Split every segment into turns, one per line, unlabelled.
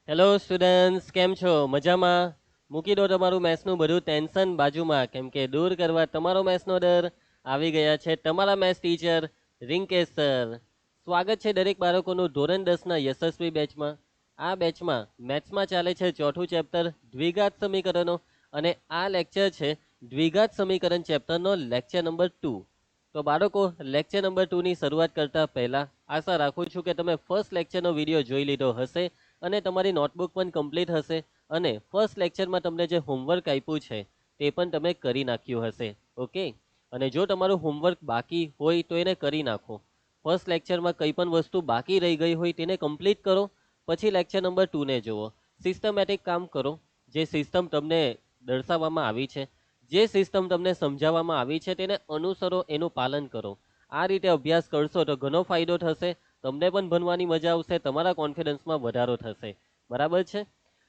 Hello students, કેમ છો? મજામાં? મૂકી દો તમારું મેથ્સનું બધું ટેન્શન બાજુમાં, કેમ કે દૂર કરવા તમારો મેથ્સનો ડર આવી ગયા છે તમારા મેથ્સ ટીચર રિંકેશ સર. સ્વાગત છે દરેક બાળકોનું ધોરણ 10ના યશસ્વી બેચમાં. આ બેચમાં મેથ્સમાં ચાલે છે ચોથું ચેપ્ટર દ્વિઘાત સમીકરણો, અને આ લેક્ચર છે દ્વિઘાત સમીકરણ ચેપ્ટરનો લેક્ચર નંબર 2. તો બાળકો, લેક્ચર નંબર 2ની શરૂઆત કરતા પહેલા આશા રાખું છું કે તમે ફર્સ્ટ લેક્ચરનો વિડીયો જોઈ લીધો હશે અને તમારી નોટબુક પણ કમ્પ્લીટ હશે, અને ફર્સ્ટ લેક્ચરમાં તમને જે હોમવર્ક આપ્યું છે તે પણ તમે કરી નાખ્યું હશે. ઓકે, અને જો તમારું હોમવર્ક બાકી હોય તો એને કરી નાખો. ફર્સ્ટ લેક્ચરમાં કંઈ પણ વસ્તુ બાકી રહી ગઈ હોય તેને કમ્પ્લીટ કરો, પછી લેક્ચર નંબર 2ને જુઓ. સિસ્ટમેટિક કામ કરો. જે સિસ્ટમ તમને દર્શાવવામાં આવી છે, જે સિસ્ટમ તમને સમજાવવામાં આવી છે તેને અનુસરો, એનું પાલન કરો. આ રીતે અભ્યાસ કરશો તો ઘણો ફાયદો થશે. તમને પણ ભણવાની મજા આવશે, તમારા કોન્ફિડન્સમાં વધારો થશે. બરાબર છે?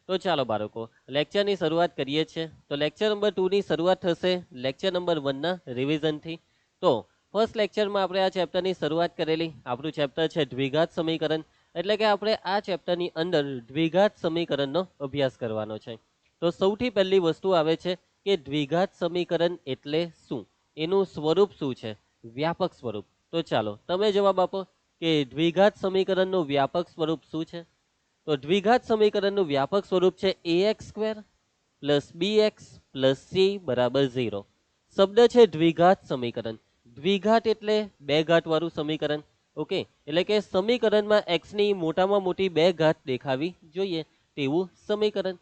તો ચાલો બાળકો, લેક્ચરની શરૂઆત કરીએ છીએ. તો લેક્ચર નંબર 2ની શરૂઆત થશે લેક્ચર નંબર 1ના રિવિઝનથી. તો ફર્સ્ટ લેક્ચરમાં આપણે આ ચેપ્ટરની શરૂઆત કરેલી. આપણું ચેપ્ટર છે દ્વિઘાત સમીકરણ, એટલે કે આપણે આ ચેપ્ટરની અંદર દ્વિઘાત સમીકરણનો અભ્યાસ કરવાનો છે. તો સૌથી પહેલી વસ્તુ આવે છે કે દ્વિઘાત સમીકરણ એટલે શું, એનું સ્વરૂપ શું છે, વ્યાપક સ્વરૂપ. તો ચાલો તમે જવાબ આપો કે દ્વિઘાત સમીકરણનું વ્યાપક સ્વરૂપ શું છે. તો દ્વિઘાત સમીકરણનું વ્યાપક સ્વરૂપ છે ax square plus bx plus c બરાબર 0. શબ્દ છે દ્વિઘાત સમીકરણ. દ્વિઘાત એટલે બે ઘાત વાળું સમીકરણ. ઓકે, એટલે કે સમીકરણમાં x ની મોટામાં મોટી બે ઘાત દેખાવી જોઈએ તેવું સમીકરણ.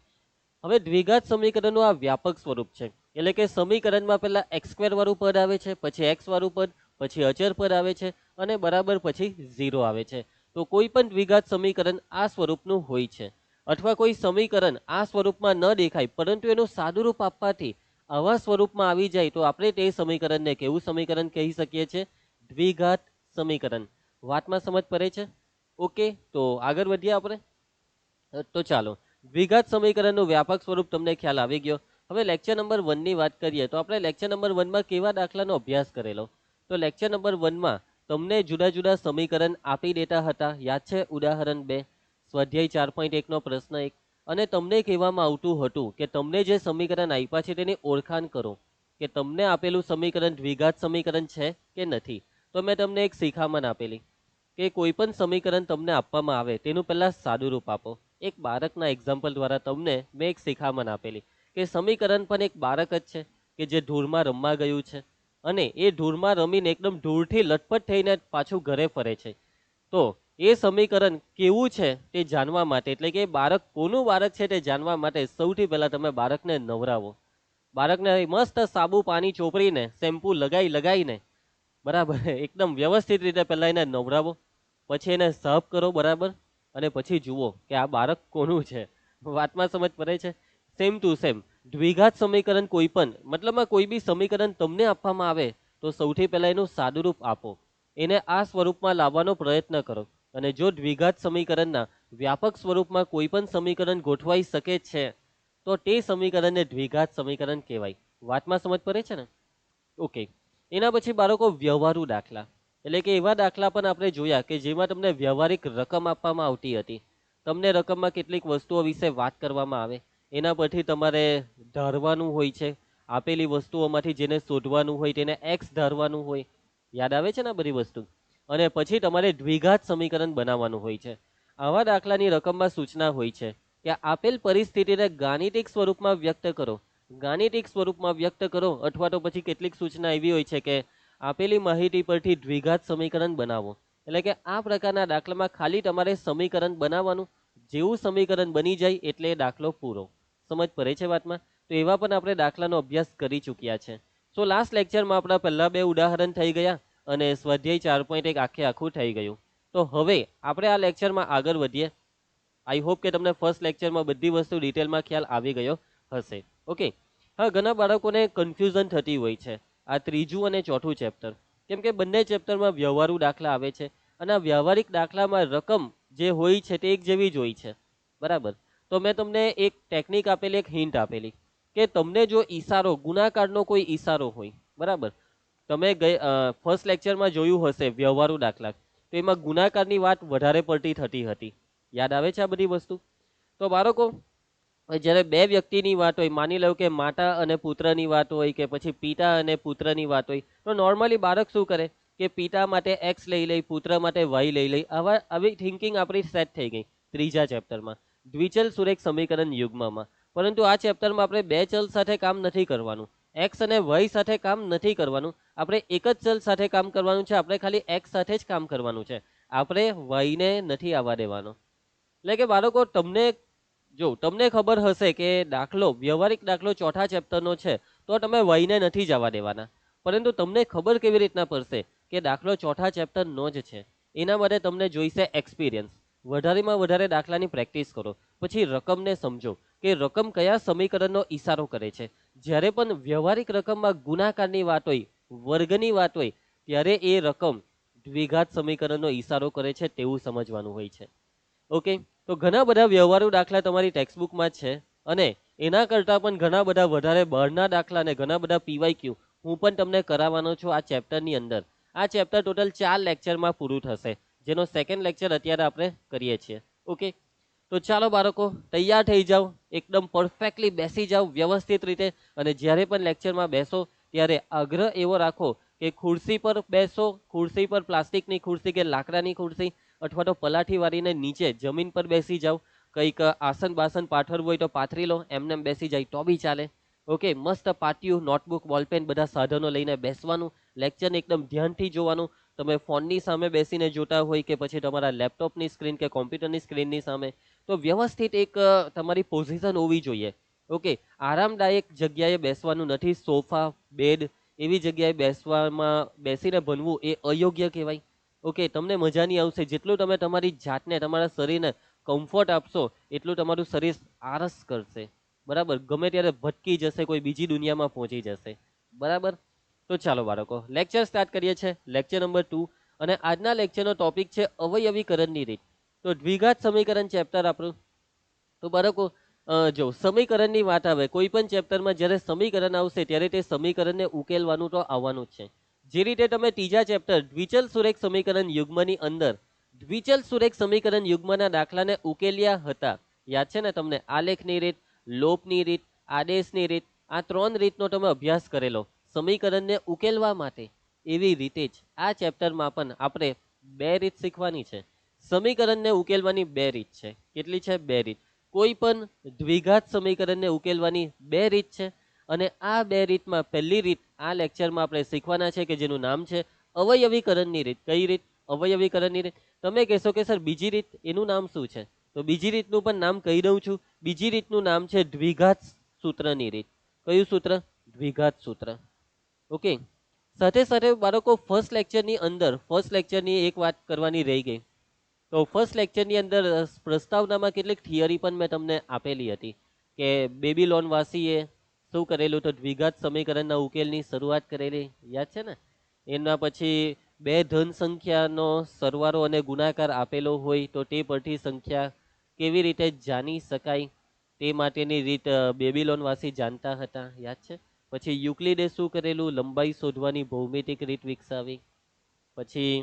હવે દ્વિઘાત સમીકરણનું આ વ્યાપક સ્વરૂપ છે, એટલે કે સમીકરણમાં પહેલા એક્સ સ્ક્વેર વાળું પદ આવે છે, પછી એક્સ વાળું પદ, પછી અચર પદ આવે છે, અને બરાબર પછી 0 આવે છે. તો કોઈ પણ દ્વિઘાત સમીકરણ આ સ્વરૂપનું હોય છે. અથવા કોઈ સમીકરણ આ સ્વરૂપમાં ન દેખાય પરંતુ એનું સાદુરૂપ આપવાથી આવા સ્વરૂપમાં આવી જાય તો આપણે તે સમીકરણને કેવું સમીકરણ કહી શકીએ છીએ? દ્વિઘાત સમીકરણ. વાતમાં સમજ પડે છે? ઓકે, તો આગળ વધીએ આપણે. તો ચાલો, દ્વિઘાત સમીકરણનું વ્યાપક સ્વરૂપ તમને ખ્યાલ આવી ગયો. હવે લેક્ચર નંબર 1ની વાત કરીએ તો આપણે લેક્ચર નંબર 1માં કેવા દાખલાનો અભ્યાસ કરેલો. તો લેક્ચર નંબર 1માં તમને જુદા જુદા સમીકરણ આપી દેતા હતા. યાદ છે? ઉદાહરણ 2, સ્વાધ્યાય 4.1નો પ્રશ્ન 1. અને તમને કહેવામાં આવતું હતું કે તમને જે સમીકરણ આપ્યા છે તેની ઓળખાણ કરો, કે તમને આપેલું સમીકરણ દ્વિઘાત સમીકરણ છે કે નથી. તો મેં તમને એક શિખામણ આપેલી કે કોઈ પણ સમીકરણ તમને આપવામાં આવે તેનું પહેલા સાદુરૂપ આપો. એક બાળકના એક્ઝામ્પલ દ્વારા તમને મેં એક શિખામણ આપેલી કે સમીકરણ પણ એક બાળક જ છે કે જે ધૂળમાં રમવા ગયું છે, અને એ ધૂળમાં રમીને એકદમ ધૂળથી લટપટ થઈને પાછું ઘરે ફરે છે. તો એ સમીકરણ કેવું છે તે જાણવા માટે, એટલે કે બાળક કોનું બાળક છે તે જાણવા માટે સૌથી પહેલા તમે બાળકને નવરાવો. બાળકને મસ્ત સાબુ પાણી ચોપડીને શેમ્પુ લગાવીને બરાબર એકદમ વ્યવસ્થિત રીતે પહેલા એને નવરાવો, પછી એને સાફ કરો બરાબર, અને પછી જુઓ કે આ બાળક કોનું છે. વાતમાં સમજ પડે છે? સેમ ટુ સેમ દ્વિઘાત સમીકરણ કોઈ પણ, મતલબમાં કોઈ બી સમીકરણ તમને આપવામાં આવે તો સૌથી પહેલા એનું સાદુરૂપ આપો, એને આ સ્વરૂપમાં લાવવાનો પ્રયત્ન કરો. અને જો દ્વિઘાત સમીકરણના વ્યાપક સ્વરૂપમાં કોઈ પણ સમીકરણ ગોઠવાઈ શકે છે તો તે સમીકરણને દ્વિઘાત સમીકરણ કહેવાય. વાતમાં સમજ પડે છે ને? ઓકે, એના પછી બાળકો વ્યવહારુ દાખલા, એટલે કે એવા દાખલા પણ આપણે જોયા કે જેમાં તમને વ્યવહારિક રકમ આપવામાં આવતી હતી. તમને રકમમાં કેટલીક વસ્તુઓ વિશે વાત કરવામાં આવે, એના પરથી તમારે ધારવાનું હોય છે. આપેલી વસ્તુઓમાંથી જેને શોધવાનું હોય તેને એક્સ ધારવાનું હોય. યાદ આવે છે ને આ બધી વસ્તુ? અને પછી તમારે દ્વિઘાત સમીકરણ બનાવવાનું હોય છે. આવા દાખલાની રકમમાં સૂચના હોય છે કે આપેલ પરિસ્થિતિને ગાણિતિક સ્વરૂપમાં વ્યક્ત કરો. ગાણિતિક સ્વરૂપમાં વ્યક્ત કરો, અથવા તો પછી કેટલીક સૂચના એવી હોય છે કે આપેલી માહિતી પરથી દ્વિઘાત સમીકરણ બનાવો. એટલે કે આ પ્રકારના દાખલામાં ખાલી તમારે સમીકરણ બનાવવાનું, જેવું સમીકરણ બની જાય એટલે એ દાખલો પૂરો. સમજ પડે છે વાતમાં? તો એવા પણ આપણે દાખલાનો અભ્યાસ કરી ચૂક્યા છે. સો લાસ્ટ લેક્ચરમાં આપણા પહેલા બે ઉદાહરણ થઈ ગયા અને સ્વાધ્યાય 4.1 આખે આખું થઈ ગયું. તો હવે આપણે આ લેક્ચરમાં આગળ વધીએ. આઈ હોપ કે તમને ફર્સ્ટ લેક્ચરમાં બધી વસ્તુ ડિટેલમાં ખ્યાલ આવી ગયો હશે. ઓકે, હા, ઘણા બાળકોને કન્ફ્યુઝન થતી હોય છે આ ત્રીજું અને ચોથું ચેપ્ટર, કેમ કે બંને ચેપ્ટરમાં વ્યવહારુ દાખલા આવે છે, અને આ વ્યવહારિક દાખલામાં રકમ જે હોય છે તે એક જેવી જ હોય છે. બરાબર. તો મેં તમને એક ટેકનિક આપેલી, એક હિન્ટ આપેલી કે તમને જો ઈશારો, ગુણાકારનો કોઈ ઈશારો હોય, બરાબર, તમે ફર્સ્ટ લેક્ચરમાં જોયું હશે વ્યવહારુ દાખલા, તો એમાં ગુણાકારની વાત વધારે પડતી થતી હતી. યાદ આવે છે આ બધી વસ્તુ? તો બાળકો જ્યારે બે વ્યક્તિની વાત હોય, માની લો કે માતા અને પુત્રની વાત હોય કે પછી પિતા અને પુત્રની વાત હોય, તો નોર્મલી બાળક શું કરે કે પિતા માટે એક્સ લઈ લે, પુત્ર માટે વાય લઈ લે. આવી થિંકિંગ આપણી સેટ થઈ ગઈ ત્રીજા ચેપ્ટરમાં, દ્વિચલ સુરેખ સમીકરણ યુગ્મમાં. પરંતુ આ ચેપ્ટરમાં આપણે બે ચલ સાથે કામ નથી કરવાનું, એક્સ અને વાય સાથે કામ નથી કરવાનું, આપણે એક જ ચલ સાથે કામ કરવાનું છે. આપણે ખાલી એક્સ સાથે જ કામ કરવાનું છે, આપણે વાયને નથી આવવા દેવાનો. એટલે કે બાળકો તમને ખબર હશે કે વ્યવહારિક દાખલો ચોથા ચેપ્ટરનો છે, તો તમે વાયને નથી જવા દેવાના. પરંતુ તમને ખબર કેવી રીતના પડશે કે દાખલો ચોથા ચેપ્ટરનો જ છે? એના માટે તમને જોઈશે એક્સપિરિયન્સ. વધારેમાં વધારે દાખલાની પ્રેક્ટિસ કરો, પછી રકમને સમજો કે રકમ કયા સમીકરણનો ઈશારો કરે છે. જ્યારે પણ વ્યવહારિક રકમમાં ગુણાકારની વાત હોય, વર્ગની વાત હોય, ત્યારે એ રકમ દ્વિઘાત સમીકરણનો ઈશારો કરે છે તેવું સમજવાનું હોય છે. ઓકે, તો ઘણા બધા વ્યવહારુ દાખલા તમારી ટેક્સ્ટબુકમાં છે, અને એના કરતાં પણ ઘણા બધા વધારે બહારના દાખલા અને ઘણા બધા પીવાયક્યુ હું પણ તમને કરાવવાનો છું આ ચેપ્ટરની અંદર. આ ચેપ્ટર ટોટલ 4 લેક્ચરમાં પૂરું થશે, જેનો સેકન્ડ લેક્ચર અત્યારે આપણે કરીએ છીએ. ઓકે, તો ચાલો બાળકો તૈયાર થઈ જાઓ, એકદમ પરફેક્ટલી બેસી જાઓ વ્યવસ્થિત રીતે. અને જ્યારે પણ લેક્ચરમાં બેસો ત્યારે આગ્રહ એવો રાખો કે ખુરશી પર બેસો, ખુરશી પર પ્લાસ્ટિકની ખુરશી કે લાકડાની ખુરશી અથવા તો પલાઠી વાળીને નીચે જમીન પર બેસી જાઓ. કંઈક આસન બાસન પાથરવું હોય તો પાથરી લો, એમને બેસી જાય તો બી ચાલે. ઓકે, મસ્ત પાટિયું, નોટબુક, બોલપેન બધા સાધનો લઈને બેસવાનું, લેક્ચરને એકદમ ધ્યાનથી જોવાનું. તમે ફોનની સામે બેસીને જોતા હોય કે પછી તમારા લેપટોપની સ્ક્રીન કે કોમ્પ્યુટરની સ્ક્રીનની સામે, તો વ્યવસ્થિત એક તમારી પોઝિશન હોવી જોઈએ. ઓકે, આરામદાયક જગ્યાએ બેસવાનું નથી, સોફા, બેડ એવી જગ્યાએ બેસીને ભણવું એ અયોગ્ય કહેવાય. ઓકે, તમને મજા નહીં આવશે. જેટલું તમે તમારી જાતને, તમારા શરીરને કમ્ફર્ટ આપશો એટલું તમારું શરીર આળસ કરશે. બરાબર, ગમે ત્યારે ભટકી જશે, કોઈ બીજી દુનિયામાં પહોંચી જશે. બરાબર, તો ચાલો બાળકો લેક્ચર સ્ટાર્ટ કરીએ છીએ, લેક્ચર નંબર 2. અને આજના લેક્ચરનો ટોપિક છે અવયવીકરણની રીત. તો દ્વિઘાત સમીકરણ ચેપ્ટર આપણું. તો બાળકો જો સમીકરણની વાત આવે, કોઈ પણ ચેપ્ટરમાં જ્યારે સમીકરણ આવશે ત્યારે તે સમીકરણને ઉકેલવાનું તો આવવાનું જ છે. જે રીતે તમે ત્રીજા ચેપ્ટર દ્વિચલ સુરેખ સમીકરણ યુગ્મની અંદર દ્વિચલ સુરેખ સમીકરણ યુગ્મના દાખલાને ઉકેલ્યા હતા, યાદ છે ને તમને? આલેખની રીત, લોપની રીત, આદેશની રીત, આ 3 રીતનો તમે અભ્યાસ કરેલો સમીકરણને ઉકેલવા માટે. એવી રીતે જ આ ચેપ્ટરમાં પણ આપણે 2 રીત શીખવાની છે. સમીકરણને ઉકેલવાની 2 રીત છે. કેટલી છે? 2 રીત. કોઈ પણ દ્વિઘાત સમીકરણને ઉકેલવાની 2 રીત છે. અને આ 2 રીતમાં પહેલી રીત આ લેક્ચરમાં આપણે શીખવાના છે કે જેનું નામ છે અવયવીકરણની રીત. કઈ રીત? અવયવીકરણની રીત. તમે કહેશો કે સર બીજી રીત, એનું નામ શું છે? તો બીજી રીતનું પણ નામ કહી દઉં છું. બીજી રીતનું નામ છે દ્વિઘાત સૂત્રની રીત. કયું સૂત્ર? દ્વિઘાત સૂત્ર. ઓકે, સાથે સાથે બાળકો ફર્સ્ટ લેક્ચરની એક વાત કરવાની રહી ગઈ. તો ફર્સ્ટ લેક્ચરની અંદર પ્રસ્તાવનામાં કેટલીક થિયરી પણ મેં તમને આપેલી હતી કે બેબીલોન વાસીએ શું કરેલું, તો દ્વિઘાત સમીકરણના ઉકેલની શરૂઆત કરેલી, યાદ છે ને? એના પછી બે ધન સંખ્યાનો સરવાળો અને ગુણાકાર આપેલો હોય તો તે પરથી સંખ્યા કેવી રીતે જાણી શકાય તે માટેની રીત બેબીલોન વાસી જાણતા હતા, યાદ છે? પછી યુક્લિડે શું કરેલું? લંબાઈ શોધવાની ભૌમિતિક રીત વિકસાવી. પછી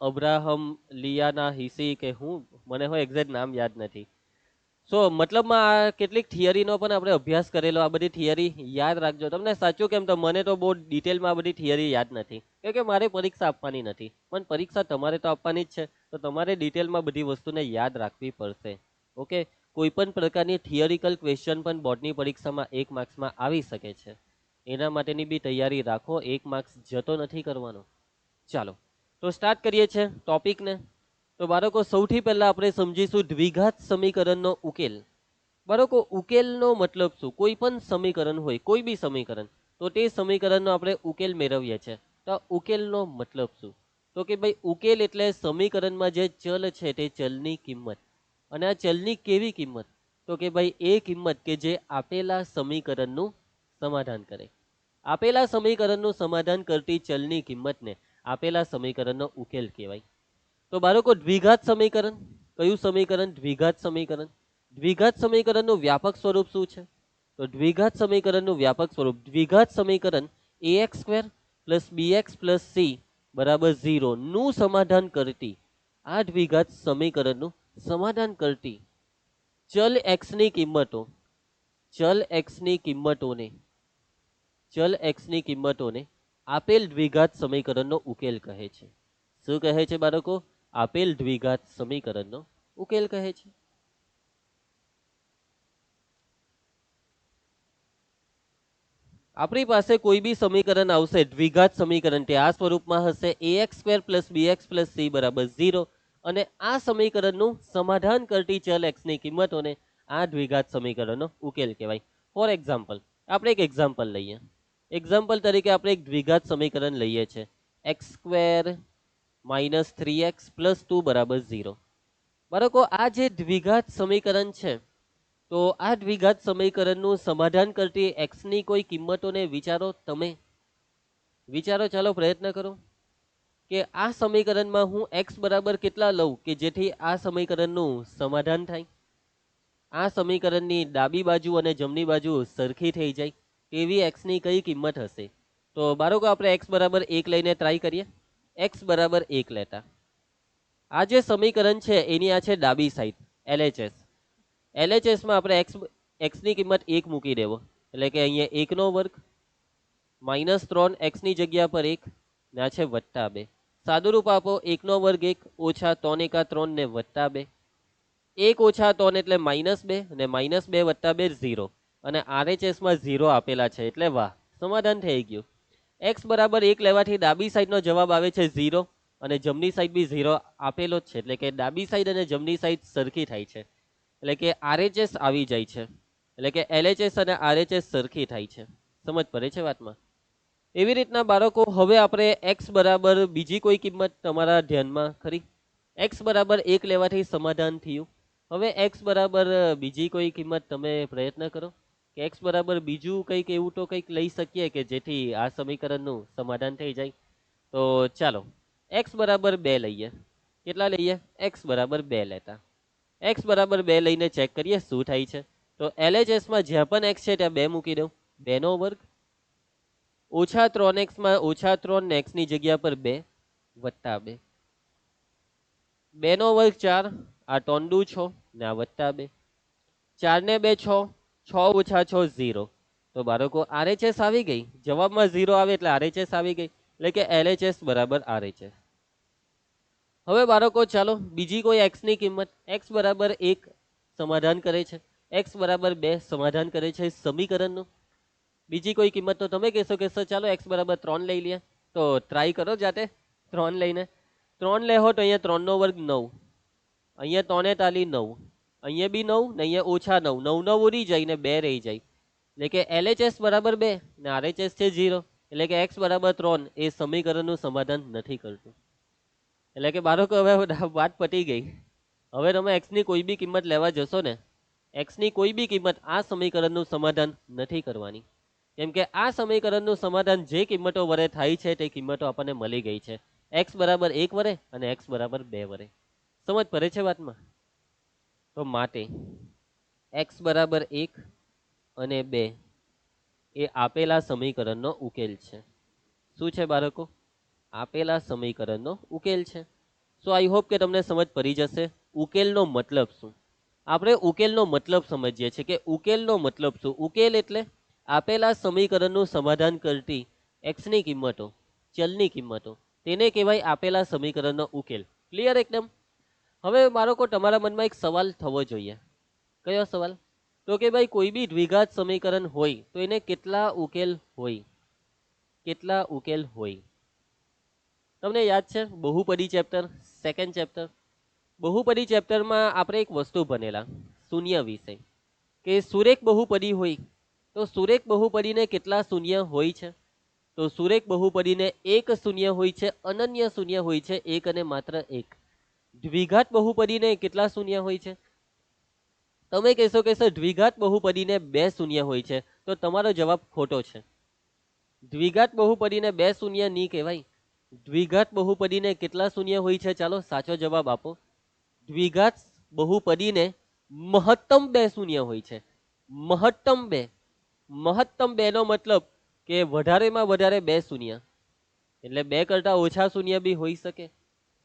અબ્રાહમ લિયાના હિસી કે મને એક્ઝેક્ટ નામ યાદ નથી. સો મતલબમાં આ કેટલીક થિયરીનો પણ આપણે અભ્યાસ કરેલો. આ બધી થિયરી યાદ રાખજો. તમને સાચું કેમ, તો મને તો બહુ ડિટેલમાં આ બધી થિયરી યાદ નથી, કે મારે પરીક્ષા આપવાની નથી. પણ પરીક્ષા તમારે તો આપવાની જ છે, તો તમારે ડિટેલમાં બધી વસ્તુને યાદ રાખવી પડશે. ઓકે, કોઈ પણ પ્રકારની થિયરિકલ ક્વેશ્ચન પણ બોર્ડની પરીક્ષામાં 1 માર્ક્સમાં આવી શકે છે. એના માટેની બી તૈયારી રાખો, 1 માર્ક્સ જતો નથી કરવાનો. ચાલો તો સ્ટાર્ટ કરીએ છીએ ટોપિકને. તો બાળકો સૌથી પહેલા આપણે સમજીશું દ્વિઘાત સમીકરણનો ઉકેલ. બાળકો ઉકેલનો મતલબ શું? કોઈ પણ સમીકરણ હોય, કોઈ બી સમીકરણ, તો તે સમીકરણનો આપણે ઉકેલ મેળવીએ છીએ. તો ઉકેલનો મતલબ શું? તો કે ભાઈ ઉકેલ એટલે સમીકરણમાં જે ચલ છે તે ચલની કિંમત. અને આ ચલની કેવી કિંમત? તો કે ભાઈ એ કિંમત કે જે આપેલા સમીકરણનું સમાધાન કરે. આપેલા સમીકરણનું સમાધાન કરતી ચલની કિંમતને આપેલા સમીકરણનો ઉકેલ કહેવાય. તો બાળકો દ્વિઘાત સમીકરણ, કયું સમીકરણ? દ્વિઘાત સમીકરણ. દ્વિઘાત સમીકરણનું વ્યાપક સ્વરૂપ શું છે? તો દ્વિઘાત સમીકરણનું વ્યાપક સ્વરૂપ, દ્વિઘાત સમીકરણ ax² + bx + c = 0 નું સમાધાન કરતી, આ દ્વિઘાત સમીકરણનું સમાધાન કરતી ચલ એક્સની કિંમતો ચલ એક્સની કિંમતોને આપેલ દ્વિઘાત સમીકરણનો ઉકેલ કહે છે. શું કહે છે બાળકો? આપેલ દ્વિઘાત સમીકરણનો ઉકેલ કહે છે. આપણી પાસે કોઈ બી સમીકરણ આવશે દ્વિઘાત સમીકરણ તે આ સ્વરૂપમાં હશે ax² + bx + c = 0 અને આ સમીકરણનું સમાધાન કરતી ચલ એક્સની કિંમતોને આ દ્વિઘાત સમીકરણનો ઉકેલ કહેવાય. ફોર એક્ઝામ્પલ આપણે એક એક્ઝામ્પલ લઈએ. એક્ઝામ્પલ તરીકે આપણે એક દ્વિઘાત સમીકરણ લઈએ છીએ x² - 3x + 2 = 0. બાળકો આ જે દ્વિઘાત સમીકરણ છે તો આ દ્વિઘાત સમીકરણનું સમાધાન કરતી એક્સની કોઈ કિંમતોને વિચારો. તમે વિચારો, ચાલો પ્રયત્ન કરો કે આ સમીકરણમાં હું x બરાબર કેટલા લઉં કે જેથી આ સમીકરણનું સમાધાન થાય. આ સમીકરણની ડાબી બાજુ અને જમણી બાજુ સરખી થઈ જાય તેવી એક્સની કઈ કિંમત હશે? તો બાળકો આપણે x બરાબર 1 લઈને ટ્રાય કરીએ. x બરાબર 1 લેતા આ જે સમીકરણ છે એની આ છે ડાબી સાઈડ LHS. LHSમાં આપણે એક્સની કિંમત 1 મૂકી દેવો એટલે કે અહીંયા 1² -3 x ની જગ્યા પર 1 ને આ છે +2. સાદુરૂપ આપો 1² 1 ઓછા 3 × 3 ને +2. 1 ઓછા 3 એટલે -2 અને -2 + 2 0 અને RHSમાં 0 આપેલા છે એટલે વાહ, સમાધાન થઈ ગયું. x બરાબર 1 લેવાથી ડાબી સાઈડનો જવાબ આવે છે 0 અને જમણી સાઈડ બી 0 આપેલો જ છે એટલે કે ડાબી સાઈડ અને જમણી સાઈડ સરખી થાય છે એટલે કે RHS આવી જાય છે એટલે કે LHS અને RHS સરખી થાય છે. સમજ પડે છે વાતમાં? એવી રીતના બાળકો હવે આપણે x બરાબર બીજી કોઈ કિંમત તમારા ધ્યાનમાં ખરી? x બરાબર 1 લેવાથી સમાધાન થયું. હવે x બરાબર બીજી કોઈ કિંમત તમે પ્રયત્ન કરો કે x બરાબર બીજું કંઈક એવું તો કંઈક લઈ શકીએ કે જેથી આ સમીકરણનું સમાધાન થઈ જાય. તો ચાલો x બરાબર 2 લઈએ. કેટલા લઈએ? x બરાબર 2 લેતા x બરાબર 2 લઈને ચેક કરીએ શું થાય છે. તો LHSમાં જ્યાં પણ x છે ત્યાં 2 મૂકી દઉં. 2² ઓછા 3x માં ઓછા 3 ને x ની જગ્યા પર 2 +2. 2² 4 આ 3 દુ 6 ને આ +2. 4 ને 2 6 6 ઓછા 6 0. તો બાળકો RHS આવી ગઈ. જવાબમાં 0 આવે એટલે RHS આવી ગઈ એટલે કે LHS બરાબર RHS. હવે બાળકો ચાલો બીજી કોઈ x ની કિંમત. x બરાબર 1 સમાધાન કરે છે, x બરાબર 2 સમાધાન કરે છે સમીકરણનું. બીજી કોઈ કિંમત તો તમે કહેશો કે સર ચાલો x બરાબર 3 લઈ લઈએ. તો ટ્રાય કરો જાતે 3 લઈને. 3 લેહો તો અહીંયા 3² 9, અહીંયા 3 તાલી 9, અહીંયા બી 9 ને અહીંયા ઓછા 9, 9 9 ઉડી જાય ને 2 રહી જાય એટલે કે LHS બરાબર 2 ને RHS છે 0 એટલે કે x બરાબર 3 એ સમીકરણનું સમાધાન નથી કરતું. એટલે કે બાળકો હવે વાત પતી ગઈ. હવે તમે x ની કોઈ બી કિંમત લેવા જશો ને, x ની કોઈ બી કિંમત આ સમીકરણનું સમાધાન નથી કરવાની કેમ કે આ સમીકરણનું સમાધાન જે કિંમતો વડે થાય છે તે કિંમતો આપણને મળી ગઈ છે. x બરાબર 1 વડે અને x બરાબર 2 વડે. સમજ પડે છે વાતમાં? તો માટે x બરાબર 1 અને 2 એ આપેલા સમીકરણનો ઉકેલ છે. શું છે બાળકો? આપેલા સમીકરણનો ઉકેલ છે. સો આઈ હોપ કે તમને સમજ પડી જશે ઉકેલનો મતલબ શું. આપણે ઉકેલનો મતલબ સમજીએ છીએ કે ઉકેલનો મતલબ શું. ઉકેલ એટલે આપેલા સમીકરણનું સમાધાન કરતી એક્સની કિંમતો, ચલની કિંમતો, તેને કહેવાય આપેલા સમીકરણનો ઉકેલ. ક્લિયર એકદમ? હવે બાળકો તમારા મનમાં એક સવાલ થવો જોઈએ. કયો સવાલ? તો કે ભાઈ કોઈ બી દ્વિઘાત સમીકરણ હોય તો એને કેટલા ઉકેલ હોય? કેટલા ઉકેલ હોય? તમને યાદ છે બહુપદી ચેપ્ટર, સેકન્ડ ચેપ્ટર. બહુપદી ચેપ્ટરમાં આપણે એક વસ્તુ ભણેલા શૂન્ય વિશે કે સુરેખ બહુપદી હોય તો સુરેખ બહુપદીને કેટલા શૂન્ય હોય છે? તો સુરેખ બહુપદીને એક શૂન્ય હોય છે, અનન્ય શૂન્ય હોય છે, એક અને માત્ર એક. દ્વિઘાત બહુપદીને કેટલા શૂન્ય હોય છે? તમે કહેશો કે સર દ્વિઘાત બહુપદીને 2 શૂન્ય હોય છે. તો તમારો જવાબ ખોટો છે. દ્વિઘાત બહુપદીને 2 શૂન્ય નહીં કહેવાય. દ્વિઘાત બહુપદીને કેટલા શૂન્ય હોય છે? ચાલો સાચો જવાબ આપો. દ્વિઘાત બહુપદીને મહત્તમ 2 શૂન્ય હોય છે. મહત્તમ 2. મહત્તમ 2 નો મતલબ કે વધારેમાં વધારે 2 શૂન્ય એટલે 2 કરતા ઓછા શૂન્ય બી હોઈ શકે.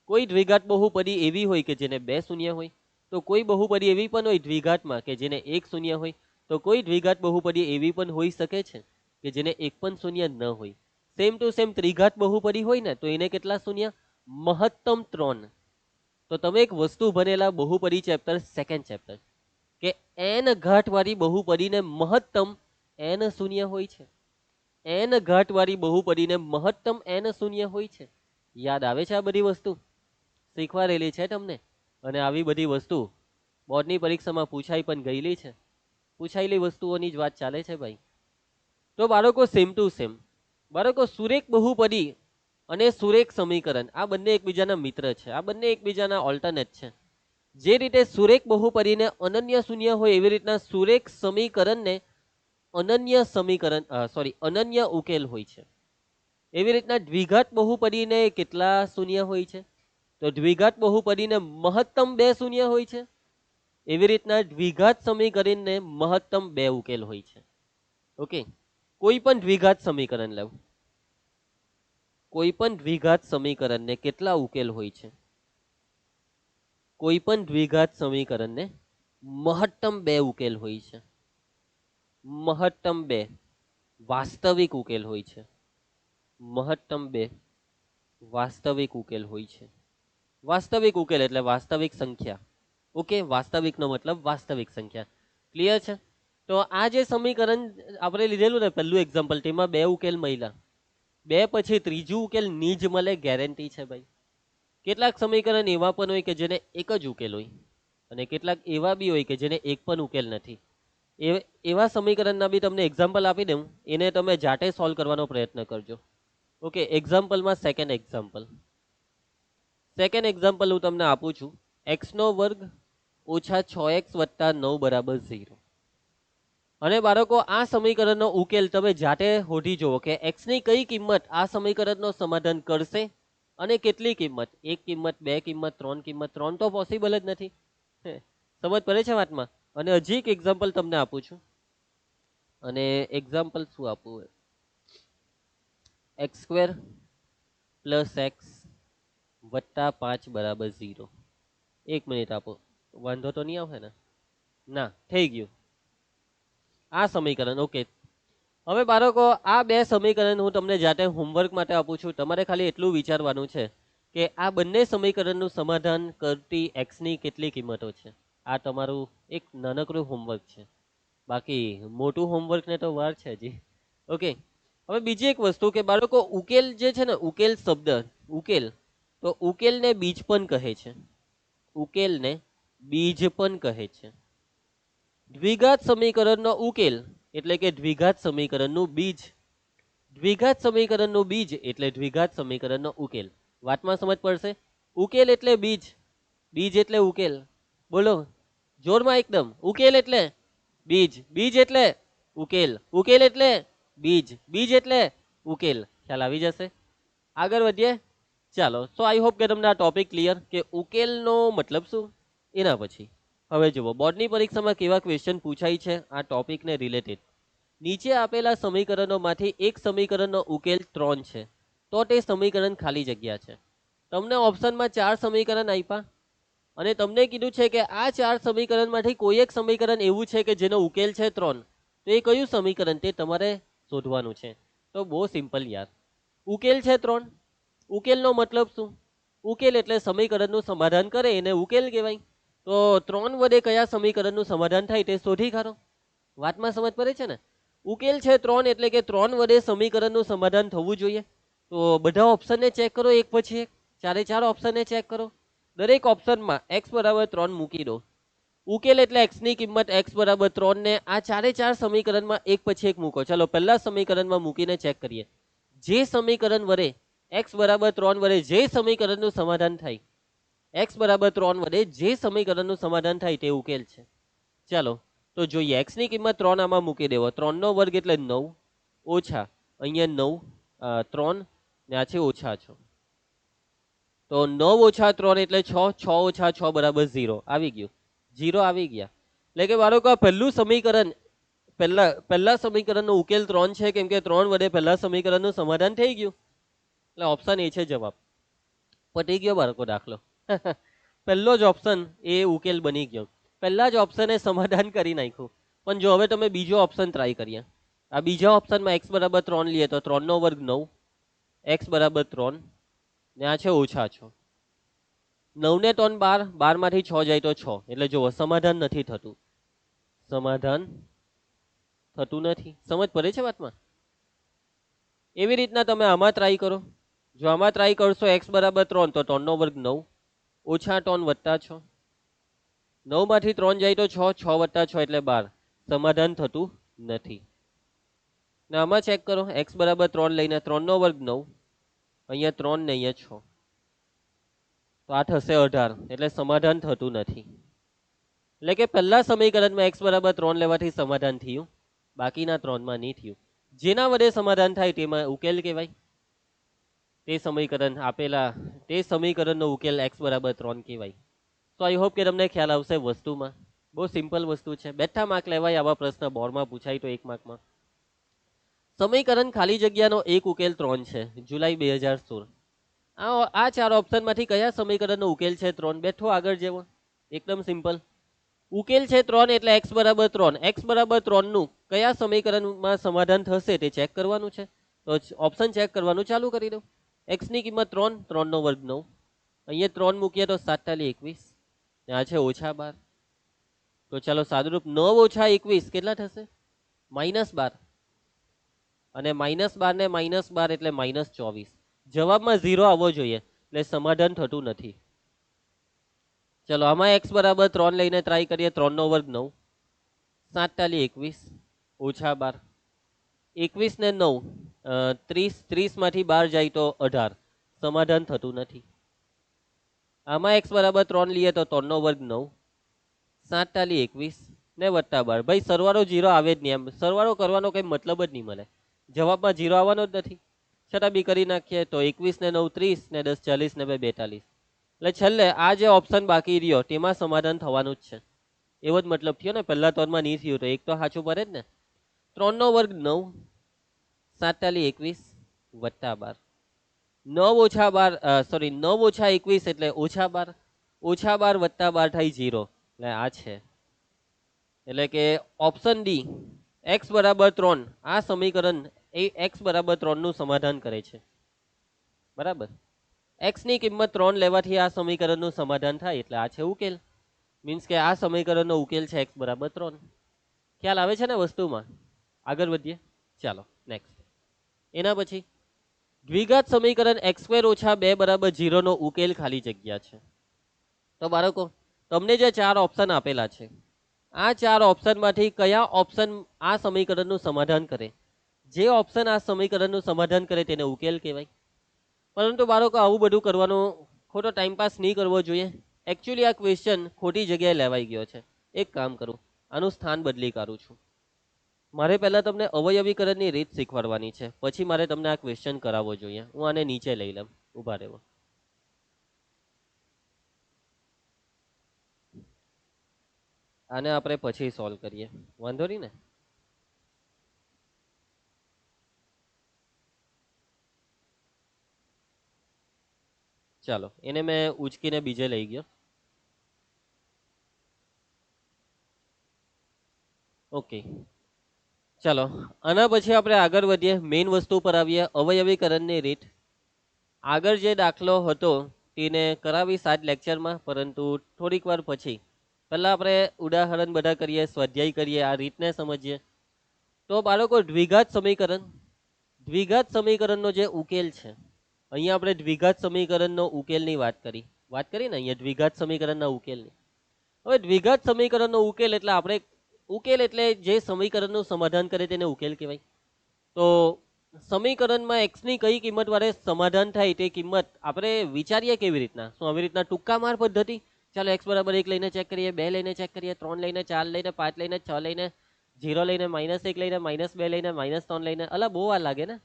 કોઈ દ્વિઘાત બહુપદી એવી હોય કે જેને 2 શૂન્ય હોય તો કોઈ બહુપદી એવી પણ હોય દ્વિઘાતમાં કે જેને એક શૂન્ય હોય, તો કોઈ દ્વિઘાત બહુપદી એવી પણ હોઈ શકે છે કે જેને એક પણ શૂન્ય ન હોય. સેમ ટુ સેમ ત્રિઘાત બહુપદી હોય ને તો એને કેટલા શૂન્ય? મહત્તમ 3. તો તમે એક વસ્તુ ભણેલા બહુપદી ચેપ્ટર સેકન્ડ ચેપ્ટર કે n ઘાત વાળી બહુપદીને મહત્તમ n શૂન્ય હોય છે. n ઘાત વાળી બહુપદીને મહત્તમ n શૂન્ય હોય છે. યાદ આવે છે આ બધી વસ્તુ? શીખવાડેલી છે તમને? અને આવી બધી વસ્તુ બોર્ડની પરીક્ષામાં પૂછાઈ પણ ગયેલી છે. પૂછાયેલી વસ્તુઓની જ વાત ચાલે છે ભાઈ. તો બાળકો સેમ ટુ સેમ, બાળકો સુરેખ બહુપદી અને સુરેખ સમીકરણ આ બંને એકબીજાના મિત્ર છે, આ બંને એકબીજાના ઓલ્ટરનેટ છે. જે રીતે સુરેખ બહુપદીને અનન્ય શૂન્ય હોય એવી રીતના સુરેખ સમીકરણને અનન્ય ઉકેલ હોય છે. એવી રીતના દ્વિઘાત બહુપદીને કેટલા શૂન્ય હોય છે? તો દ્વિઘાત બહુપદીને મહત્તમ 2 શૂન્ય હોય છે. એવી રીતના દ્વિઘાત સમીકરણને મહત્તમ 2 ઉકેલ હોય છે. ઓકે, કોઈ પણ દ્વિઘાત સમીકરણ લેવું, કોઈ પણ દ્વિઘાત સમીકરણને કેટલા ઉકેલ હોય છે? કોઈ પણ દ્વિઘાત સમીકરણને મહત્તમ 2 ઉકેલ હોય છે. મહત્તમ 2 વાસ્તવિક ઉકેલ હોય છે. મહત્તમ 2 વાસ્તવિક ઉકેલ હોય છે. વાસ્તવિક ઉકેલ એટલે વાસ્તવિક સંખ્યા. ઓકે, વાસ્તવિકનો મતલબ વાસ્તવિક સંખ્યા. ક્લિયર છે? તો આ જે સમીકરણ આપણે લીધેલું ને પહેલું એક્ઝામ્પલ, તેમાં 2 ઉકેલ મળ્યા. 2 પછી ત્રીજું ઉકેલ ની જ મળે ગેરંટી છે ભાઈ. કેટલાક સમીકરણ એવા પણ હોય કે જેને એક જ ઉકેલ હોય અને કેટલાક એવા બી હોય કે જેને એક પણ ઉકેલ નથી. એવા સમીકરણના બી તમને એક્ઝામ્પલ આપી દઉં, એને તમે જાતે સોલ્વ કરવાનો પ્રયત્ન કરજો. ઓકે, એક્ઝામ્પલમાં સેકન્ડ એક્ઝામ્પલ હું તમને આપું છું. x² ઓછા 6x વત્તા 9 બરાબર 0. અને બાળકો આ સમીકરણનો ઉકેલ તમે જાતે શોધી જુઓ કે x ની કઈ કિંમત આ સમીકરણનો સમાધાન કરશે અને કેટલી કિંમત, 1 કિંમત, 2 કિંમત, 3 કિંમત. 3 તો પોસિબલ જ નથી. સમજ પડે છે વાતમાં? અને હજી એક એક્ઝામ્પલ તમને આપું છું. અને એક્ઝામ્પલ શું આપવું? x² પ્લસ x વત્તા 5 બરાબર 0. 1 મિનિટ આપો, વાંધો તો નહીં આવે ને? ના, થઈ ગયું આ સમીકરણ. ઓકે, હવે બાળકો આ 2 સમીકરણ હું તમને જાતે હોમવર્ક માટે આપું છું. તમારે ખાલી એટલું વિચારવાનું છે કે આ બંને સમીકરણનું સમાધાન કરતી x ની કેટલી કિંમતો છે. આ તમારું એક નાનકડું હોમવર્ક છે. બાકી મોટું હોમવર્ક ને તો વાર છે હજી. ઓકે, હવે બીજી એક વસ્તુ કે બાળકો ઉકેલ જે છે ને, ઉકેલ શબ્દ, ઉકેલ, તો ઉકેલને બીજ પણ કહે છે. ઉકેલને બીજ પણ કહે છે. દ્વિઘાત સમીકરણનો ઉકેલ એટલે કે દ્વિઘાત સમીકરણનું બીજ. દ્વિઘાત સમીકરણનું બીજ એટલે દ્વિઘાત સમીકરણનો ઉકેલ. વાતમાં સમજ પડશે? ઉકેલ એટલે બીજ, બીજ એટલે ઉકેલ. બોલો જોરમાં એકદમ. ઉકેલ એટલે બીજ, બીજ એટલે ઉકેલ, ઉકેલ એટલે બીજ, બીજ એટલે ઉકેલ. ખ્યાલ આવી જશે? આગળ વધીએ ચાલો. સો આઈ હોપ કે તમને આ ટોપિક ક્લિયર કે ઉકેલનો મતલબ શું. એના પછી હવે જુઓ બોર્ડની પરીક્ષામાં કેવા ક્વેશ્ચન પૂછાય છે આ ટોપિકને રિલેટેડ. નીચે આપેલા સમીકરણોમાંથી એક સમીકરણનો ઉકેલ 3 છે, તો તે સમીકરણ ખાલી જગ્યા છે. તમને ઓપ્શનમાં 4 સમીકરણ આપ્યા અને તમને કીધું છે કે આ 4 સમીકરણમાંથી કોઈ એક સમીકરણ એવું છે કે જેનો ઉકેલ છે 3. તો એ કયું સમીકરણ તે તમારે શોધવાનું છે. તો બહુ સિમ્પલ યાર. ઉકેલ છે 3. ઉકેલનો મતલબ શું? ઉકેલ એટલે સમીકરણનું સમાધાન કરે એને ઉકેલ કહેવાય. તો 3 વડે કયા સમીકરણનું સમાધાન થાય તે શોધી કાઢો. વાતમાં સમજ પડે છે ને? ઉકેલ છે 3 એટલે કે 3 વડે સમીકરણનું સમાધાન થવું જોઈએ. તો બધા ઓપ્શનને ચેક કરો એક પછી એક, 4 ઓપ્શનને ચેક કરો. દરેક ઓપ્શનમાં x બરાબર 3 મૂકી દો. ઉકેલ એટલે x ની કિંમત x બરાબર 3 ને આ 4 સમીકરણમાં એક પછી એક મૂકો. ચાલો પહેલા સમીકરણમાં મૂકીને ચેક કરીએ. જે સમીકરણ વડે x બરાબર 3 વડે જે સમીકરણનું સમાધાન થાય, x બરાબર 3 વડે જે સમીકરણનું સમાધાન થાય તે ઉકેલ છે. ચાલો તો જોઈએ. x ની કિંમત 3 આમાં મૂકી દેવો. 3 નો વર્ગ એટલે 9 ઓછા અહીંયા 9 3 ને આ છે ઓછા 6. તો 9 ઓછા 3 એટલે 6, 6 ઓછા 6 બરાબર 0. આવી ગયું, 0 આવી ગયા. એટલે કે બાળકો આ પહેલું સમીકરણ, પહેલા સમીકરણનો ઉકેલ 3 છે કેમ કે 3 વડે પહેલા સમીકરણનું સમાધાન થઈ ગયું. એટલે ઓપ્શન એ છે જવાબ. પટી ગયો બાળકો દાખલો. પહેલો જ ઓપ્શન એ ઉકેલ બની ગયો. પહેલા જ ઓપ્શને સમાધાન કરી નાખ્યું. પણ જો હવે તમે બીજો ઓપ્શન ટ્રાય કરીએ. આ બીજા ઓપ્શનમાં x બરાબર 3 લઈએ તો 3 નો વર્ગ 9, x બરાબર 3 ને આ છે ઓછા 6. 9 ને 3 12, 12 માંથી 6 જાય તો 6. એટલે જુઓ સમાધાન નથી થતું, સમાધાન થતું નથી. સમજ પડે છે વાતમાં? એવી રીતના તમે આમાં ટ્રાય કરો. જો આમાં ટ્રાય કરશો x બરાબર 3 તો 3 નો વર્ગ 9 ઓછા 3 વત્તા 6. 9 માંથી 3 જાય તો 6, 6 વત્તા 6 એટલે 12. સમાધાન થતું નથી. ને આમાં ચેક કરો, x બરાબર 3 લઈને 3 નો વર્ગ 9, અહીંયા 3 ને અહીંયા 6, તો આ થશે 18. એટલે સમાધાન થતું નથી. એટલે કે પહેલા સમીકરણમાં x બરાબર 3 લેવાથી સમાધાન થયું, બાકીના 3 માં નહીં થયું. જેના વડે સમાધાન થાય તેમાં ઉકેલ કહેવાય. તે સમીકરણ આપેલા તે સમીકરણનો ઉકેલ x બરાબર 3 કહેવાય. તો આઈ હોપ કે તમને ખ્યાલ આવશે વસ્તુમાં. બહુ સિમ્પલ વસ્તુ છે. બેઠા માર્ક લેવાય આવા પ્રશ્ન બોર્ડમાં પૂછાય તો 1 માર્કમાં. સમીકરણ ખાલી જગ્યાનો એક ઉકેલ 3 છે, જુલાઈ 2016. આ 4 ઓપ્શનમાંથી કયા સમીકરણનો ઉકેલ છે 3? બેઠો આગળ જેવો એકદમ સિમ્પલ. ઉકેલ છે 3 એટલે x બરાબર 3. x બરાબર 3 નું કયા સમીકરણમાં સમાધાન થશે તે ચેક કરવાનું છે. તો ઓપ્શન ચેક કરવાનું ચાલુ કરી દો. x ની કિંમત 3, 3 નો વર્ગ 9, અહીંયા 3 મૂકીએ તો 7 * 21 ને આ છે ઓછા 12. તો ચાલો સાદુરૂપ 9 ઓછા 21 કેટલા થશે? -12. અને -12 ને -12 એટલે -24. જવાબમાં 0 આવવો જોઈએ, એટલે સમાધાન થતું નથી. ચલો આમાં x બરાબર 3 લઈને ટ્રાય કરીએ. 3 નો વર્ગ 9, 7 * 21 ઓછા 12. 21 ને 9 30, 30 માંથી 12 જાય તો 18. સમાધાન થતું નથી. આમાં x બરાબર 3 લઈએ તો 3 નો વર્ગ 9, 7 * 21 ને વત્તા 12. ભાઈ સરવાળો 0 આવે જ નહીં. એમ સરવાળો કરવાનો કઈ મતલબ જ નહીં મળે. જવાબમાં 0 આવવાનો જ નથી. છતાં બી કરી નાખીએ તો 21 ને 9 30 ને 10 40 ને 2 42. એટલે છેલ્લે આ જે ઓપ્શન બાકી રહ્યો તેમાં સમાધાન થવાનું જ છે. એવો જ મતલબ થયો ને. પહેલા 3 માં નહીં થયું તો એક તો સાચું પડે જ ને. 3 નો વર્ગ 9, 7 * 21 વત્તા 12. 9 ઓછા 12 સોરી 9 ઓછા 21 એટલે ઓછા 12. ઓછા 12 વત્તા 12 થાય 0. એટલે આ છે. એટલે કે ઓપ્શન ડી x બરાબર 3 આ સમીકરણ એ x બરાબર 3 નું સમાધાન કરે છે. બરાબર. x ની કિંમત 3 લેવાથી આ સમીકરણનું સમાધાન થાય એટલે આ છે ઉકેલ. મીન્સ કે આ સમીકરણનો ઉકેલ છે x બરાબર 3. ખ્યાલ આવે છે ને વસ્તુમાં? આગળ વધીએ. ચાલો નેક્સ્ટ. એના પછી દ્વિઘાત સમીકરણ x² - 2 બરાબર 0 નો ઉકેલ ખાલી જગ્યા છે. તો બાળકો તમને જે 4 ઓપ્શન આપેલા છે, આ 4 ઓપ્શનમાંથી કયા ઓપ્શન આ સમીકરણનું સમાધાન કરે? જે ઓપ્શન આ સમીકરણનું સમાધાન કરે તેને ઉકેલ કહેવાય. પરંતુ બાળકો આવું બધું કરવાનું ખોટો ટાઈમપાસ નહીં કરવો જોઈએ. એકચ્યુઅલી આ ક્વેશ્ચન ખોટી જગ્યાએ લેવાઈ ગયો છે. એક કામ કરું, આનું સ્થાન બદલી કાઢું છું. મારે પહેલા તમને અવયવીકરણની રીત શીખવાડવાની છે, પછી મારે તમને આ ક્વેશ્ચન કરાવવો જોઈએ. હું આને નીચે લઈ લઉં. ઉભા રહેવો. આને આપણે પછી સોલ્વ કરીએ, વાંધો નહીં ને. ચાલો એને મેં ઉચકીને બીજે લઈ ગયો. ઓકે ચાલો આના પછી આપણે આગળ વધીએ. મેઇન વસ્તુ પર આવીએ, અવયવીકરણની રીત. આગળ જે દાખલો હતો તેને કરાવીશ આજ લેક્ચરમાં, પરંતુ થોડીક વાર પછી. પહેલા આપણે ઉદાહરણ બધા કરીએ, સ્વાધ્યાય કરીએ, આ રીતને સમજીએ. તો બાળકો દ્વિઘાત સમીકરણનો જે ઉકેલ છે, અહીંયા આપણે દ્વિઘાત સમીકરણનો ઉકેલની વાત કરી ને અહીંયા દ્વિઘાત સમીકરણના ઉકેલની. હવે દ્વિઘાત સમીકરણનો ઉકેલ એટલે આપણે ઉકેલ એટલે જે સમીકરણનું સમાધાન કરે તેને ઉકેલ કહેવાય. તો સમીકરણમાં x ની કઈ કિંમત વડે સમાધાન થાય તે કિંમત આપણે વિચારીએ કેવી રીતના? શું આવી રીતના ટૂંકા માર પદ્ધતિ? ચાલો x બરાબર 1 લઈને ચેક કરીએ, 2 લઈને ચેક કરીએ, 3 લઈને, 4 લઈને, 5 લઈને, 6 લઈને, 0 લઈને, -1 લઈને, -2 લઈને, -3 લઈને. અલા બહુ વાર લાગે ને,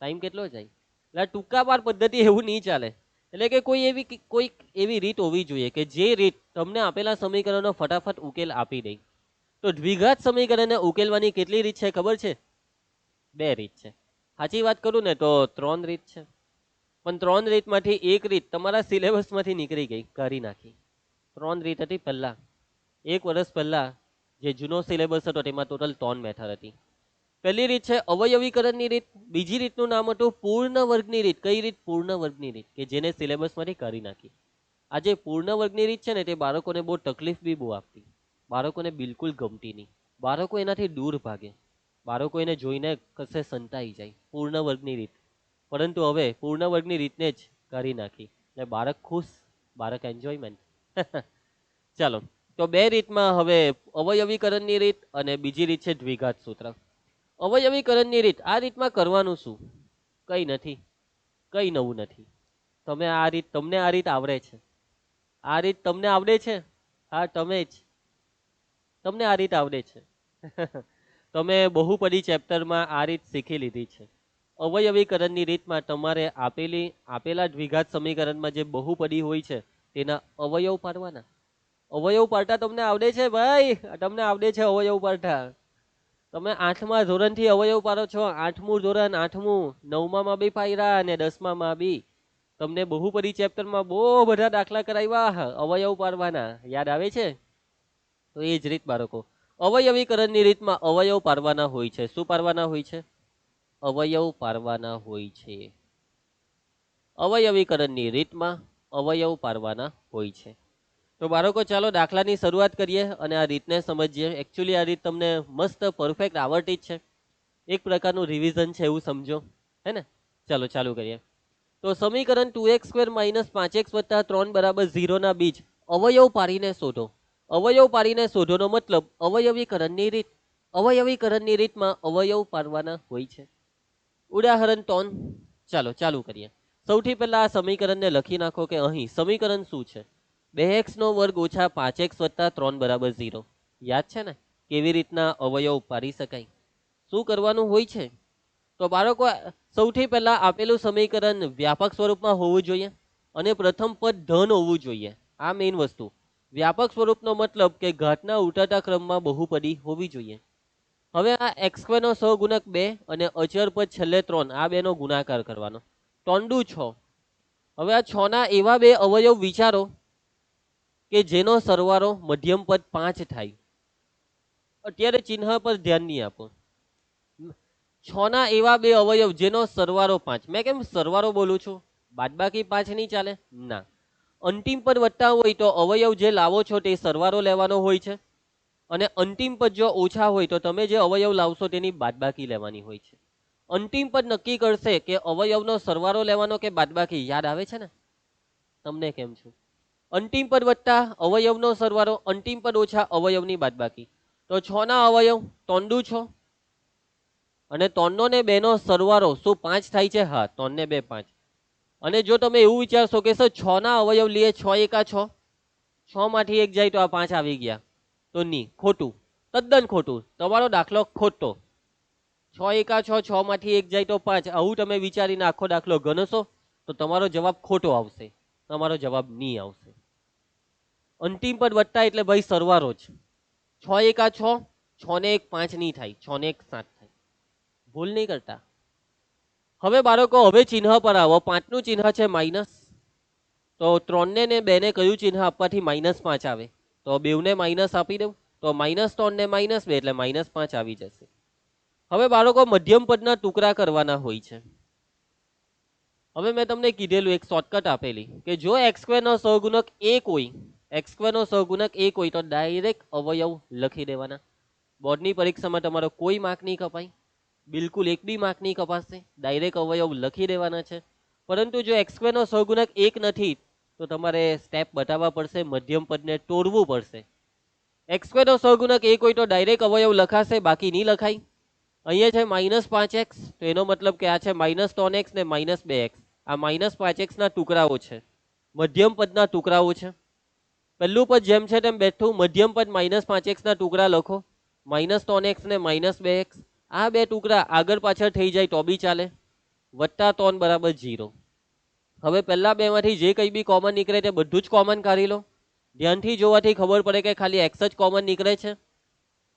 ટાઈમ કેટલો જાય? એટલે ટૂંકા માર પદ્ધતિ એવું નહીં ચાલે. એટલે કે કોઈ એવી રીત હોવી જોઈએ કે જે રીત તમને આપેલા સમીકરણનો ફટાફટ ઉકેલ આપી દે. તો દ્વિઘાત સમીકરણને ઉકેલવાની કેટલી રીત છે ખબર છે? 2 રીત છે. સાચી વાત કરું ને તો 3 રીત છે. પણ 3 રીતમાંથી એક રીત તમારા સિલેબસમાંથી નીકળી ગઈ, કરી નાખી. 3 રીત હતી પહેલા, 1 વર્ષ પહેલા જે જૂનો સિલેબસ હતો તેમાં ટોટલ 3 મેથડ હતી. પહેલી રીત છે અવયવીકરણની રીત, બીજી રીતનું નામ હતું પૂર્ણ વર્ગની રીત. કઈ રીત? પૂર્ણ વર્ગની રીત, કે જેને સિલેબસમાંથી કરી નાખી. આ જે પૂર્ણ વર્ગની રીત છે ને તે બાળકોને બહુ તકલીફ બી બહુ આપતી, બાળકોને બિલકુલ ગમતી નહીં, બાળકો એનાથી દૂર ભાગે, બાળકો એને જોઈને કશે સંતાઈ જાય, પૂર્ણ વર્ગની રીત. પરંતુ હવે પૂર્ણ વર્ગની રીતને જ કરી નાખી એટલે બાળક ખુશ, બાળક એન્જોયમેન્ટ. ચાલો, તો બે રીતમાં હવે અવયવીકરણની રીત અને બીજી રીત છે દ્વિઘાત સૂત્ર. અવયવીકરણની રીત, આ રીતમાં કરવાનું શું? કઈ નથી, કઈ નવું નથી. તમને આ રીત આવડે છે, આ રીત તમને આવડે છે. હા, તમે જ, તમને આ રીત આવડે છે. તમે બહુપદી ચેપ્ટરમાં આ રીત શીખી લીધી છે. અવયવીકરણની રીતમાં તમારે આપેલા દ્વિઘાત સમીકરણમાં જે બહુપદી હોય છે તેના અવયવ પાડવાના. અવયવ પાડતા તમને આવડે છે ભાઈ, તમને આવડે છે અવયવ પાડતા. તમે 8મા ધોરણથી અવયવ પાડો છો, 8મું ધોરણ, 8મું, 9મામાં બી પાડ્યા અને 10મામાં બી. તમને બહુપદી ચેપ્ટરમાં બહુ બધા દાખલા કરાવ્યા અવયવ પાડવાના, યાદ આવે છે? તો એ જ રીત બાળકો, અવયવીકરણની રીતમાં અવયવ પાડવાના હોય છે. શું પાડવાના હોય છે? અવયવ પાડવાના હોય છે. અવયવીકરણની રીતમાં અવયવ પાડવાના હોય છે. તો બાળકો ચાલો દાખલાની શરૂઆત કરીએ અને આ રીતને સમજીએ. એકચ્યુઅલી આ રીત તમને મસ્ત પરફેક્ટ આવડતી જ છે, એક પ્રકારનું રિવિઝન છે એવું સમજો, હે ને? ચાલો ચાલુ કરીએ. તો સમીકરણ 2x² - 5x + 3 = 0 ના બીજ અવયવ પાડીને શોધો. અવયવ પાડીને શોધોનો મતલબ અવયવીકરણની રીત. અવયવીકરણની રીતમાં અવયવ પાડવાના હોય છે. ઉદાહરણ 3, ચાલો ચાલુ કરીએ. સૌથી પહેલા આ સમીકરણને લખી નાખો કે અહીં સમીકરણ શું છે? 2x² - 5x + 3 = 0. યાદ છે ને કેવી રીતના અવયવ પાડી શકાય? શું કરવાનું હોય છે? તો બાળકો સૌથી પહેલા આપેલું સમીકરણ વ્યાપક સ્વરૂપમાં હોવું જોઈએ અને પ્રથમ પદ ધન હોવું જોઈએ. આ મેઇન વસ્તુ. વ્યાપક સ્વરૂપનો મતલબ કે ઘાતના ઉતરતા ક્રમમાં બહુપદી હોવી જોઈએ. હવે આ x² નો સહગુણક 2 અને અચળ પદ છેલ્લે 3, આ બેનો ગુણાકાર કરવાનો. 3 દુ 6. હવે આ 6 ના એવા બે અવયવ વિચારો કે જેનો સરવાળો મધ્યમ પદ 5 થાય. અત્યારે ચિહ્ન પર ધ્યાન નહીં આપો. 6 ના એવા બે અવયવ જેનો સરવાળો 5. મેં કેમ સરવાળો બોલું છું? બાદબાકી 5 નહીં ચાલે? ના. અંતિમ પદ વત્તા હોય તો અવયવ જે લાવો છો તે સરવાળો લેવાનો હોય છે અને અંતિમ પદ જો ઓછા હોય તો તમે જે અવયવ લાવશો તેની બાદબાકી લેવાની હોય છે. અંતિમ પદ નક્કી કરશે કે અવયવનો સરવાળો લેવાનો કે બાદબાકી. યાદ આવે છે ને? તમને કેમ છું? અંતિમ પદ વત્તા અવયવનો સરવાળો, અંતિમ પદ ઓછા અવયવની બાદબાકી. તો 6 ના અવયવ 3 દુ 6 અને 3 ને 2 નો સરવાળો શું 5 થાય છે? હા, 3 ને 2 5. અને જો તમે એવું વિચારશો કે સર 6 ના અવયવ લઈએ, 6 એકા 6, 6 માંથી 1 જાય તો આ 5 આવી ગયા, તો નહીં, ખોટું, તદ્દન ખોટું. તમારો દાખલો ખોટો. 6 એકા 6, 6 માંથી 1 જાય તો 5, આવું તમે વિચારીને આખો દાખલો ગણશો તો તમારો જવાબ ખોટો આવશે, તમારો જવાબ નહીં આવશે. અંતિમ પદ વત્તા એટલે ભાઈ સરવાળો જ. 6 એકા 6, 6 ને 1 5 નહીં થાય, 6 ને 1 7 થાય. ભૂલ નહીં કરતા. હવે બાળકો હવે ચિહ્ન પર આવો. 5 નું ચિહ્ન છે માઇનસ. તો 3 ને 2 ને કયું ચિહ્ન આપવાથી -5 આવે? તો બેવને માઇનસ આપી દઉં તો -3 ને -2 એટલે -5 આવી જશે. હવે બાળકો મધ્યમ પદના ટુકડા કરવાના હોય છે. હવે મેં તમને કીધેલું એક શોર્ટકટ આપેલી કે જો x² નો સહગુણક 1 હોય, x² નો સહગુણક 1 હોય તો ડાયરેક્ટ અવયવ લખી દેવાના. બોર્ડની પરીક્ષામાં તમારો કોઈ માર્ક નહીં કપાય, બિલકુલ એક બી માર્ક નહીં કપાશે, ડાયરેક્ટ અવયવ લખી દેવાના છે. પરંતુ જો x² નો સહગુણક 1 નથી તો તમારે સ્ટેપ બતાવવા પડશે, મધ્યમ પદને તોડવું પડશે. x² નો સહગુણક 1 હોય તો ડાયરેક્ટ અવયવ લખાશે, બાકી નહીં લખાય. અહીંયા છે -5x, તો એનો મતલબ કે આ છે -3x ને -2x. આ -5x ના ટુકડાઓ છે, મધ્યમ પદના ટુકડાઓ છે. પહેલું પદ જેમ છે તેમ બેઠું, મધ્યમ પદ -5x ના ટુકડા લખો, -3x ને -2x. આ બે ટુકડા આગળ પાછળ થઈ જાય તો બી ચાલે. +3 = 0. હવે પહેલા બે માંથી જે કંઈ બી કોમન નીકળે તે બધું જ કોમન કાઢી લો. ધ્યાનથી જોવાથી ખબર પડે કે ખાલી x જ કોમન નીકળે છે.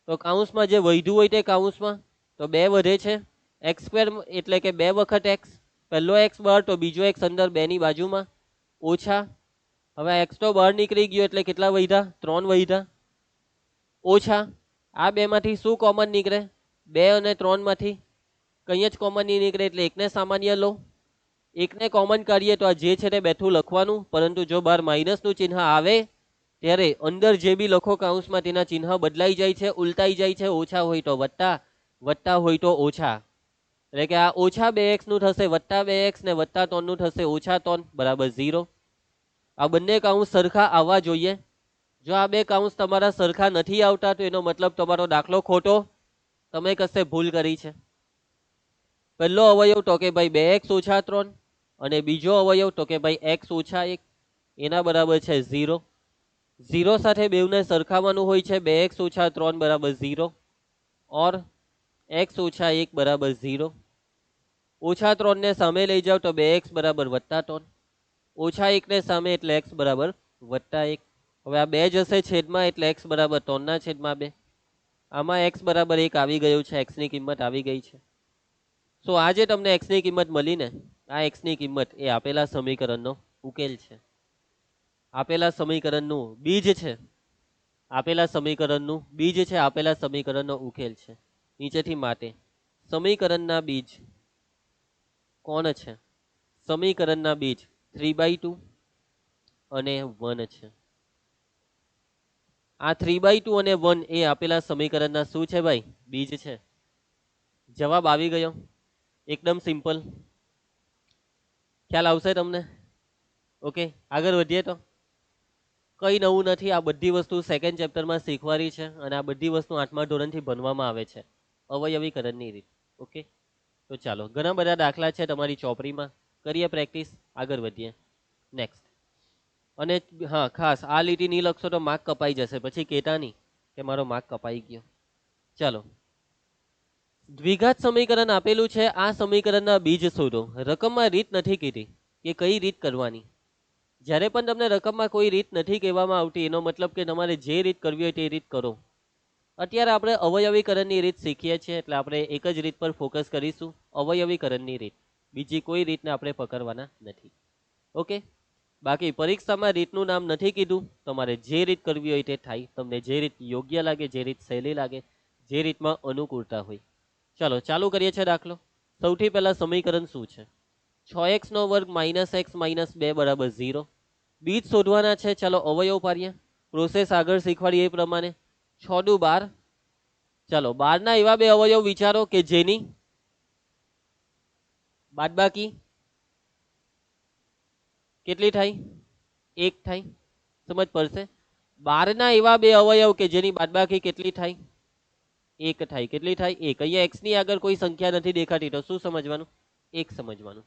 તો કૌંસમાં જે વધ્યું હોય તે કૌંસમાં, તો 2 વધે છે. x² એટલે કે 2 વખત x, પહેલો એક્સ બહાર તો બીજો એક્સ અંદર, બેની બાજુમાં ઓછા. હવે એક્સ તો બહાર નીકળી ગયો એટલે કેટલા વધ્યા? 3 વધ્યા. ઓછા આ બેમાંથી શું કોમન નીકળે? 2 અને 3 માંથી કંઈ જ કોમન નહીં નીકળે એટલે એકને સામાન્ય લો. એકને કોમન કાઢીએ તો આ જે છે તે બેઠું લખવાનું, પરંતુ જો બહાર માઇનસનું ચિહ્ન આવે ત્યારે અંદર જે બી લખો કૌંસમાં તેના ચિહ્ન બદલાઈ જાય છે, ઉલટાઈ જાય છે. ઓછા હોય તો વત્તા, વત્તા હોય તો ઓછા. એટલે કે આ ઓછા 2x નું થશે વત્તા 2x ને વત્તા 3 નું થશે ઓછા 3 બરાબર 0. આ બંને કૌંસ સરખા આવવા જોઈએ. જો આ બે કૌંસ તમારા સરખા નથી આવતા તો એનો મતલબ તમારો દાખલો ખોટો, તમે કશે ભૂલ કરી છે. પહેલો અવયવ તો કે ભાઈ 2x ઓછા 3 અને બીજો અવયવ તો કે ભાઈ x ઓછા 1, એના બરાબર છે 0. 0 સાથે બેવને સરખાવવાનું હોય છે. 2x ઓછા 3 બરાબર 0 ઓર x ઓછા 1 બરાબર 0. ઓછા 3 ને સામે લઈ જાઓ તો 2x બરાબર વત્તા 3, ઓછા 1 ને સામે એટલે x બરાબર વત્તા 1. હવે આ 2 જશે છેદમાં એટલે x બરાબર 3 ના છેદમાં 2. આમાં x બરાબર 1 આવી ગયું છે, x ની કિંમત આવી ગઈ છે. સો આ જે તમને x ની કિંમત મળી ને, આ x ની કિંમત એ આપેલા સમીકરણનો ઉકેલ છે, આપેલા સમીકરણનું બીજ છે, આપેલા સમીકરણનું બીજ છે, આપેલા સમીકરણનો ઉકેલ છે. નીચેથી માટે સમીકરણના બીજ કોણ છે? સમીકરણના બીજ 3/2 અને 1 છે. આ 3/2 અને 1 એ આપેલા સમીકરણના શું છે ભાઈ? બીજ છે. જવાબ આવી ગયો, એકદમ સિમ્પલ. ખ્યાલ આવશે તમને? ઓકે, આગળ વધીએ તો કઈ નવું નથી. આ બધી વસ્તુ સેકન્ડ ચેપ્ટરમાં શીખવાડી છે અને આ બધી વસ્તુ 8મા ધોરણથી ભણવામાં આવે છે, અવયવીકરણની રીત. ઓકે, તો ચાલો, ઘણા બધા દાખલા છે તમારી ચોપડીમાં, કરીએ પ્રેક્ટિસ, આગળ વધીએ. નેક્સ્ટ. અને હા, ખાસ આ લીટી નહીં લખશો તો માર્ક કપાઈ જશે, પછી કહેતા નહીં કે મારો માર્ક કપાઈ ગયો. ચાલો, દ્વિઘાત સમીકરણ આપેલું છે. આ સમીકરણના બીજ શોધો. રકમમાં રીત નથી કીધી કે કઈ રીત કરવાની. જ્યારે પણ તમને રકમમાં કોઈ રીત નથી કહેવામાં આવતી એનો મતલબ કે તમારે જે રીત કરવી હોય તે રીત કરો. અત્યારે આપણે અવયવીકરણની રીત શીખીએ છીએ એટલે આપણે એક જ રીત પર ફોકસ કરીશું, અવયવીકરણની રીત. બીજી કોઈ રીતને આપણે પકડવાના નથી. ઓકે, બાકી પરીક્ષામાં રીતનું નામ નથી કીધું, તમારે જે રીત કરવી હોય તે થાય, તમને જે રીત યોગ્ય લાગે, જે રીત સહેલી લાગે, જે રીતમાં અનુકૂળતા હોય. ચાલો ચાલુ કરીએ છીએ દાખલો. સૌથી પહેલા સમીકરણ શું છે? 6x નો વર્ગ માઇનસ x માઇનસ 2 બરાબર 0. બીજ શોધવાના છે. ચાલો અવયવ પાડીએ, પ્રોસેસ આગળ શીખવાડીએ એ પ્રમાણે. 6 દુ 12. ચાલો 12 ના એવા બે અવયવ વિચારો કે જેની બાદબાકી કેટલી થાય? 1 થાય. સમજ પડશે? 12 ના એવા બે અવયવ કે જેની બાદબાકી કેટલી થાય? 1 થાય. કેટલી થાય? 1. અહીંયા x ની આગળ કોઈ સંખ્યા નથી દેખાતી તો શું સમજવાનું? 1 સમજવાનું.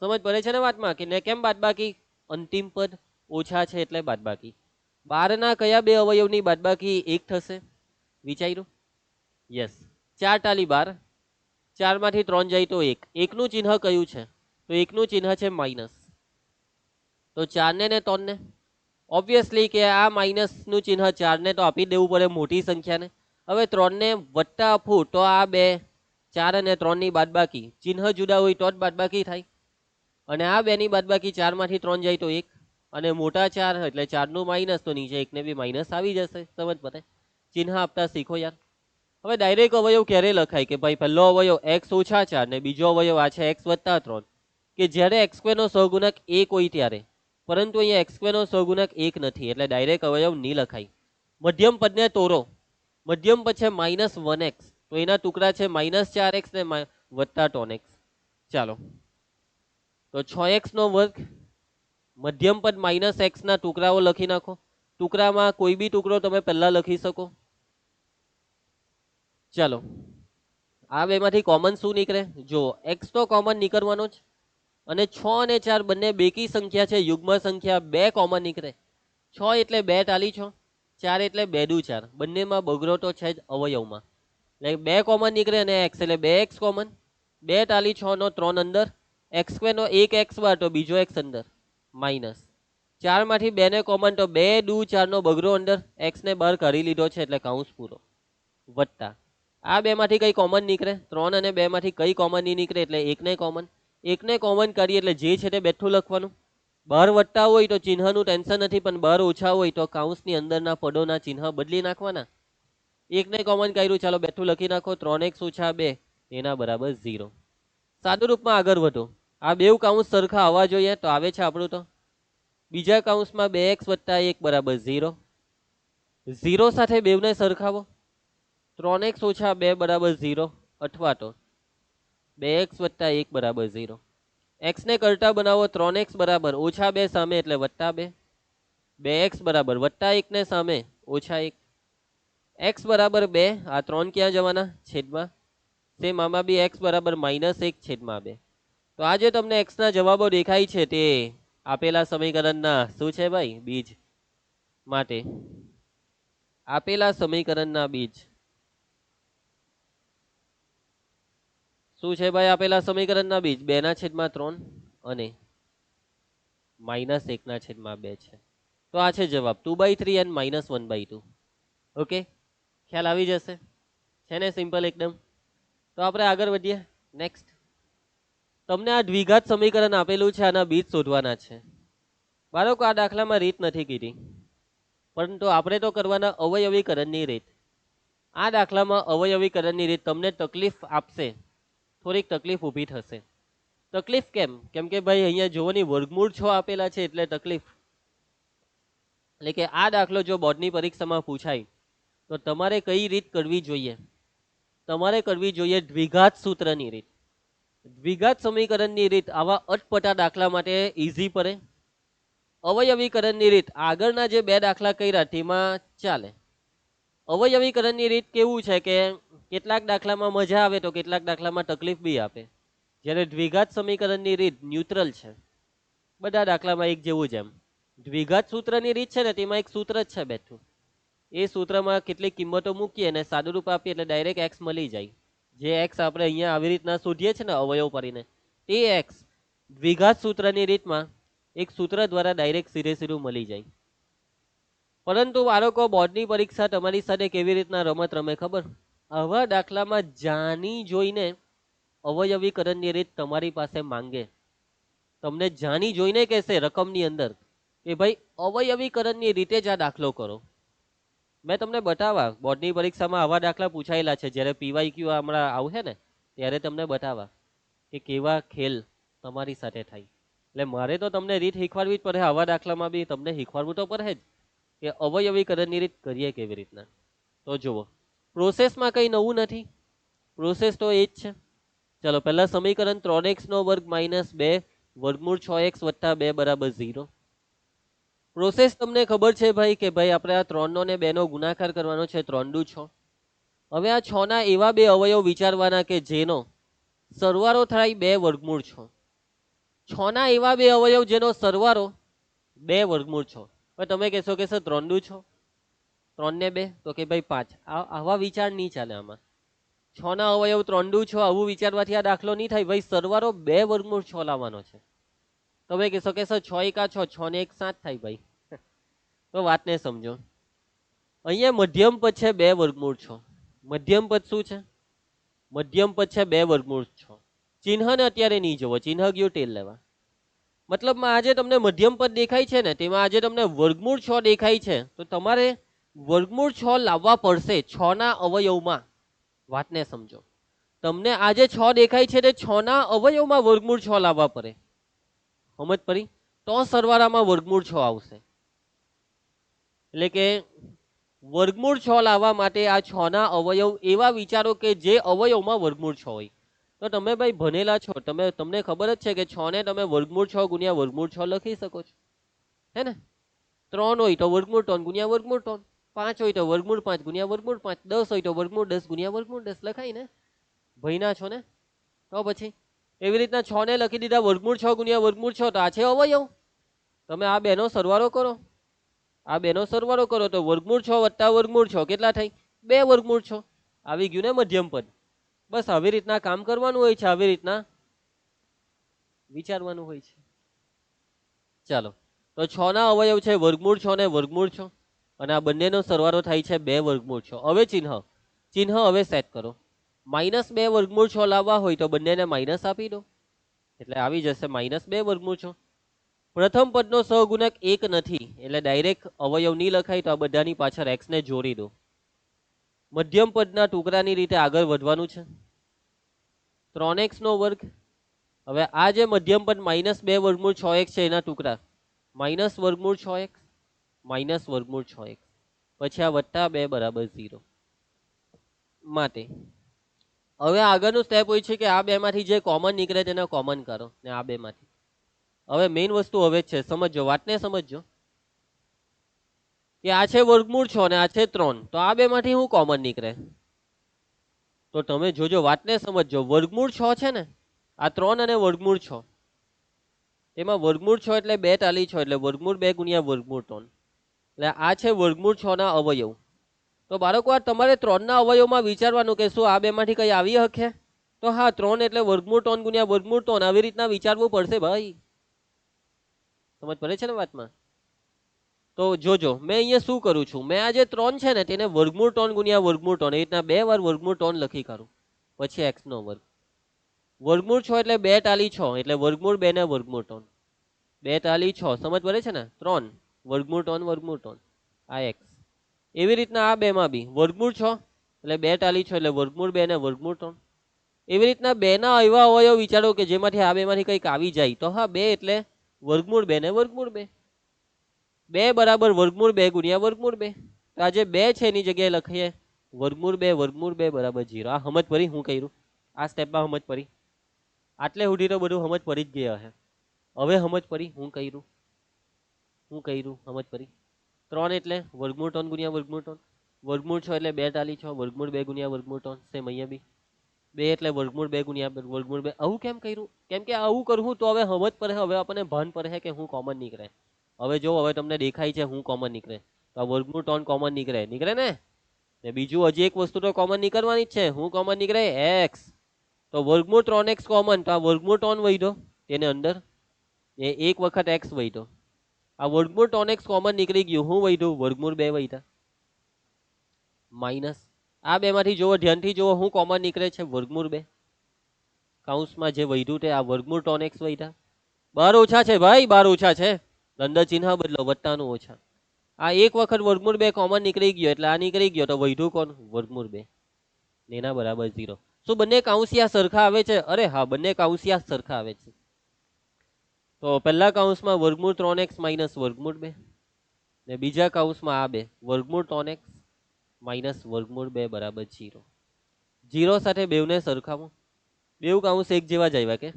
સમજ પડે છે ને વાતમાં કે કેમ બાદબાકી? અંતિમ પદ ઓછા છે એટલે બાદબાકી. 12 ના કયા બે અવયવની બાદબાકી 1 થશે? વિચાર્યું? યસ, 4 ટાલી 12. 4 માંથી 3 જાય તો 1. 1 નું ચિહ્ન કયું છે? તો 1 નું ચિહ્ન છે માઇનસ. તો 4 ને 3 ને ઓબ્વિયસલી કે આ માઇનસ નું ચિહ્ન 4 ને તો આપી દેવું પડે, મોટી સંખ્યાને. હવે 3 ને વત્તા આપું તો આ બે 4 અને 3 ની બાદબાકી, ચિહ્ન જુદા હોય તો જ બાદબાકી થાય. અને આ બે ની બાદબાકી 4 માંથી 3 જાય તો 1 અને મોટા 4 એટલે 4 નું માઇનસ તો નીચે 1 ને બી માઇનસ આવી જશે. સમજ પડે? ચિહ્ન આપતા શીખો યાર. હવે ડાયરેક્ટ અવયવ ક્યારે લખાય કે ભાઈ પહેલો અવયવ x ઓછા 4 ને બીજો અવયવ આ છે x વત્તા 3, કે જ્યારે x² નો સહગુણક 1 હોય ત્યારે. પરંતુ અહીંયા x² નો સહગુણક 1 નથી એટલે ડાયરેક્ટ અવયવ નહીં લખાય. મધ્યમ પદને તોડો. મધ્યમ પદ છે -1x તો એના ટુકડા છે -4x ને વત્તા 3x. ચાલો, તો 6x નો વર્ગ, મધ્યમ પદ -x ના ટુકડાઓ લખી નાખો. ટુકડામાં કોઈ બી ટુકડો તમે પહેલા લખી શકો. ચાલો, આ બેમાંથી કોમન શું નીકળે? જો x તો કોમન નીકળવાનો જ, અને 6 અને 4 બંને બેકી સંખ્યા છે, યુગ્મ સંખ્યા, 2 કોમન નીકળે. 6 એટલે 2 ટાલી 6, 4 એટલે 2 દુ 4, બંનેમાં બગડો તો છે જ અવયવમાં, એટલે 2 કોમન નીકળે અને x એટલે 2x કોમન. 2 ટાલી 6 નો 3 અંદર, x² નો 1x બાર તો બીજો x અંદર, માઇનસ 4 માંથી 2 ને કોમન તો 2 દુ 4 નો બગડો અંદર, x ને બહાર કાઢી લીધો છે એટલે કૌંસ પૂરો, વત્તા આ બે માંથી કઈ કોમન નીકળે? 3 અને 2 માંથી કઈ કોમન નહીં નીકળે એટલે 1 ને કોમન, એકને કોમન કાઢીએ એટલે જે છે તે બેઠું લખવાનું. બહાર વત્તા હોય તો ચિહ્નનું ટેન્શન નથી, પણ બહાર ઓછા હોય તો કૌંસની અંદરના પદોના ચિહ્ન બદલી નાખવાના. એકને કોમન કાઢ્યું, ચાલો બેઠું લખી નાખો. 3x ઓછા 2 એના બરાબર 0. સાદું રૂપમાં આગળ વધો. આ બેવ કૌંસ સરખા આવવા જોઈએ, તો આવે છે આપણું. તો બીજા કૌંસમાં 2x વત્તા 1 બરાબર 0. 0 સાથે બેવને સરખાવો. 3x ઓછા 2 બરાબર 0, અથવા તો 2x વત્તા 1 બરાબર 0. x ને કરતા બનાવો. 3x બરાબર ઓછા 2 સામે એટલે વત્તા 2. 2x બરાબર વત્તા 1 ને સામે ઓછા 1. x બરાબર 2, આ 3 ક્યાં જવાના? છેદમાં. સેમ આમાં બી x બરાબર -1 છેદમાં 2. તો આ જે તમને x ના જવાબો દેખાય છે તે આપેલા સમીકરણના શું છે ભાઈ? બીજ. માટે આપેલા સમીકરણના બીજ શું છે ભાઈ? આપેલા સમીકરણના બીજ 2/3 અને -1/2 છે. તો આ છે જવાબ 2/3 અને -1/2. ઓકે, ખ્યાલ આવી જશે છે ને? સિમ્પલ એકદમ. તો આપણે આગળ વધીએ. નેક્સ્ટ, તમને આ દ્વિઘાત સમીકરણ આપેલું છે, આના બીજ શોધવાના છે. બાળકો આ દાખલામાં રીત નથી કીધી, પરંતુ આપણે તો કરવાના અવયવીકરણની રીત. આ દાખલામાં અવયવીકરણની રીત તમને તકલીફ આપશે, થોડીક તકલીફ ઊભી થશે. તકલીફ કેમ? કેમ કે ભાઈ અહીંયા જોવાની વર્ગમૂળ 6 આપેલા છે એટલે તકલીફ. એટલે કે આ દાખલો જો બોર્ડની પરીક્ષામાં પૂછાય તો તમારે કઈ રીત કરવી જોઈએ? તમારે કરવી જોઈએ દ્વિઘાત સૂત્રની રીત. દ્વિઘાત સમીકરણની રીત આવા અટપટા દાખલા માટે ઈઝી પડે. અવયવીકરણની રીત આગળના જે 2 દાખલા કર્યા તેમાં ચાલે. અવયવીકરણની રીત કેવું છે કે કેટલાક દાખલામાં મજા આવે તો કેટલાક દાખલામાં તકલીફ બી આપે. જ્યારે દ્વિઘાત સમીકરણની રીત ન્યુટ્રલ છે, બધા દાખલામાં એક જેવું જ. એમ દ્વિઘાત સૂત્રની રીત છે ને, તેમાં એક સૂત્ર જ છે બેઠું. એ સૂત્રમાં કેટલીક કિંમતો મૂકીએ અને સાદું રૂપ આપીએ એટલે ડાયરેક્ટ x મળી જાય. જે x આપણે અહીંયા આવી રીતના શોધીએ છીએ ને અવયવ કરીને, તે x દ્વિઘાત સૂત્રની રીતમાં એક સૂત્ર દ્વારા ડાયરેક્ટ સીધે સીધું મળી જાય. પરંતુ બાળકો બોર્ડની પરીક્ષા તમારી સાથે કેવી રીતના રમત રમે ખબર? આવા દાખલામાં જાણી જોઈને અવયવીકરણની રીત તમારી પાસે માંગે. તમને જાણી જોઈને કહેશે રકમની અંદર કે ભાઈ અવયવીકરણની રીતે જ આ દાખલો કરો. મેં તમને બતાવવા બોર્ડની પરીક્ષામાં આવા દાખલા પૂછાયેલા છે. જ્યારે પીવાયક્યુ હમણાં આવશે ને ત્યારે તમને બતાવવા કે કેવા ખેલ તમારી સાથે થાય. એટલે મારે તો તમને રીત શીખવાડવી જ પડે. આવા દાખલામાં બી તમને શીખવાડવું તો પડે જ કે અવયવીકરણની રીત કરીએ કેવી રીતના. તો જુઓ, પ્રોસેસમાં કંઈ નવું નથી, પ્રોસેસ તો એ જ છે. ચલો, પહેલા સમીકરણ 3x નો વર્ગ -2 વર્ગમૂળ 6x વત્તા 2 બરાબર 0. પ્રોસેસ તમને ખબર છે ભાઈ કે ભાઈ આપણે આ 3 નો ને 2 નો ગુણાકાર કરવાનો છે. 3 દુ 6. હવે આ 6 ના એવા 2 અવયવ વિચારવાના કે જેનો સરવાળો થાય 2 વર્ગમૂળ 6. 6 ના એવા 2 અવયવ જેનો સરવાળો 2 વર્ગમૂળ 6. હવે તમે કહેશો કે સર 3 દુ 6, 3 ને 2 તો કે ભાઈ 5. આવા વિચાર નહીં ચાલે આમાં. 6 ના અવયવ 3 દુ 6 આવું વિચારવાથી આ દાખલો નહીં થાય. ભાઈ સરવાળો 2 વર્ગમૂળ 6 લાવવાનો છે. તમે કહેશો કે સર 6 એકા 6, 6 ને 1 7 થાય ભાઈ. તો વાતને સમજો. અહીંયા મધ્યમ પદ છે 2 વર્ગમૂળ 6. મધ્યમ પદ શું છે? મધ્યમ પદ છે 2 વર્ગમૂળ 6. ચિહ્નને અત્યારે નહીં જોવો, ચિહ્ન ગયું ટેલ લેવા. મતલબમાં આજે તમને મધ્યમ પદ દેખાય છે ને, તેમાં આજે તમને વર્ગમૂળ 6 દેખાય છે, તો તમારે વર્ગમૂળ 6 લાવવા પડશે 6 ના અવયવમાં. વાતને સમજો. તમને આજે 6 દેખાય છે તે 6 ના અવયવમાં વર્ગમૂળ 6 લાવવા પડે. સમજ પડી? તો સરવાળામાં વર્ગમૂળ 6 આવશે. એટલે કે વર્ગમૂળ 6 લાવવા માટે આ 6 ના અવયવ એવા વિચારો કે જે અવયવમાં વર્ગમૂળ 6 હોય. તો તમે ભાઈ ભણેલા છો, તમને ખબર જ છે કે 6 ને તમે વર્ગમૂળ 6 ગુણ્યા વર્ગમૂળ 6 લખી શકો છો, હે ને? 3 હોય તો વર્ગમૂળ 3 ગુણ્યા વર્ગમૂળ 3, 5 હોય તો વર્ગમૂળ 5 ગુણ્યા વર્ગમૂળ 5, 10 હોય તો વર્ગમૂળ 10 ગુણ્યા વર્ગમૂળ 10 લખાય ને? ભઈના છો ને? તો પછી એવી રીતના 6 ને લખી દીધા વર્ગમૂળ 6 ગુણ્યા વર્ગમૂળ 6, તો આ છે અવયવ. તમે આ બેનો સરવાળો કરો, આ બેનો સરવાળો કરો તો વર્ગમૂળ 6 વત્તા વર્ગમૂળ 6 કેટલા થાય? 2 વર્ગમૂળ 6. આવી ગયું ને મધ્યમ પદ. બસ આવી રીતના કામ કરવાનું હોય છે, આવી રીતના વિચારવાનું હોય છે. ચાલો, તો 6 ના અવયવ છે વર્ગમૂળ 6 ને વર્ગમૂળ 6, અને આ બંનેનો સરવાળો થાય છે 2 વર્ગમૂળ 6. હવે ચિહ્ન હવે સેટ કરો. -2 વર્ગમૂળ 6 લાવવા હોય તો બંનેને માઇનસ આપી દો, એટલે આવી જશે -2 વર્ગમૂળ 6. પ્રથમ પદનો સહગુણક 1 નથી એટલે ડાયરેક્ટ અવયવ નહીં લખાય, તો આ બધાની પાછળ x ને જોડી દો. મધ્યમ પદના ટુકડાની રીતે આગળ વધવાનું છે. 3x નો વર્ગ. હવે આ જે મધ્યમ પદ -2 વર્ગમૂળ 6x છે એના ટુકડા માઇનસ વર્ગમૂળ 6x માઇનસ વર્ગમૂળ 6x, પછી આ વત્તા 2 બરાબર 0. માટે હવે આગળનું સ્ટેપ હોય છે કે આ બે માંથી જે કોમન નીકળે તેને કોમન કરો ને આ બે માંથી. હવે મેઇન વસ્તુ હવે જ છે, સમજો વાતને સમજો કે આ છે વર્ગમૂળ 6 ને આ છે 3, તો આ બે માંથી શું કોમન નીકળે? તો તમે જોજો, વાતને સમજો. વર્ગમૂળ 6 છે ને, આ 3 અને વર્ગમૂળ 6, એમાં વર્ગમૂળ 6 એટલે 2 ટાલી 6 એટલે વર્ગમૂળ 2 ગુણ્યા વર્ગમૂળ 3, એટલે આ છે વર્ગમૂળ 6 ના અવયવ. તો બાળકો આ તમારે 3 ના અવયવમાં વિચારવાનું કે શું આ બે માંથી કઈ આવી હકે? તો હા, 3 એટલે વર્ગમૂળ 3 ગુણ્યા વર્ગમૂળ 3, આવી રીતના વિચારવું પડશે ભાઈ. સમજ પડે છે ને વાતમાં? તો જોજો મેં અહીંયા શું કરું છું, મેં આ જે 3 છે ને તેને વર્ગમૂળ 3 ગુણ્યા વર્ગમૂળ 3 એ રીતના 2 વાર વર્ગમૂળ 3 લખી કાઢું, પછી x નો વર્ગ. વર્ગમૂળ 6 એટલે 2 ટાલી 6 એટલે વર્ગમૂળ 2 ને વર્ગમૂળ 3, 2 ટાલી 6, સમજ પડે છે ને? 3 વર્ગમૂળ 3 આ x. એવી રીતના આ બે માં બી વર્ગમૂળ 6 એટલે 2 ટાલી 6 એટલે વર્ગમૂળ 2 ને વર્ગમૂળ 3. એવી રીતના 2 ના એવા અવયવ વિચારો કે જેમાંથી આ બે માંથી કંઈક આવી જાય. તો હા, 2 એટલે વર્ગમૂળ 2 ને વર્ગમૂળ 2, 2 બરાબર વર્ગમૂળ 2 ગુણ્યા વર્ગમૂળ 2. તો આ જે 2 છે એની જગ્યાએ લખીએ વર્ગમૂળ 2 બરાબર 0. આ સમજ પડી? હું કર્યું આ સ્ટેપમાં સમજ પડી? આટલે સુધી તો બધું સમજ પડી જ ગયા હે. હવે સમજ પડી હું કર્યું સમજ પડી? 3 એટલે વર્ગમૂળ 3 ગુણ્યા વર્ગમૂળ 3, વર્ગમૂળ 6 એટલે 2 ટાલી 6 વર્ગમૂળ 2 ગુણ્યા વર્ગમૂળ 3, સેમ અહીંયા બી 2 એટલે વર્ગમૂળ 2 ગુણ્યા વર્ગમૂળ 2. આવું કેમ કર્યું? કેમ કે આવું કરવું તો હવે સમજ પડે, હવે આપણને ભાન પડે કે હું કોમન નીકળે. હવે જો હવે તમને દેખાય છે હું કોમન નીકળે, તો આ વર્ગમૂળ 3 કોમન નીકળે ને. બીજું હજી એક વસ્તુ તો કોમન નીકળવાની જ છે. હું કોમન નીકળે? x. તો વર્ગમૂળ 3x કોમન, તો આ વર્ગમૂળ 3 વહી દો તેને અંદર, એ એક વખત x વહી દો. આ વર્ગમૂળ 3x કોમન નીકળી ગયું, હું વહીધું વર્ગમૂળ 2 વહીધા માઇનસ આ બે માંથી જોવો, ધ્યાનથી જોવો હું કોમન નીકળે છે વર્ગમૂળ 2, કૌંસમાં જે વહીધું તે આ વર્ગમૂળ 3x વહીધા. 12 ઓછા છે ભાઈ, 12 ઓછા છે, અંદર ચિહ્ન બદલો, વત્તાનું ઓછા. આ એક વખત વર્ગમૂળ 2 કોમન નીકળી ગયો એટલે આ નીકળી ગયો, તો વહીધું કોણ? વર્ગમૂળ 2 ને એના બરાબર 0. શું બંને કાઉંસિયા સરખા આવે છે? અરે હા, બંને કાઉંસિયા સરખા આવે છે. તો પહેલા કૌંસમાં વર્ગમૂળ 3x માઇનસ વર્ગમૂળ 2 ને બીજા કૌંસમાં આ બે વર્ગમૂળ 3x માઇનસ વર્ગમૂળ 2 બરાબર 0. 0 સાથે બેવને સરખાવો, બેવ કૌંસ એક જેવા જ આવ્યા કે?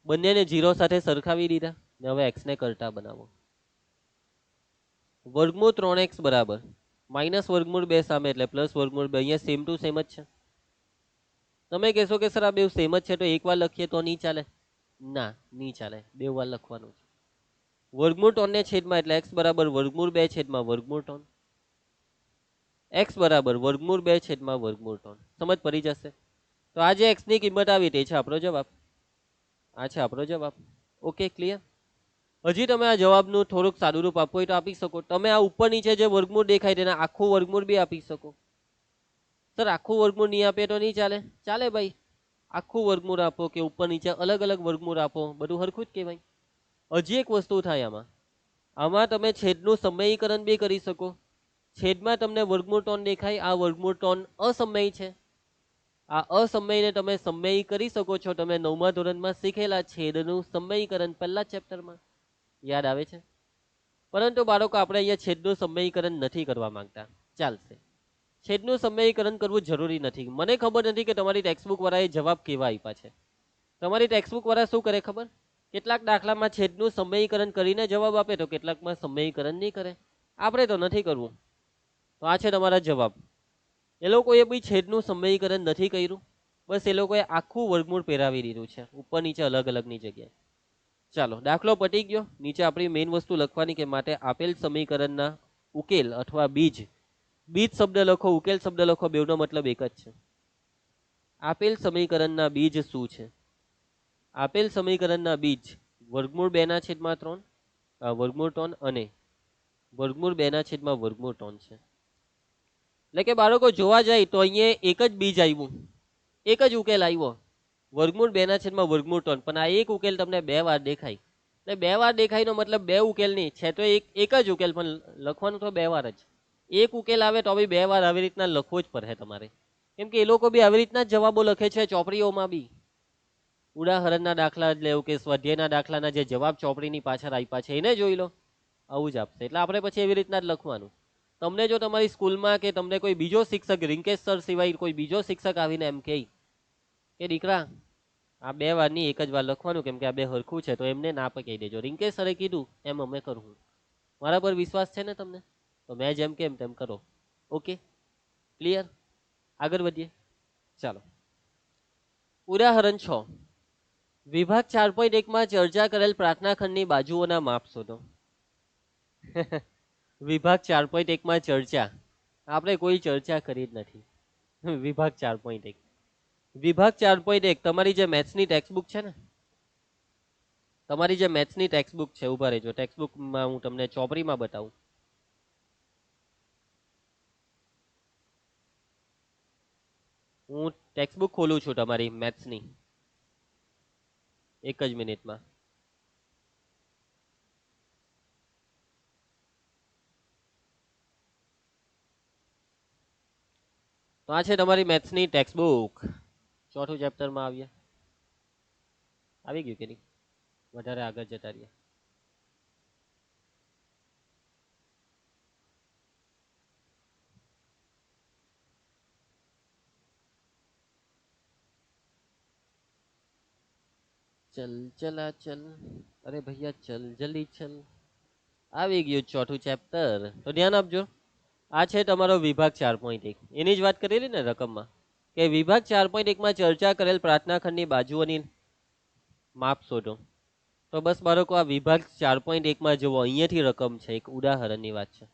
બંનેને 0 સાથે સરખાવી દીધા ને હવે x ને કરતા બનાવો. વર્ગમૂળ 3x બરાબર માઇનસ વર્ગમૂળ 2 સામે એટલે પ્લસ વર્ગમૂળ 2, અહીંયા સેમ ટુ સેમ જ છે. તમે કહેશો કે સર આ બે સેમ જ છે તો એક વાર લખીએ તો નહીં ચાલે? ના, નહીં ચાલે, બે વાર લખવાનું છે. વર્ગમૂળ 3 ને છેદમાં એટલે x બરાબર વર્ગમૂળ 2 છેદમાં વર્ગમૂળ 3, x બરાબર વર્ગમૂળ 2 છેદમાં વર્ગમૂળ 3. સમજ પડી જશે? તો આ જે x ની કિંમત આવી તે છે આપણો જવાબ. આ છે આપણો જવાબ. Okay, clear? હજી તમે આ જવાબનું થોડુંક સાદું રૂપ આપવું હોય તો આપી શકો. તમે આ ઉપર નીચે જે વર્ગમૂળ દેખાય તેના આખું વર્ગમૂળ બી આપી શકો. સર આખું વર્ગમૂળ નહીં આપે તો નહીં ચાલે? ચાલે ભાઈ, આખું વર્ગમૂળ આપો કે ઉપર નીચે અલગ અલગ વર્ગમૂળ આપો, બધું હરખું જ કહેવાય. હજી એક વસ્તુ થાય આમાં તમે છેદનું સમયીકરણ બી કરી શકો. છેદમાં તમને વર્ગમૂળ 3 દેખાય, આ વર્ગમૂળ 3 અસમયી છે, આ અસમયીને તમે સમયી કરી શકો છો. તમે 9મા ધોરણમાં શીખેલા છેદનું સમયીકરણ પહેલા ચેપ્ટરમાં, યાદ આવે છે? પરંતુ બાળકો આપણે અહીંયા છેદનું સમયીકરણ નથી કરવા માંગતા. ચાલશે, છેદનું સમયીકરણ કરવું જરૂરી નથી. મને ખબર નથી કે તમારી ટેક્સ્ટબુક વાળાએ જવાબ કેવા આપ્યા છે. તમારી ટેક્સ્ટબુક વાળા શું કરે ખબર? કેટલાક દાખલામાં છેદનું સમયીકરણ કરીને જવાબ આપે તો કેટલાકમાં સમયીકરણ નહીં કરે. આપણે તો નથી કરવું. તો આ છે તમારા જવાબ. એ લોકોએ બી છેદનું સમયીકરણ નથી કર્યું, બસ એ લોકોએ આખું વર્ગમૂળ પહેરાવી દીધું છે ઉપર નીચે અલગ અલગની જગ્યાએ. ચાલો, દાખલો પતી ગયો. નીચે આપણી મેઇન વસ્તુ લખવાની કે માટે આપેલ સમીકરણના ઉકેલ અથવા બીજ, બીજ શબ્દ લખો, ઉકેલ શબ્દ લખો, બેવનો મતલબ એક જ છે. આપેલ સમીકરણના બીજ શું છે? આપેલ સમીકરણના બીજ વર્ગમૂળ 2/3, વર્ગમૂળ 3 અને વર્ગમૂળ 2/વર્ગમૂળ 3 છે. એટલે કે બાળકો જોવા જાય તો અહીંયા એક જ બીજ આવ્યું, એક જ ઉકેલ આવ્યો. વર્ગમૂળ 2/3 પણ આ એક ઉકેલ તમને 2 વાર દેખાય. એટલે 2 વાર દેખાયનો મતલબ 2 ઉકેલ નહીં છે, તો એક જ ઉકેલ, પણ લખવાનું તો 2 વાર જ. એક ઉકેલ આવે તો બી 2 વાર આવી રીતના લખવો જ પડે તમારે, કેમ કે એ લોકો બી આવી રીતના જ જવાબો લખે છે ચોપડીઓમાં બી. ઉદાહરણના દાખલા જ લેવું કે સ્વાધ્યાયના દાખલાના જે જવાબ ચોપડીની પાછળ આપ્યા છે એને જોઈ લો, આવું જ આપશે. એટલે આપણે પછી એવી રીતના જ લખવાનું. તમને જો તમારી સ્કૂલમાં કે તમને કોઈ બીજો શિક્ષક, રિંકેશ સર સિવાય કોઈ બીજો શિક્ષક આવીને એમ કહે કે દીકરા આ 2 વારની એક જ વાર લખવાનું, કેમ કે આ 2 હરખું છે, તો એમને ના કહી દેજો. રિંકેશ સરે કીધું એમ અમે કરું. મારા પર વિશ્વાસ છે ને તમને? તો મેં જેમ કેમ તેમ કરો. Okay, clear? આગળ વધીએ, ચાલો. ઉદાહરણ 6, વિભાગ 4.1 માં ચર્ચા કરેલ પ્રાર્થના ખંડની બાજુઓના માપ શોધો. વિભાગ 4.1 માં ચર્ચા, આપણે કોઈ ચર્ચા કરી જ નથી. વિભાગ 4.1, વિભાગ 4.1 તમારી જે મેથ્સની ટેક્સ્ટબુક છે ને, તમારી જે મેથ્સની ટેક્સ્ટબુક છે, ઉભા રહેજો, ટેક્સ્ટબુકમાં હું તમને ચોપડીમાં બતાવું. હું ટેક્સ્ટબુક ખોલું છું તમારી મેથ્સની, એક જ મિનિટમાં. તો આ છે તમારી મેથ્સની ટેક્સ્ટબુક. ચોથું ચેપ્ટરમાં આવી ગયું કે નહીં? વધારે આગળ જતા રહીએ. ચલ ચલા ચલ, અરે ભૈયા ચલ જલ્દી ચલ. આવી ગયું ચોથું ચેપ્ટર. તો ધ્યાન આપજો, આ છે તમારો વિભાગ 4.1. એની જ વાત કરેલી ને રકમમાં, કે વિભાગ 4.1 માં ચર્ચા કરેલ પ્રાર્થના ખંડની બાજુઓની માપ શોધો. તો બસ બાળકો, આ વિભાગ 4.1 માં જુઓ, અહીંયાથી રકમ છે, એક ઉદાહરણની વાત છે.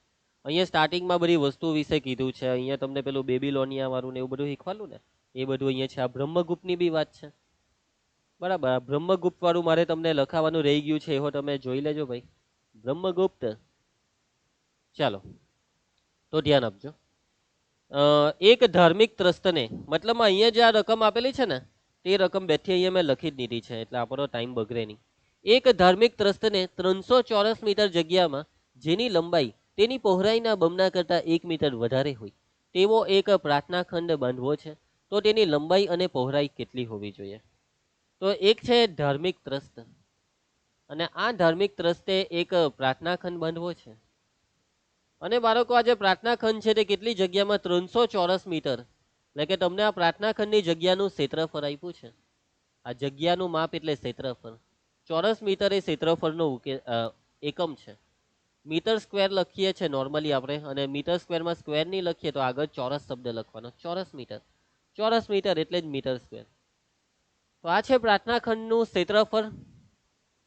અહીંયા સ્ટાર્ટિંગમાં બધી વસ્તુ વિશે કીધું છે. અહીંયા તમને પેલું બેબીલોનિયા વાળું ને એવું બધું શીખવાડું ને, એ બધું અહીંયા છે. આ બ્રહ્મગુપ્તની બી વાત છે, બરાબર. બ્રહ્મગુપ્ત વાળું મારે તમને લખાવાનું રહી ગયું છે, એવો તમે જોઈ લેજો ભાઈ, બ્રહ્મગુપ્ત. ચાલો, તો ધ્યાન આપજો. એક ધાર્મિક ત્રસ્તને, મતલબ અહીંયા જે આ રકમ આપેલી છે ને, તે રકમ બેઠી અહીંયા મેં લખી જ દીધી છે, એટલે આપણો ટાઈમ બગડે નહીં. એક ધાર્મિક ત્રસ્તને 300 ચોરસ મીટર જગ્યામાં જેની લંબાઈ તેની પહોળાઈના બમણા કરતાં 1 મીટર વધારે હોય તેવો એક પ્રાર્થના ખંડ બાંધવો છે, તો તેની લંબાઈ અને પહોળાઈ કેટલી હોવી જોઈએ? તો એક છે ધાર્મિક ત્રસ્ત, અને આ ધાર્મિક ત્રસ્તે એક પ્રાર્થના ખંડ બાંધવો છે. અને બાળકો, આ જે પ્રાર્થના ખંડ છે તે કેટલી જગ્યામાં? 300 ચોરસ મીટર. એટલે કે તમને આ પ્રાર્થના ખંડની જગ્યાનું ક્ષેત્રફળ આપ્યું છે. આ જગ્યાનું માપ એટલે ક્ષેત્રફળ. ચોરસ મીટર એ ક્ષેત્રફળનો એકમ છે. મીટર સ્ક્વેર લખીએ છીએ નોર્મલી આપણે, અને મીટર સ્ક્વેરમાં સ્ક્વેર નહીં લખીએ તો આગળ ચોરસ શબ્દ લખવાનો. ચોરસ મીટર એટલે જ મીટર સ્ક્વેર. તો આ છે પ્રાર્થના ખંડનું ક્ષેત્રફળ.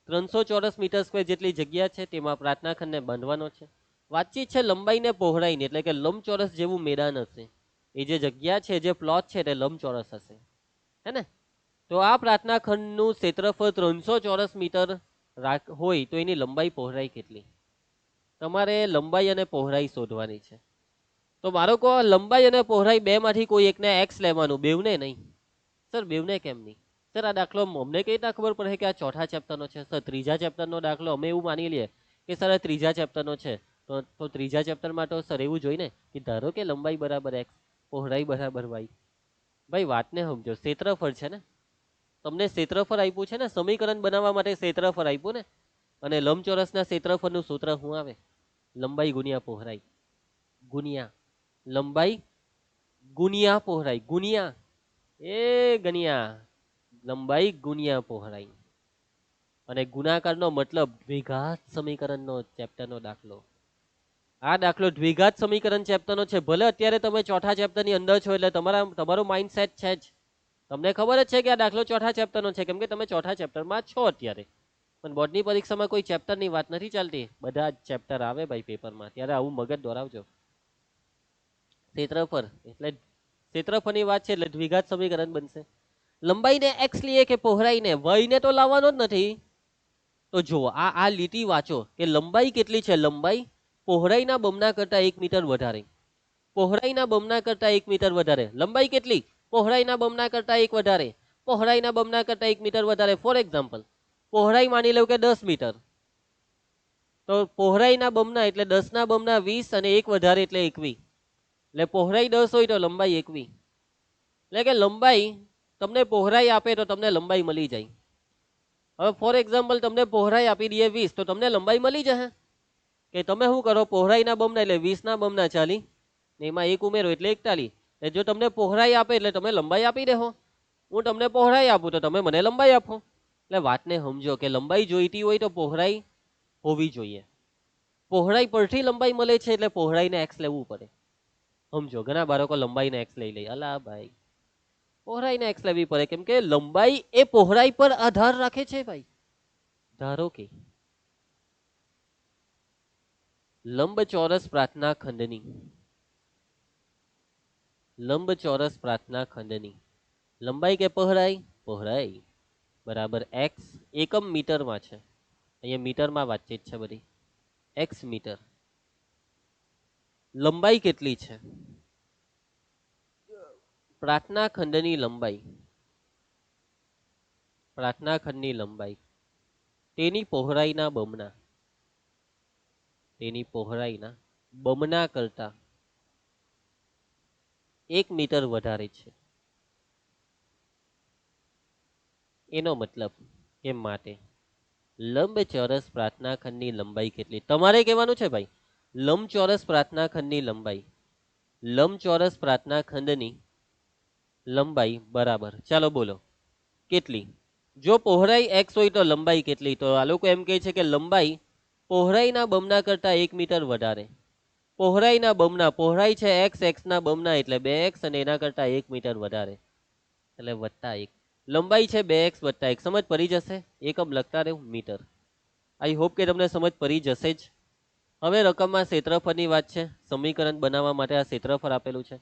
300 ચોરસ મીટર સ્ક્વેર જેટલી જગ્યા છે, તેમાં પ્રાર્થના ખંડને બાંધવાનો છે. વાતચીત છે લંબાઈ ને પહોળાઈની, એટલે કે લંબચોરસ જેવું મેદાન હશે. એ જે જગ્યા છે, જે પ્લોટ છે, તે લંબચોરસ હશે, હે ને? તો આ પ્રાર્થના ખંડનું ક્ષેત્રફળ 300 ચોરસ મીટર હોય તો એની લંબાઈ પહોળાઈ કેટલી? તમારે લંબાઈ અને પહોળાઈ શોધવાની છે. તો બાળકો, લંબાઈ અને પહોળાઈ બે માંથી કોઈ એકને એક્સ લેવાનું, બેવને નહીં. સર બેવને કેમ નહીં? સર આ દાખલો અમને કઈ રીતના ખબર પડે કે આ ચોથા ચેપ્ટરનો છે? સર ત્રીજા ચેપ્ટરનો દાખલો અમે એવું માની લઈએ કે સર આ ત્રીજા ચેપ્ટરનો છે, તો ત્રીજા ચેપ્ટરમાં તો સર એવું જોઈને કે ધારો કે લંબાઈ બરાબર એક્સ, પહોળાઈ બરાબર વાય. ભાઈ વાતને સમજો, ક્ષેત્રફળ છે ને, તમને ક્ષેત્રફળ આપ્યું છે ને, સમીકરણ બનાવવા માટે ક્ષેત્રફળ આપ્યું ને. અને લંબચોરસના ક્ષેત્રફળનું સૂત્ર શું આવે? લંબાઈ ગુણ્યા પહોળાઈ ગુણ્યા લંબાઈ ગુણ્યા પહોળાઈ ગુણ્યા ગણ્યા લંબાઈ ગુણ્યા પહોળાઈ. અને ગુણાકારનો મતલબ દ્વિઘાત સમીકરણનો ચેપ્ટરનો દાખલો. આ દાખલો દ્વિઘાત સમીકરણ ચેપ્ટરનો છે. ભલે અત્યારે તમે ચોથા ચેપ્ટરની અંદર છો, એટલે તમારો માઇન્ડસેટ છે જ, તમને ખબર જ છે કે આ દાખલો ચોથા ચેપ્ટરનો છે, કેમ કે તમે ચોથા ચેપ્ટરમાં છો અત્યારે. પણ બોર્ડની પરીક્ષામાં કોઈ ચેપ્ટરની વાત નથી ચાલતી, બધા જ ચેપ્ટર આવે ભાઈ પેપરમાં, ત્યારે આવું મગજ દોરાવજો. ક્ષેત્રફળ એટલે ક્ષેત્રફળની વાત છે, એટલે દ્વિઘાત સમીકરણ બનશે. લંબાઈને એક્સ લઈએ કે પહોળાઈને? વાયને તો લાવવાનો જ નથી. તો જુઓ, આ લીટી વાંચો કે લંબાઈ કેટલી છે? લંબાઈ પહોળાઈના બમણા કરતા 1 મીટર વધારે. પહોળાઈના બમણા કરતા 1 મીટર વધારે. લંબાઈ કેટલી? પહોળાઈના બમણા કરતા 1 વધારે. પહોળાઈના બમણા કરતા 1 મીટર વધારે. ફોર એક્ઝામ્પલ પહોળાઈ માની લઉં કે 10 મીટર, તો પહોળાઈના બમણા એટલે 10 ના બમણા 20 અને 1 વધારે એટલે 21. એટલે પહોળાઈ 10 હોય તો લંબાઈ 21. એટલે કે લંબાઈ તમને પહોળાઈ આપે તો તમને લંબાઈ મળી જાય. હવે ફોર એક્ઝામ્પલ તમને પહોળાઈ આપી દઈએ 20, તો તમને લંબાઈ મળી જશે. કે તમે શું કરો, પહોળાઈના બમણા એટલે 20 ના બમણા 40 ને એમાં 1 ઉમેરો એટલે 41. એટલે જો તમને પહોળાઈ આપે એટલે તમે લંબાઈ આપી દેહો. હું તમને પહોળાઈ આપું તો તમે મને લંબાઈ આપો. એટલે વાતને સમજો કે લંબાઈ જોઈતી હોય તો પહોળાઈ હોવી જોઈએ. પહોળાઈ પરથી લંબાઈ મળે છે એટલે પહોળાઈને એક્સ લેવું પડે. સમજો ઘણા બાળકો લંબાઈને એક્સ લઈ લે. અલા ભાઈ, પહોળાઈને એક્સ લેવી પડે કેમ કે લંબાઈ એ પહોળાઈ પર આધાર રાખે છે ભાઈ. ધારો કે લંબચોરસ પ્રાર્થના ખંડની લંબાઈ કે પહોળાઈ? પહોળાઈ બરાબર એક્સ એકમ મીટરમાં છે. અહીંયા મીટરમાં વાતચીત છે બધી. X metre. લંબાઈ કેટલી છે? પ્રાર્થના ખંડની લંબાઈ તેની પહોળાઈના બમણા કરતા 1 મીટર વધારે છે. એનો મતલબ કે માટે લંબચોરસ પ્રાર્થના ખંડની લંબાઈ કેટલી? તમારે કહેવાનું છે ભાઈ લંબચોરસ પ્રાર્થના ખંડની લંબાઈ બરાબર. ચાલો બોલો કેટલી? જો પહોળાઈ x હોય તો લંબાઈ કેટલી? તો આ લોકો એમ કહે છે કે લંબાઈ પહોળાઈના બમણા કરતા 1 મીટર વધારે. પહોળાઈના બમણા, પહોળાઈ છે x, x ના બમણા એટલે 2x અને એના કરતા 1 મીટર વધારે એટલે વત્તા 1. લંબાઈ છે 2x વત્તા 1. સમજ પડી જશે? એકમ લખતા રહેવું મીટર. આઈ હોપ કે તમને સમજ પડી જશે જ. હવે રકમમાં ક્ષેત્રફળની વાત છે. સમીકરણ બનાવવા માટે આ ક્ષેત્રફળ આપેલું છે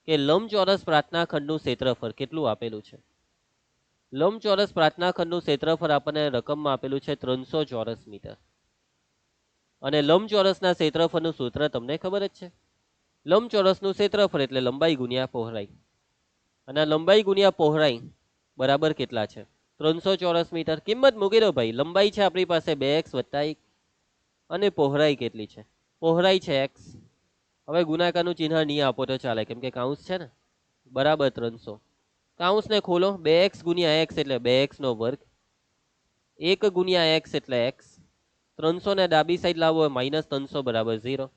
કે લંબચોરસ પ્રાર્થના ખંડનું ક્ષેત્રફળ કેટલું આપેલું છે. લંબચોરસ પ્રાર્થના ખંડનું ક્ષેત્રફળ આપણને રકમમાં આપેલું છે 300 ચોરસ મીટર. અને લંબચોરસના ક્ષેત્રફળનું સૂત્ર તમને ખબર જ છે. લંબચોરસનું ક્ષેત્રફળ એટલે લંબાઈ ગુણ્યા પહોળાઈ. અને લંબાઈ ગુણ્યા પહોળાઈ બરાબર કેટલા છે? 300 ચોરસ મીટર. કિંમત મૂકી દો ભાઈ. લંબાઈ છે આપણી પાસે 2x વત્તા 1 અને પહોળાઈ કેટલી છે? પહોળાઈ છે x. હવે ગુણાકારનું ચિહ્ન નહીં આપો તો ચાલે કેમ કે કાઉન્સ છે ને. બરાબર 300. કાઉન્સને ખોલો. 2x ગુણ્યા x એટલે 2x નો વર્ગ. 1 ગુણ્યા x એટલે x. 300 ને ડાબી સાઈડ લાવો -300 બરાબર 0.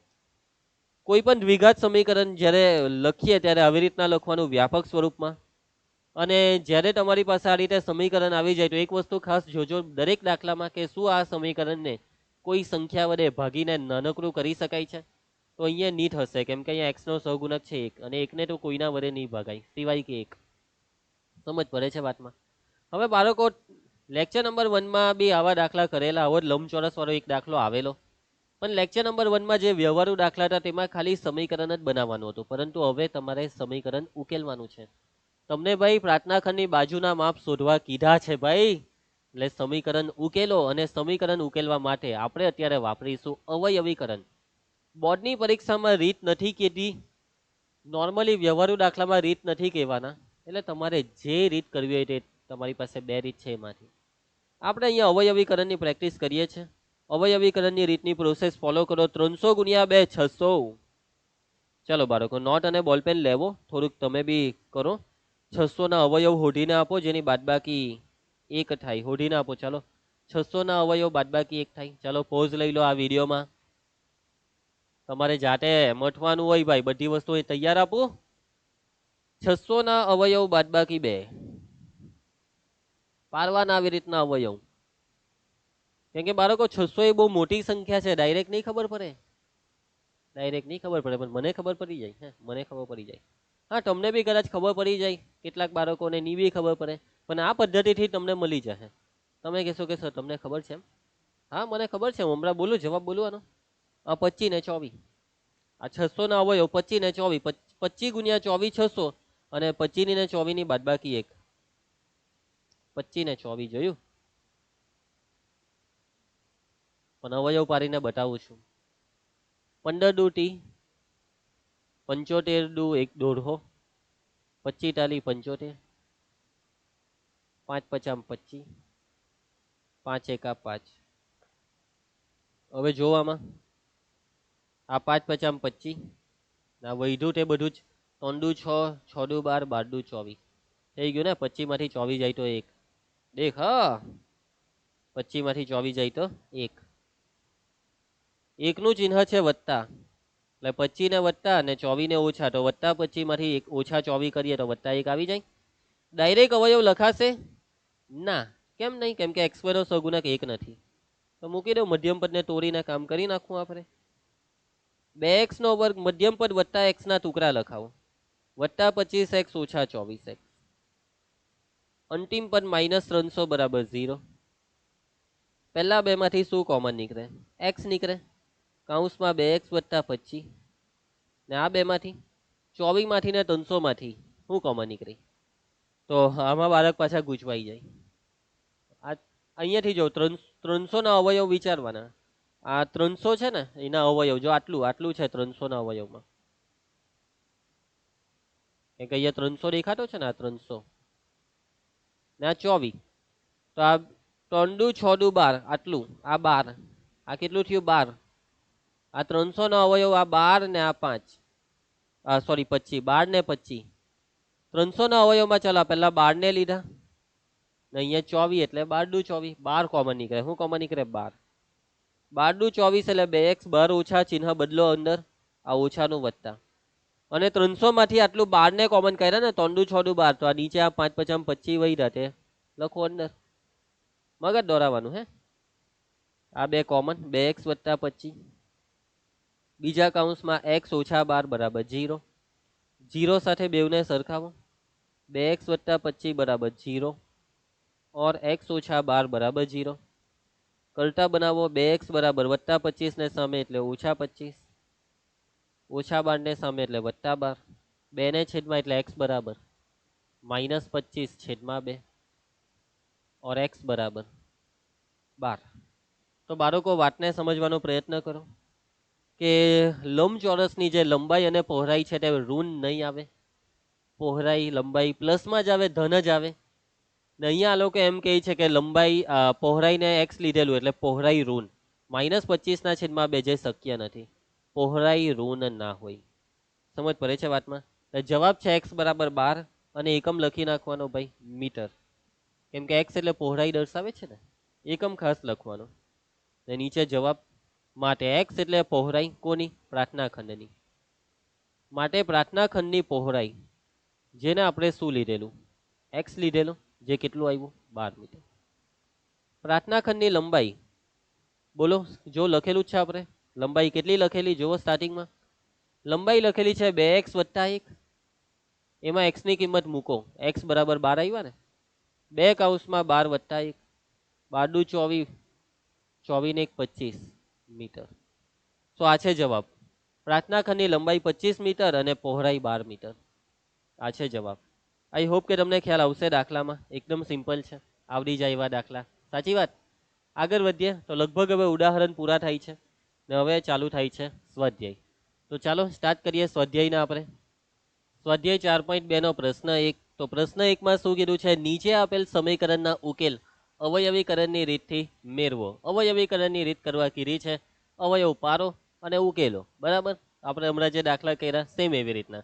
કોઈ પણ દ્વિઘાત સમીકરણ જ્યારે લખીએ ત્યારે આવી રીતના લખવાનું વ્યાપક સ્વરૂપમાં. અને જ્યારે તમારી પાસે આ રીતે સમીકરણ આવી જાય તો એક વસ્તુ ખાસ જોજો દરેક દાખલામાં કે શું આ સમીકરણને કોઈ સંખ્યા વડે ભાગીને નાનકડું કરી શકાય છે. તો અહીંયા નીટ હશે કેમ કે અહીંયા x નો સહગુણક છે 1 અને 1 ને તો કોઈના વડે નહીં ભાગાય સિવાય કે 1. સમજ પડે છે વાતમાં? હવે બાળકો લેક્ચર નંબર 1 માં બી આવા દાખલા કરેલા. આવો લંબચોરસ વાળો એક દાખલો આવેલો. પણ લેક્ચર નંબર 1 માં જે વ્યવહારુ દાખલા હતા તેમાં ખાલી સમીકરણ જ બનાવવાનું હતું. પરંતુ હવે તમારે સમીકરણ ઉકેલવાનું છે. તમને ભાઈ પ્રાર્થના ખંડની બાજુના માપ શોધવા કીધા છે ભાઈ. એટલે સમીકરણ ઉકેલો. અને સમીકરણ ઉકેલવા માટે આપણે અત્યારે વાપરીશું અવયવીકરણ. બોર્ડની પરીક્ષામાં રીત નથી કહેતી. નોર્મલી વ્યવહારુ દાખલામાં રીત નથી કહેવાના. એટલે તમારે જે રીત કરવી હોય તે તમારી પાસે 2 રીત છે એમાંથી. આપણે અહીંયા અવયવીકરણની પ્રેક્ટિસ કરીએ છીએ. અવયવીકરણની રીતની પ્રોસેસ ફોલો કરો. 300 ગુણ્યા 2 600. ચાલો બાળકો નોટ અને બોલપેન લેવો. થોડુંક તમે બી કરો. 600 ના અવયવ હોઢીને આપો જેની બાદબાકી 1 થાય. હોઢીને આપો. ચાલો 600 ના અવયવ બાદબાકી 1 થાય. ચાલો પોઝ લઈ લો આ વિડીયોમાં. તમારે જાતે મઠવાનું હોય ભાઈ. બધી વસ્તુ તૈયાર આપો. 600 ના અવયવ બાદબાકી 2 પારવાના આવી રીતના અવયવ. કેમ કે બાળકો 600 એ બહુ મોટી સંખ્યા છે. ડાયરેક્ટ નહીં ખબર પડે. પણ મને ખબર પડી જાય. મને ખબર પડી જાય. હા તમને બી કદાચ ખબર પડી જાય. કેટલાક બાળકોને ની બી ખબર પડે. પણ આ પદ્ધતિથી તમને મળી જશે. તમે કહેશો કે સર તમને ખબર છે એમ? હા મને ખબર છે. હું હમણાં બોલું જવાબ બોલવાનો. 25 ને 24. આ 600 ના અવયવ 25 ને 24. 25 ગુણ્યા 24 600 અને 25 ને 24 ની બાદબાકી 1. 25 ને 24 જોયું. પણ અવયવ પાડીને બતાવું છું. 15 દુ 30. 75 દુ 1 દોઢો. 25 ટાલી 75. 5 પચામ 25, 5 એકા 5. હવે જોવામાં આ 5 પચામ 25, આ વૈધું તે બધું જ 3 દુ 6, 6 દુ 12, 12 દુ 24 થઈ ગયું ને. 25 માંથી 24 જાય તો 1. દેખ હા, 25 માંથી 24 જાય તો 1. 1 નું ચિહ્ન છે વત્તા, એટલે 25 ને વત્તા અને 24 ને ઓછા, તો વત્તા 25 માંથી ઓછા 24 કરીએ તો વત્તા 1 આવી જાય. ડાયરેક્ટ અવયવ લખાશે ના, કેમ નહીં? કેમ કે x2 નો સહગુણક 1 નથી. તો મૂકી દો, મધ્યમ પદને તોડીને કામ કરી નાખવું આપણે. 2x નો વર્ગ મધ્યમ પદ વત્તા x ના ટુકડા લખાવો, વત્તા 25x ઓછા 24x. અંતિમ પદ -300 બરાબર 0. પહેલા બે માંથી શું કોમન નીકળે? x નીકળે, કૌંસમાં 2x વત્તા 25, ને આ બે માંથી 24 માંથી ને 300 માંથી શું કોમન નીકળી? તો આમાં બાળક પાછા ગૂંચવાઈ જાય. આ અહીંયાથી જો 300 ના અવયવ વિચારવાના. આ 300 છે ને એના અવયવ, જો આટલું છે 300 ના અવયવમાં, કે અહીંયા 300 દેખાતો છે ને, આ 300 ને આ 24, તો આ 3 દુ 6 દુ 12, આટલું, આ 12, આ કેટલું થયું 12. આ 300 નો અવયવ આ 12 ને આ 5, સોરી 25, 12 ને 25. 300 ના અવયવમાં ચાલો પહેલા 12 ને લીધા ને અહીંયા 24, એટલે 12 દુ 24, 12 કોમન નીકળે. શું કોમન નીકળે? 12. 12 દુ 24 એટલે 2x, 12 ઓછા, ચિહ્ન બદલો અંદર, આ ઓછાનું વત્તા. અને 300 માંથી આટલું 12 ને કોમન કર્યા ને, 3 દુ 6 દુ 12, તો આ નીચે આ 5 પચામ 25 વહી રહ્યા તે લખો અંદર. મગજ દોરાવાનું હે. આ બે કોમન, 2x વત્તા 25, બીજા કૌંસમાં x ઓછા 12 બરાબર 0. 0 સાથે બેવને સરખાવો, 2x વત્તા 25 બરાબર 0 और x ઓછા 12 બરાબર 0. કરતા બનાવો, 2x બરાબર વત્તા 25 ને સામે એટલે ઓછા 25, ઓછા 12 ને સામે એટલે વત્તા 12, 2 ને છેદમાં એટલે x બરાબર -25 છેદમાં 2 और x બરાબર 12. તો બાળકો વાતને સમજવાનો પ્રયત્ન કરો કે લંબચોરસની જે લંબાઈ અને પહોળાઈ છે તે ઋણ નહીં આવે. પહોળાઈ લંબાઈ પ્લસમાં જ આવે, ધન જ આવે. ને અહીંયા આ લોકો એમ કહે છે કે લંબાઈ પહોળાઈને x લીધેલું એટલે પહોળાઈ ઋણ, -25 ના છેદમાં 2 જે શક્ય નથી. પહોળાઈ ઋણ ના હોય. સમજ પડે છે વાતમાં? જવાબ છે x બરાબર 12 અને એકમ લખી નાખવાનો ભાઈ મીટર, કેમ કે x એટલે પહોળાઈ દર્શાવે છે ને, એકમ ખાસ લખવાનો. ને નીચે જવાબ માટે x એટલે પહોળાઈ કોની? પ્રાર્થના ખંડની. માટે પ્રાર્થના ખંડની પહોળાઈ, જેને આપણે શું લીધેલું? x લીધેલું, જે કેટલું આવ્યું? 12 મીટર. પ્રાર્થના ખંડની લંબાઈ બોલો, જો લખેલું જ છે આપણે. લંબાઈ કેટલી લખેલી જુઓ સ્ટાર્ટિંગમાં? લંબાઈ લખેલી છે 2x વત્તા 1, એમાં x ની કિંમત મૂકો, x બરાબર 12 આવ્યા ને, 2 કૌંસમાં 12 વત્તા 1, 12 દુ 24, 24 ને 1 25 મીટર. તો આ છે જવાબ. પ્રાર્થના ખંડની લંબાઈ 25 મીટર અને પહોળાઈ 12 મીટર. આ છે જવાબ. આઈ હોપ કે તમને ખ્યાલ આવશે દાખલામાં. એકદમ સિમ્પલ છે, આવડી જાય એવા દાખલા. સાચી વાત. આગળ વધીએ તો લગભગ હવે ઉદાહરણ પૂરા થાય છે ને હવે ચાલુ થાય છે સ્વાધ્યાય. તો ચાલો સ્ટાર્ટ કરીએ સ્વાધ્યાયના આપણે. સ્વાધ્યાય 4.2 નો પ્રશ્ન 1. તો પ્રશ્ન 1 માં શું કીધું છે? નીચે આપેલ સમીકરણના ઉકેલ અવયવીકરણની રીતથી મેળવો. અવયવીકરણની રીત કરવા કીધી છે, અવયવ પારો અને ઉકેલો. બરાબર, આપણે હમણાં જે દાખલા કર્યા સેમ એવી રીતના.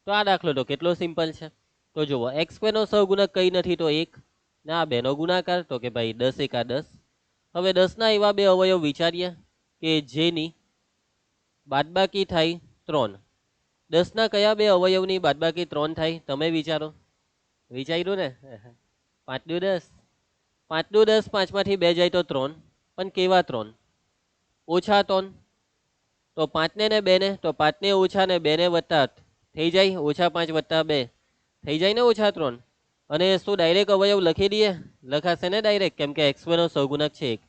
તો આ દાખલો તો કેટલો સિમ્પલ છે. તો જુઓ, x2 નો સહગુણક કઈ નથી તો 1, ને આ 2 નો ગુણાકાર તો કે ભાઈ 10 એકા 10. હવે 10 ના એવા બે અવયવ વિચારીએ કે જેની બાદબાકી થાય 3. 10 ના કયા બે અવયવની બાદબાકી 3 થાય? તમે વિચારો. વિચાર્યું ને? 5 દુ 10, 5 દુ 10, 5 માંથી 2 જાય તો 3, પણ કેવા 3? ઓછા 3. તો 5 ને 2 ને, તો 5 ને ઓછા ને 2 ને વત્તા થઈ જાય, ઓછા 5 વત્તા 2 થઈ જાય ને ઓછા 3. અને શું ડાયરેક્ટ અવયવ લખી દઈએ? લખાશે ને ડાયરેક્ટ, કેમ કે x2 નો સહગુણક છે 1.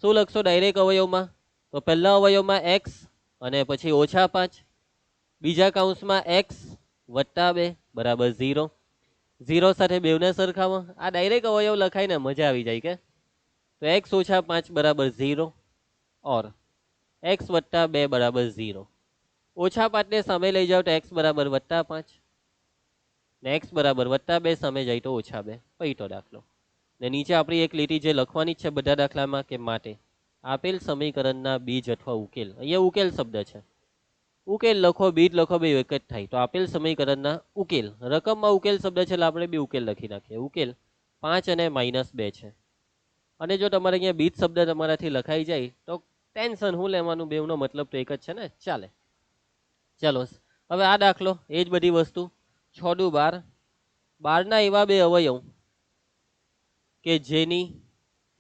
શું લખશો ડાયરેક્ટ અવયવમાં? તો પહેલા અવયવમાં x અને પછી ઓછા 5, બીજા કૌંસમાં x વત્તા 2 બરાબર 0. 0 સાથે બેવને સરખાવો. આ ડાયરેક્ટ અવયવ લખાય ને મજા આવી જાય કે. તો x ઓછા 5 બરાબર 0 और x વત્તા 2 બરાબર 0. ઓછા 5 ને સામે લઈ જાઓ તો x બરાબર વત્તા 5 ને x બરાબર વત્તા 2 સામે જાય તો ઓછા 2. પૈટો દાખલો. ને નીચે આપણી એક લીટી જે લખવાની જ છે બધા દાખલામાં કે માટે આપેલ સમીકરણના બીજ અથવા ઉકેલ. અહીંયા ઉકેલ શબ્દ છે. ઉકેલ લખો બીજ લખો બે એક જ થાય. તો આપેલ સમીકરણના ઉકેલ, રકમમાં ઉકેલ શબ્દ છે એટલે આપણે બી ઉકેલ લખી નાખીએ. ઉકેલ 5 અને -2 છે. અને જો તમારે અહીંયા બીજ શબ્દ તમારાથી લખાઈ જાય તો ટેન્શન હું લેવાનું, બેવનો મતલબ તો એક જ છે ને, ચાલે. ચલો હવે આ દાખલો એ જ બધી વસ્તુ 6 દુ 12. 12ના એવા બે અવયવ કે જેની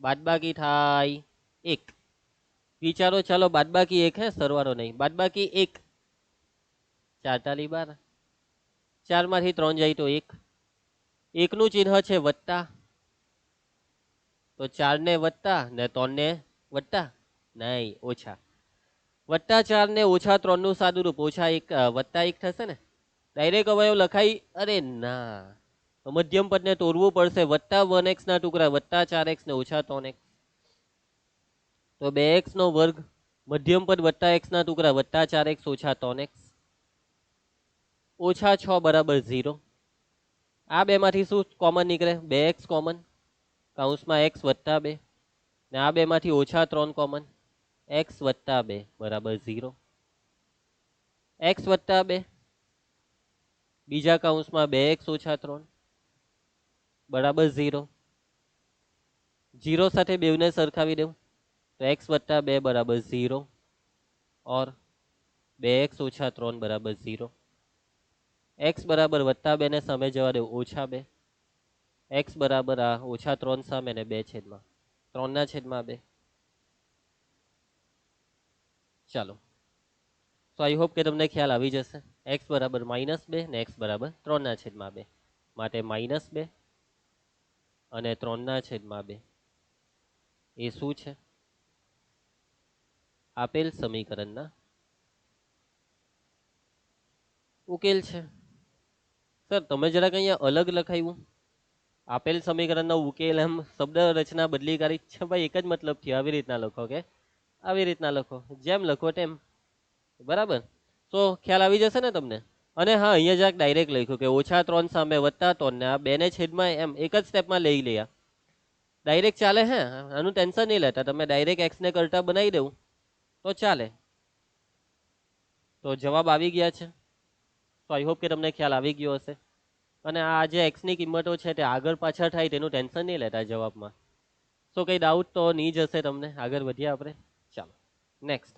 બાદબાકી થાય 1. વિચારો, ચાલો બાદબાકી 1 હે, સરવાળો નહીં. બાદબાકી 1, 4 તાલી 12. 4 માંથી 3 જાય તો 1. 1 નું ચિહ્ન છે વત્તા, તો 4 ને વત્તા ને 3 ને વત્તા નહીં ઓછા. વત્તા 4 ને ઓછા 3 નું સાદુરૂપ -1 વત્તા 1 થશે ને. ડાયરેક્ટ અવયવ લખાઈ? અરે ના, મધ્યમ પદને તોડવું પડશે. વત્તા 1x ના ટુકડા વત્તા 4x ને ઓછા 3x, તો 2x નો વર્ગ મધ્યમ પદ વત્તા x ના ટુકડા વત્તા 4x ઓછા 3x ઓછા 6 બરાબર 0. આ બે માંથી શું કોમન નીકળે? 2x કોમન, કૌંસમાં x વત્તા 2, ને આ બે માંથી ઓછા 3 કોમન, x વત્તા 2 બરાબર 0. x વત્તા 2 બીજા કૌંસમાં 2x ઓછા 3 બરાબર 0. 0 સાથે બેવને સરખાવી દેવું તો x વત્તા 2 बराबर 0 और 2x ओछा 3 बराबर 0. x बराबर वत्ता 2 ने सामे जवा दे ओछा 2. x बराबर आ ओछा 3 सामे ने 2 छेदमां 3 ना छेदमां 2. ચાલો, તો આઈ હોપ કે તમને ખ્યાલ આવી જશે. x બરાબર -2 ને x બરાબર 3 ના છેદમાં 2, માટે -2 અને 3 ના છેદમાં 2 એ શું છે? આપેલ સમીકરણના ઉકેલ છે. સર તમે જરાક અહીંયા અલગ લખાયું. આપેલ સમીકરણનો ઉકેલ, એમ શબ્દ રચના બદલી કરી છે ભાઈ, એક જ મતલબ થયો. આવી રીતના લખો કે આવી રીતના લખો, જેમ લખો તેમ. બરાબર, તો ખ્યાલ આવી જશે ને તમને. અને હા, અહીંયા જરાક ડાયરેક્ટ લખ્યું કે ઓછા 3 સામે વત્તા 3 ને આ 2 ને છેદમાં, એમ એક જ સ્ટેપમાં લઈ લઈએ. ડાયરેક્ટ ચાલે હે, આનું ટેન્શન નહીં લેતા. તમે ડાયરેક્ટ x ને કરતા બનાવી દેવું તો ચાલે. તો જવાબ આવી ગયા છે. તો આઈ હોપ કે તમને ખ્યાલ આવી ગયો હશે. અને આ જે x ની કિંમતો છે તે આગળ પાછળ થાય તેનું ટેન્શન નહીં લેતા જવાબમાં. તો કઈ ડાઉટ તો નહીં જશે તમને. આગળ વધીએ આપણે. ચાલો નેક્સ્ટ,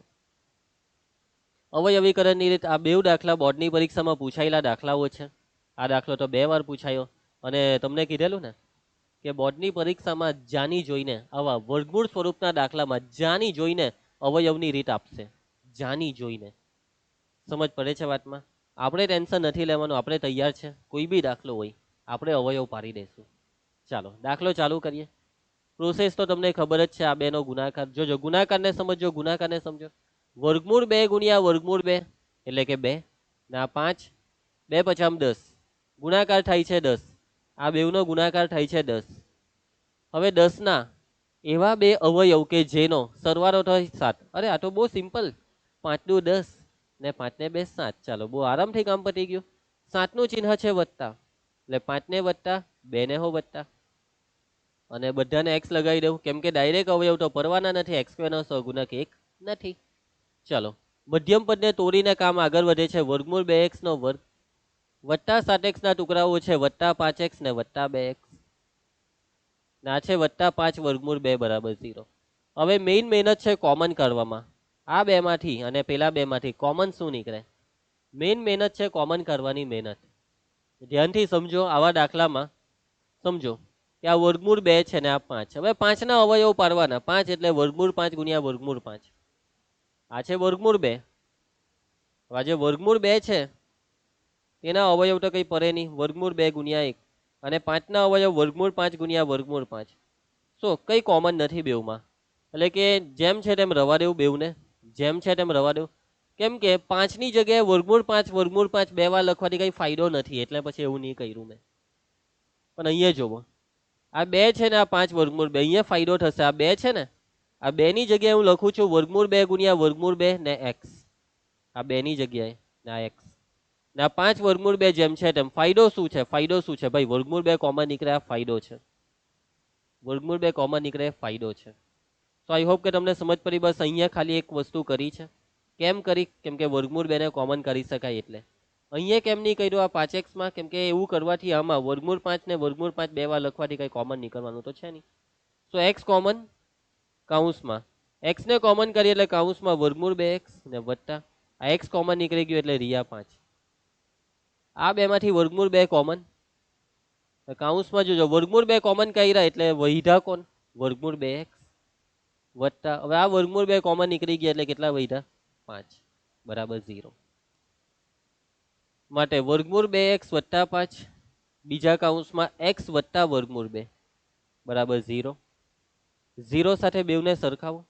અવયવીકરણની રીત. આ બેવ દાખલા બોર્ડની પરીક્ષામાં પૂછાયેલા દાખલાઓ છે. આ દાખલો તો 2 વાર પૂછાયો. અને તમને કીધેલું ને કે બોર્ડની પરીક્ષામાં જાની જોઈને આવા વર્ગમૂળ સ્વરૂપના દાખલામાં જાની જોઈને અવયવની રીત આપશે. જાની જોઈને. સમજ પડે છે વાતમાં? આપણે ટેન્શન નથી લેવાનું, આપણે તૈયાર છે. કોઈ બી દાખલો હોય આપણે અવયવ પાડી દઈશું. ચાલો દાખલો ચાલુ કરીએ. પ્રોસેસ તો તમને ખબર જ છે. આ બેનો ગુણાકાર, જોજો ગુણાકારને સમજો, ગુણાકારને સમજો. વર્ગમૂળ 2 ગુણ્યા વર્ગમૂળ 2 એટલે કે 2 ના 5, 2 × 10 ગુણાકાર થાય છે 10. આ બેવનો ગુણાકાર થાય છે 10. હવે 10 ના એવા બે અવયવ કે જેનો સરવાળો થાય 7. અરે આ તો બહુ સિમ્પલ. 5 દુ 10 ને 5 ને 2 7. ચાલો બહુ આરામથી કામ પતી ગયું. 7 નું ચિહ્ન છે વત્તા, એટલે 5 ને વત્તા 2 ને હો વત્તા, અને બધાને x લગાવી દઉં કેમ કે ડાયરેક્ટ અવયવ તો પરવાના નથી. x² નો સહગુણક 1 નથી. ચાલો મધ્યમ પદને તોડીને કામ આગળ વધે છે. વર્ગમૂળ 2x નો વર્ગ વત્તા 7x ના ટુકડાઓ છે વત્તા 5x ને વત્તા 2x, ના છે વત્તા 5 વર્ગમૂળ 2 બરાબર 0. હવે મેઇન મહેનત છે કોમન કરવામાં. આ બે માંથી અને પેલા બે માંથી કોમન શું નીકળે? મેઇન મહેનત છે કોમન કરવાની મહેનત. ધ્યાનથી સમજો. આવા દાખલામાં સમજો કે આ વર્ગમૂળ 2 છે ને આ 5. હવે 5 ના અવયવ પાડવાના. 5 એટલે વર્ગમૂળ 5 ગુણ્યા વર્ગમૂળ 5. આ છે વર્ગમૂળ 2. આ જે વર્ગમૂળ 2 છે તેના અવયવ તો કઈ પડે નહીં. વર્ગમૂળ 2 ગુણ્યા 1 અને 5 ના અવયવ વર્ગમૂળ 5 ગુણ્યા વર્ગમૂળ 5. સો કઈ કોમન નથી બેવમાં, એટલે કે જેમ છે તેમ રવા દેવું. બેવને જેમ છે તેમ રવા દેવું. કેમ કે 5 ની જગ્યાએ વર્ગમૂળ 5 બે વાર લખવાથી કઈ ફાયદો નથી, એટલે પછી એવું નહીં કર્યું મેં. પણ અહીંયા જોવો, આ 2 છે ને આ 5 વર્ગમૂળ 2, અહીંયા ફાયદો થશે. આ 2 છે ને, આ 2 ની જગ્યાએ હું લખું છું વર્ગમૂળ 2 ગુણ્યા વર્ગમૂળ 2 ને x. આ 2 ની જગ્યાએ ના x ના 5 વર્ગમૂળ 2 જેમ છે તેમ. ફાયદો શું છે? ફાયદો શું છે ભાઈ? વર્ગમૂળ 2 કોમન નીકળે, આ ફાયદો છે. વર્ગમૂળ 2 કોમન નીકળે ફાયદો છે. તો આઈ હોપ કે તમને સમજ પડી. બસ અહીંયા ખાલી એક વસ્તુ કરી છે. કેમ કરી? કેમ કે વર્ગમૂળ 2 ને કોમન કરી શકાય એટલે. અહીંયા કેમ નહીં કર્યું આ 5x માં? કેમ કે એવું કરવાથી આમાં વર્ગમૂળ 5 ને વર્ગમૂળ 5 બે વાર લખવાથી કઈ કોમન નીકળવાનું તો છે નહીં. સો x કોમન કૌંસમાં x ને કોમન કરીએ એટલે કૌંસમાં વર્ગમૂળ 2x ને વત્તા આ x કોમન નીકળી ગયું એટલે રિયા 5. આ બેમાંથી વર્ગમૂળ 2 કોમન, કૌંસમાં જોજો વર્ગમૂળ 2 કોમન કર્યા એટલે વૈધા કોણ? વર્ગમૂળ 2x વત્તા હવે આ વર્ગમૂળ 2 કોમન નીકળી ગયા એટલે કેટલા વૈધા? 5 બરાબર 0. માટે વર્ગમૂળ 2x વત્તા 5 બીજા કૌંસમાં x વત્તા વર્ગમૂળ 2 બરાબર 0. 0 સાથે બેવને સરખાવો.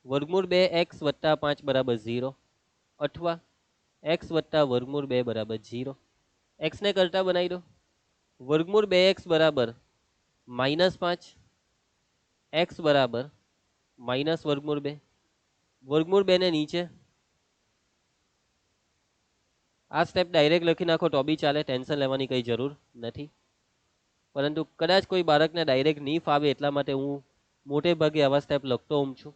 વર્ગમૂળ 2x વત્તા 5 બરાબર 0 અથવા x વત્તા વર્ગમૂળ 2 બરાબર 0. x ને કરતા બનાવી દો. વર્ગમૂળ 2x બરાબર -5, x બરાબર માઇનસ વર્ગમૂળ 2. વર્ગમૂળ 2 ને નીચે આ સ્ટેપ ડાયરેક્ટ લખી નાખો તો બી ચાલે, ટેન્શન લેવાની કંઈ જરૂર નથી. પરંતુ કદાચ કોઈ બાળકને ડાયરેક્ટ નહીં ફાવે એટલા માટે હું મોટે ભાગે આવા સ્ટેપ લખતો હોઉં છું.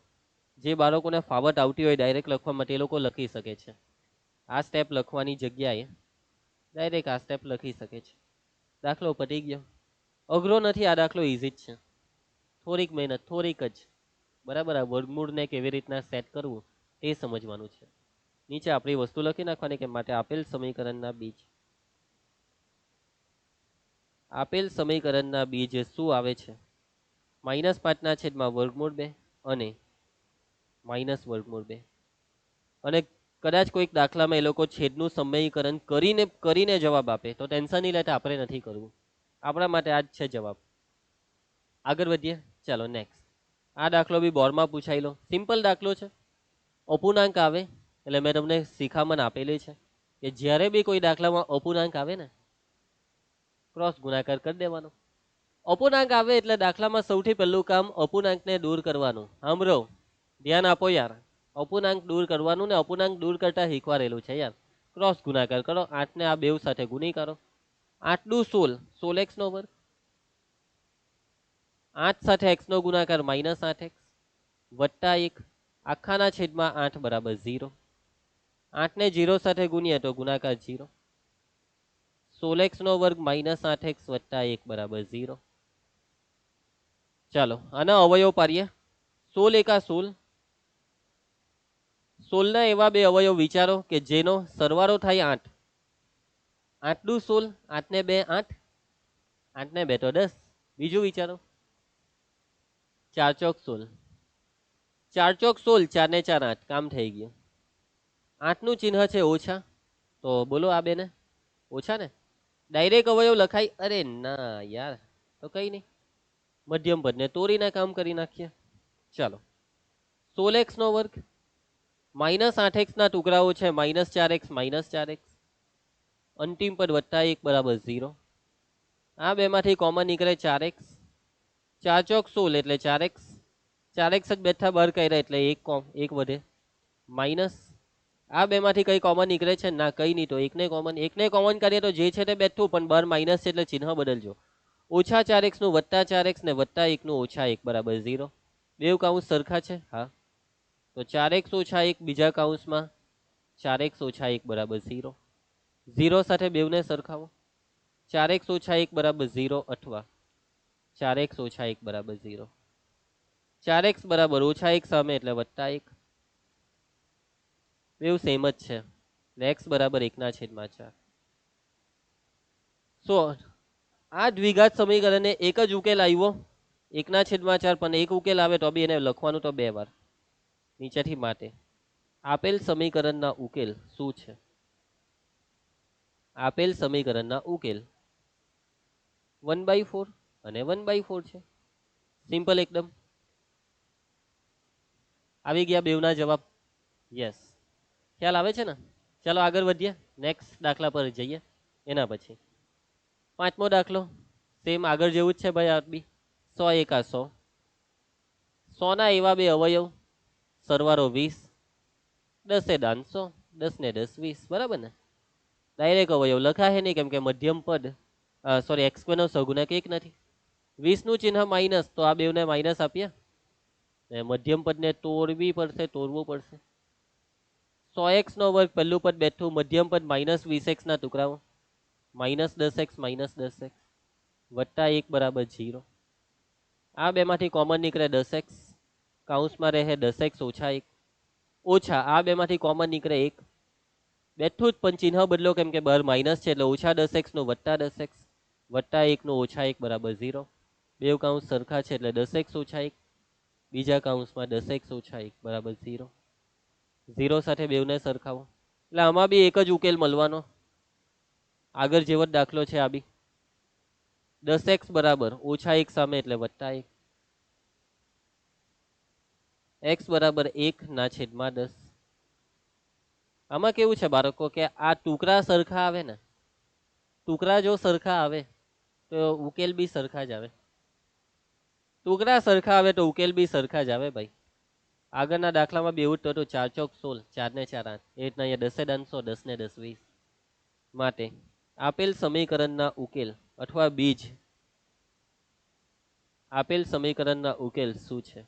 જે બાળકોને ફાવટ આવતી હોય ડાયરેક્ટ લખવા માટે એ લોકો લખી શકે છે. આ સ્ટેપ લખવાની જગ્યાએ ડાયરેક્ટ આ સ્ટેપ લખી શકે છે. દાખલો પતી ગયો. અઘરો નથી આ દાખલો, ઇઝી જ છે. થોડીક મહેનત, થોડીક જ. બરાબર. આ વર્ગમૂળને કેવી રીતના સેટ કરવું એ સમજવાનું છે. નીચે આપણી વસ્તુ લખી નાખવાની કે માટે આપેલ સમીકરણના બીજ, આપેલ સમીકરણના બીજ શું આવે છે? -5 છેદમાં વર્ગમૂળ 2 અને માઇનસ વર્ગમૂળ 2. અને કદાચ કોઈક દાખલામાં એ લોકો છેદનું સમીકરણ કરીને જવાબ આપે તો ટેન્શન નહીં લેતા, આપણે નથી કરવું. આપણા માટે આ જ છે જવાબ. આગળ વધીએ. ચાલો નેક્સ્ટ. આ દાખલો બી બોર્ડમાં પૂછાયેલો સિમ્પલ દાખલો છે. અપૂર્ણાંક આવે એટલે મેં તમને શિખામણ આપેલી છે કે જ્યારે બી કોઈ દાખલામાં અપૂર્ણાંક આવે ને ક્રોસ ગુણાકાર કરી દેવાનો. અપૂર્ણાંક આવે એટલે દાખલામાં સૌથી પહેલું કામ અપૂર્ણાંકને દૂર કરવાનું. સાંભળો, ધ્યાન આપો યાર. અપૂર્ણાંક દૂર કરવાનું ને અપૂર્ણાંક દૂર કરતા શીખવાડેલું છે યાર. ક્રોસ ગુણાકાર કરો. 8 ને આ બેવ સાથે ગુણી કરો. 8 દુ 16, 16x નો વર્ગ. 8 સાથે x નો ગુણાકાર -8x વત્તા 1 આખાના છેદમાં 8 બરાબર 0. 8 ને 0 સાથે ગુણીએ તો ગુણાકાર 0. 16x નો વર્ગ -8x વત્તા 1 બરાબર 0. ચાલો આના અવયવ પાડીએ. 16 એકા 16. 16 ના એવા બે અવયવ વિચારો કે જેનો સરવાળો થાય 8. 8 દુ 16, 8 ને 2 8, 8 ને 2 તો 10. બીજું વિચારો. 4 ચોક 16, 4 ચોક 16, 4 ને 4 8, કામ થઈ ગયું. 8 નું ચિહ્ન છે ઓછા, તો બોલો આ બેને ઓછા ને ડાયરેક્ટ અવયવ લખાય? અરે ના યાર, તો કઈ નહીં, મધ્યમ પદને તોડીને કામ કરી નાખીએ. ચાલો 16x નો વર્ગ -8x ના ટુકડાઓ છે -4x -4x, અંતિમ પદ વત્તા 1 બરાબર 0. આ બેમાંથી કોમન નીકળે 4x. 4 ચોક 16 એટલે 4x. 4x જ બેઠા બહાર કાઢ્યા એટલે 1 વધે માઇનસ. આ બેમાંથી કઈ કોમન નીકળે છે? ના, કઈ નહીં. તો એકને કોમન કરીએ તો જે છે તે બેઠું, પણ બહાર માઇનસ છે એટલે ચિહ્ન બદલજો. -4x નું વત્તા 4x ને વત્તા 1 નું -1 બરાબર 0. બેવ કૌંસ સરખા છે? હા. તો 4x - 1 બીજા કૌંસમાં 4x - 1 બરાબર 0. 0 સાથે બેવને સરખાવો. 4x - 1 બરાબર 0 અથવા 4x - 1 બરાબર 0. 4x બરાબર -1 સામે એટલે વત્તા 1. બેવ સેમ જ છે એટલે x બરાબર 1/4. સો આ દ્વિઘાત સમીકરણને એક જ ઉકેલ આવ્યો 1/4, પણ એક ઉકેલ આવે તો બી એને લખવાનું તો બે વાર નીચેથી. માટે આપેલ સમીકરણના ઉકેલ શું છે? આપેલ સમીકરણના ઉકેલ 1/4 અને 1/4 છે. સિમ્પલ એકદમ. આવી ગયા બેવના જવાબ? યસ, ખ્યાલ આવે છે ને? ચાલો આગળ વધીએ, નેક્સ્ટ દાખલા પર જઈએ. એના પછી પાંચમો દાખલો સેમ આગળ જેવું જ છે ભાઈ. આ બી 100 એકા 100. 100 ના એવા બે અવયવ સરવાળો 20, 10 એ દાન 100, 10 ને 10 20. બરાબર ને? ડાયરેક્ટ અવયવ લખાય નહીં કેમ કે મધ્યમ પદ સોરી x2 નો સહગુણક 1 નથી. 20નું ચિહ્ન માઇનસ, તો આ બેવને માઇનસ આપીએ ને મધ્યમ પદને તોડવી પડશે, તોડવું પડશે. 100x નો વર્ગ પહેલું પદ બેઠું, મધ્યમ પદ -20x ના ટુકડાઓ, -10x -10x વત્તા 1 બરાબર 0. આ બેમાંથી કોમન નીકળે 10x, કૌંસમાં રહે 10x ઓછા 1, ઓછા આ બેમાંથી કોમન નીકળે 1, બેઠું જ પણ ચિહ્ન બદલો કેમ કે બહાર માઇનસ છે એટલે ઓછા 10x નું વત્તા 10x વત્તા 1 નું ઓછા 1 બરાબર 0. બે કૌંસ સરખા છે એટલે 10x ઓછા 1, બીજા કૌંસમાં 10x ઓછા 1 બરાબર 0. 0 સાથે બેવને સરખાવો એટલે આમાં બી એક જ ઉકેલ મળવાનો, આગળ જેવો જ દાખલો છે આ બી. 10x બરાબર ઓછા 1 સામે એટલે વત્તા 1, x બરાબર 1 ના છેદમાં 10. આમાં કેવું છે બાળકો કે આ ટુકડા સરખા આવે ને, ટુકડા જો સરખા આવે તો ઉકેલ બી સરખા જ આવે, ટુકડા સરખા આવે તો ઉકેલ બી સરખા જ આવે ભાઈ. આગળના દાખલામાં બી એવું જ હતું, 4 ચોક 16, 4 ને 4 8, એ રીતના અહીંયા 10 દાન 100, 10 ને 10 20. માટે આપેલ સમીકરણના ઉકેલ અથવા બીજ, આપેલ સમીકરણના ઉકેલ શું છે?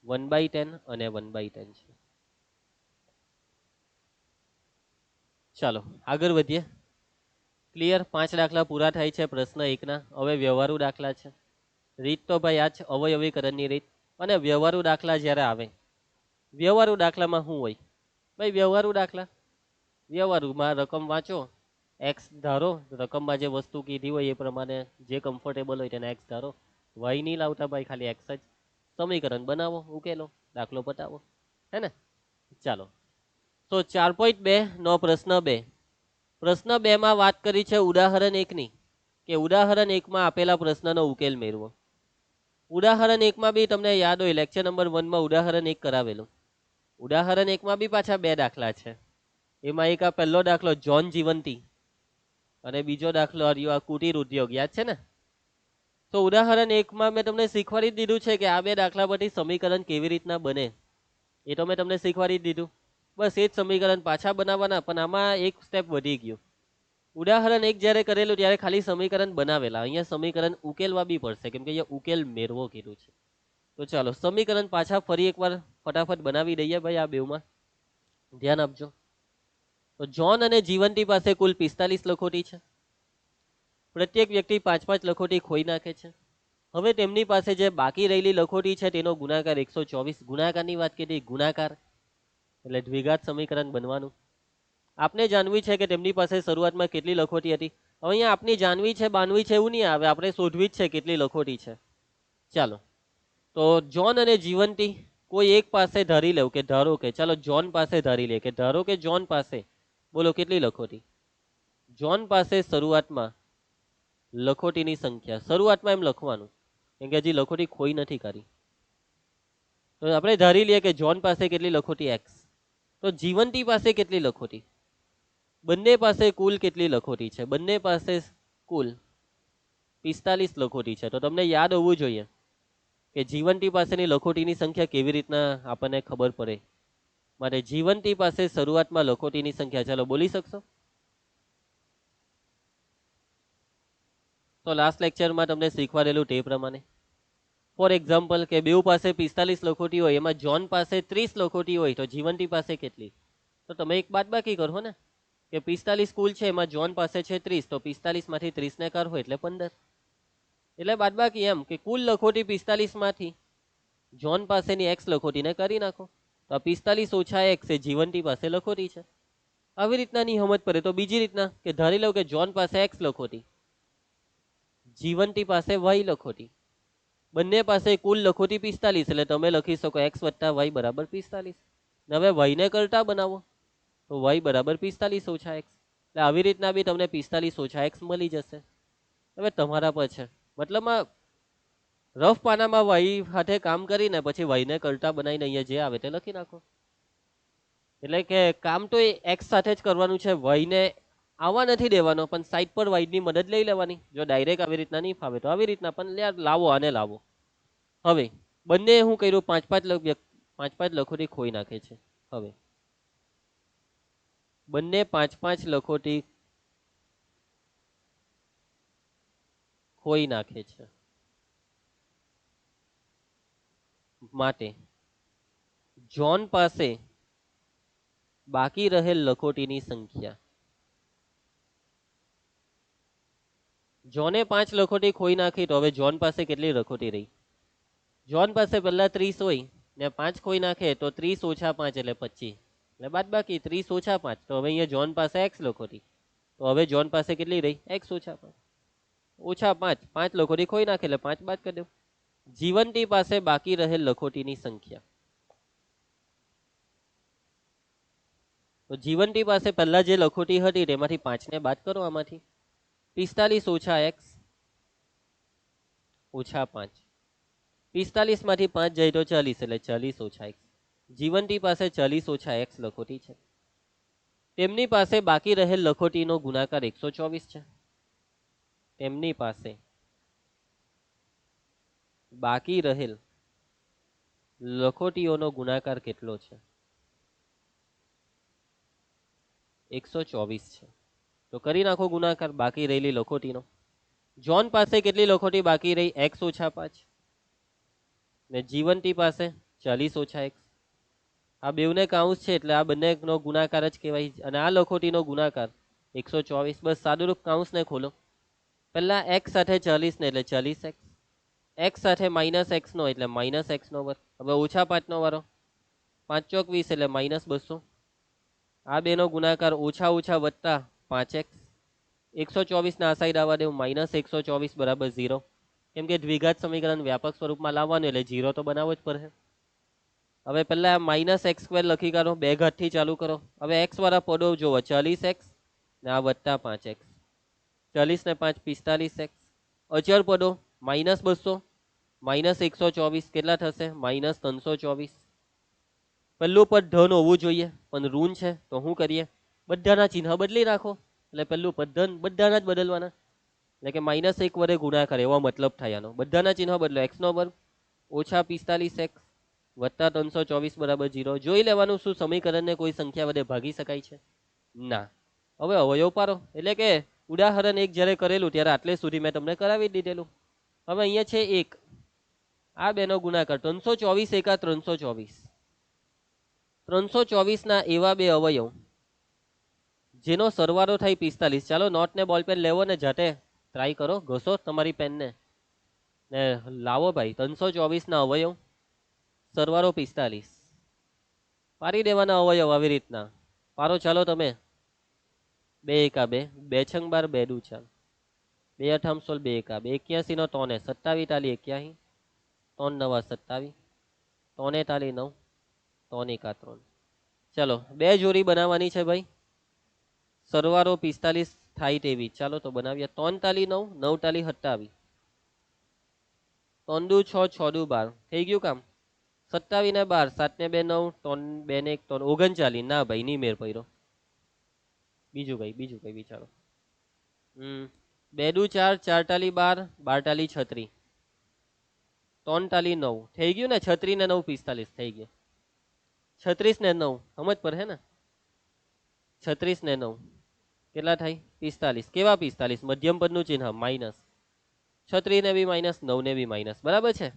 1/10 અને 1/10 છે. ચાલો આગળ વધીએ. ક્લિયર? 5 દાખલા પૂરા થાય છે પ્રશ્ન 1 ના. હવે વ્યવહારુ દાખલા છે. રીત તો ભાઈ આ જ અવયવીકરણની રીત. અને વ્યવહારુ દાખલા જ્યારે આવે, વ્યવહારુ દાખલામાં શું હોય ભાઈ? વ્યવહારુ દાખલા, વ્યવહારુમાં રકમ વાંચો, એક્સ ધારો, રકમમાં જે વસ્તુ કીધી હોય એ પ્રમાણે જે કમ્ફર્ટેબલ હોય તેને એક્સ ધારો. વાય નહીં લાવતા ભાઈ, ખાલી એક્સ જ. સમીકરણ બનાવો, ઉકેલો, દાખલો પતાવો, હે ને? ચાલો તો 4.2 નો પ્રશ્ન 2. પ્રશ્ન 2 માં વાત કરી છે ઉદાહરણ 1 ની, કે ઉદાહરણ 1 માં આપેલા પ્રશ્નનો ઉકેલ મેળવો. ઉદાહરણ 1 માં બી તમને યાદ હોય લેક્ચર નંબર 1 માં ઉદાહરણ 1 કરાવેલું. ઉદાહરણ 1 માં બી પાછા 2 દાખલા છે. એમાં એક આ પહેલો દાખલો જોન જીવંતી અને બીજો દાખલો આ કુટીર ઉદ્યોગ, યાદ છે ને? તો ઉદાહરણ 1 માં મેં તમને શીખવાડી દીધું છે કે આ 2 દાખલા પરથી સમીકરણ કેવી રીતના બને, એ તો મેં તમને શીખવાડી દીધું. બસ એ જ સમીકરણ પાછા બનાવવાના, પણ આમાં એક સ્ટેપ વધી ગયું. ઉદાહરણ 1 જ્યારે કરેલું ત્યારે ખાલી સમીકરણ બનાવેલા, અહીંયા સમીકરણ ઉકેલવા બી પડશે કેમ કે અહીંયા ઉકેલ મેળવો કીધું છે. તો ચાલો સમીકરણ પાછા ફરી એકવાર ફટાફટ બનાવી દઈએ ભાઈ આ બેવમાં, ધ્યાન આપજો. તો જોન અને જીવંતી પાસે કુલ 45 લખોટી છે. પ્રત્યેક વ્યક્તિ 5-5 લખોટી ખોઈ નાખે છે. હવે તેમની પાસે જે બાકી રહેલી લખોટી છે તેનો ગુણાકાર 124. ગુણાકારની વાત કીધી, ગુણાકાર એટલે દ્વિઘાત સમીકરણ બનવાનું. આપને જાણવી છે કે તેમની પાસે શરૂઆતમાં કેટલી લખોટી હતી. હવે અહીંયા આપની જાણવી છે બાનવી છે એવું નહીં આવે, આપણે શોધવી જ છે કેટલી લખોટી છે. ચાલો તો જોન અને જીવંતી કોઈ એક પાસે ધારી લેવું, કે ધારો કે ચાલો જોન પાસે ધારી લે, કે ધારો કે જોન પાસે બોલો કેટલી લખોટી. જોન પાસે શરૂઆતમાં લખોટીની સંખ્યા, શરૂઆતમાં એમ લખવાનું કેમ કે હજી લખોટી ખોઈ નથી કરી. તો આપણે ધારી લઈએ કે જોન પાસે કેટલી લખોટી એક્સ. તો જીવંતી પાસે કેટલી લખોટી? બંને પાસે કુલ કેટલી લખોટી છે? બંને પાસે કુલ 45 લખોટી છે. તો તમને યાદ હોવું જોઈએ કે જીવંતી પાસેની લખોટીની સંખ્યા કેવી રીતના આપણને ખબર પડે. માટે જીવંતી પાસે શરૂઆતમાં લખોટીની સંખ્યા, ચાલો બોલી શકશો? તો લાસ્ટ લેક્ચરમાં તમને શીખવાડેલું તે પ્રમાણે. ફોર એક્ઝામ્પલ કે બેઉ પાસે 45 લખોટી હોય, એમાં જોન પાસે 30 લખોટી હોય, તો જીવંતી પાસે કેટલી? તો તમે એક બાદબાકી કરો ને, કે 45 કુલ છે, એમાં જોન પાસે છે 30, તો 45 માંથી 30 ને કાઢો એટલે 15. એટલે બાદબાકી એમ કે કુલ લખોટી 45 માંથી જોન પાસેની એક્સ લખોટીને કરી નાખો, તો આ 45 ઓછા એક્સ એ જીવંતી પાસે લખોટી છે. આવી રીતના ની સમજ પડે તો બીજી રીતના કે ધારી લો કે જોન પાસે એક્સ લખોટી, જીવંતી પાસે વાય લખોટી, બંને પાસે કુલ લખોટી 45, એટલે તમે લખી શકો એક્સ વત્તા વાય બરાબર 45. હવે વાય ને કરતા બનાવો તો વાય બરાબર 45 ઓછા એક્સ. એટલે આવી રીતના બી તમને 45 ઓછા એક્સ મળી જશે. હવે તમારા પર છે, મતલબમાં રફ પાનામાં વાય સાથે કામ કરીને પછી વાયને કરતા બનાવીને અહીંયા જે આવે તે લખી નાખો. એટલે કે કામ તો એક્સ સાથે જ કરવાનું છે, વાયને આવવા નથી દેવાનો, પણ સાઈડ પર વાયની મદદ લઈ લેવાની. જો ડાયરેક્ટ આવી રીતના નહીં ફાવે તો આવી રીતના, પણ લાવો આને લાવો. હવે બંને હું કર્યું 5-5 લખોટી ખોઈ નાખે છે. હવે બંને 5-5 લખોટી ખોઈ નાખે છે. માટે જ્હોન પાસે બાકી રહેલ લખોટીની સંખ્યા. જ્હોને 5 લખોટી ખોઈ નાખી તો હવે જ્હોન પાસે કેટલી લખોટી રહી? જ્હોન પાસે પહેલા 30 હોય ને 5 ખોઈ નાખે તો 30 ઓછા 5 એટલે 25 એટલે બાદ બાકી 30 ઓછા 5. તો હવે અહીંયા જ્હોન પાસે x લખોટી, તો હવે જ્હોન પાસે કેટલી રહી? x ઓછા 5. ઓછા 5, 5 લખોટી ખોઈ નાખે એટલે 5 બાદ કરી દો. જીવંતી પાસે બાકી રહેલ લખોટીની સંખ્યા. તો જીવંતી પાસે પહેલા જે લખોટી હતી તેમાંથી 5 ને બાદ કરો. આમાંથી 45 ઓછા x ઓછા 5. 45 માંથી 5 જાય તો 40 એટલે 40 ઓછા x. જીવંતી પાસે 40 ઓછા x લખોટી છે. તેમની પાસે બાકી રહેલ લખોટીનો ગુણાકાર 124 છે. તેમની પાસે બાકી રહેલ લખોટીઓનો ગુણાકાર કેટલો છે? 124 છે. તો કરી નાખો ગુણાકાર બાકી રહેલી લખોટીનો. જ્હોન પાસે કેટલી લખોટી બાકી રહી? x ઓછા 5 ને જીવંતી પાસે 40 ઓછા x. આ બેવને કાઉન્સ છે એટલે આ બંનેનો ગુણાકાર જ કહેવાય. અને આ લખોટીનો ગુણાકાર 124. બસ સાદુરૂપ કાઉન્સને ખોલો. પહેલા x સાથે 40 ને એટલે 40x, x સાથે માઇનસ x નો એટલે માઇનસ x નો વર્ગ. હવે ઓછા 5 નો વારો, 5 ચોક 20 એટલે માઇનસ 200. આ બેનો ગુણાકાર ઓછા ઓછા વત્તા 5x. 124 ના આ સાઈડ આવવા દેવું, માઇનસ 124 બરાબર 0. કેમ કે દ્વિઘાત સમીકરણ વ્યાપક સ્વરૂપમાં લાવવાનું એટલે 0 તો બનાવવો જ પડે. હવે પહેલા માઇનસ x સ્ક્વેર લખી કાઢો, બે ઘાતથી ચાલુ કરો. હવે x વાળા પદો જોવો, 40x ને આ વત્તા 5x. 40 ને 5 45x. અચળ પદો માઇનસ 200 માઇનસ 124 કેટલા થશે? માઇનસ 324. પહેલું પદ ધન હોવું જોઈએ પણ ઋણ છે તો શું કરીએ? બધાના ચિહ્ન બદલી નાખો. એટલે પહેલું પદ ધન, બધાના જ બદલવાના. એટલે કે માઇનસ 1 વડે ગુણાકાર, એવો મતલબ થાય આનો. બધાના ચિહ્ન બદલો. x નો વર્ગ ઓછા 45x વત્તા 324 બરાબર 0. જોઈ લેવાનું શું સમીકરણને કોઈ સંખ્યા વડે ભાગી શકાય છે? ના. હવે અવયવ પાડો. એટલે કે ઉદાહરણ 1 જ્યારે કરેલું ત્યારે આટલે સુધી મેં તમને કરાવી દીધેલું. હવે અહીંયા છે 1, આ બેનો ગુણાકાર 324 એકા 324. 324 ના એવા બે અવયવ જેનો સરવાળો થાય 45. ચાલો નોટ ને બોલ પેન લેવો ને જાતે ટ્રાય કરો, ઘસો તમારી પેનને ને લાવો ભાઈ. 324 ના અવયવ સરવાળો 45. પાડી દેવાના અવયવ આવી રીતના પારો. ચાલો તમે 2 એકા 2, 2 છંગ 12, 2 દુ 4, 2 અઠામ 16, 2 એકા 2, 81 નો 3 27 તાલી 81, 3 નવા 27, 3 તાલી 9, 3 એકા 3. ચલો બે જોડી બનાવવાની છે ભાઈ. સરવાળો 45 થાય તેવી. ચાલો તો બનાવીએ. 3 તાલી 9, 9 તાલી 27, 3 દુ 6, 6 દુ 12. થઈ ગયું કામ? 27 ને 12, 7 ને 2 9, 3 2 ને 1 3, 39. ના ભાઈ ની મેર પડ્યો. બીજું કઈ વિચારો. 2 દુ 4, 4 તાલી 12, 12 તાલી 36, 3 તાલી 9. થઈ ગયું ને? 36 ને 9 45 થઈ ગયું. 36 ને 9 સમજ પર હે ને? 36 ને 9 કેટલા થાય? 45. કેવા 45? મધ્યમ પદનું ચિહ્ન માઇનસ. 36 ને બી માઇનસ, 9 ને બી માઇનસ. બરાબર છે?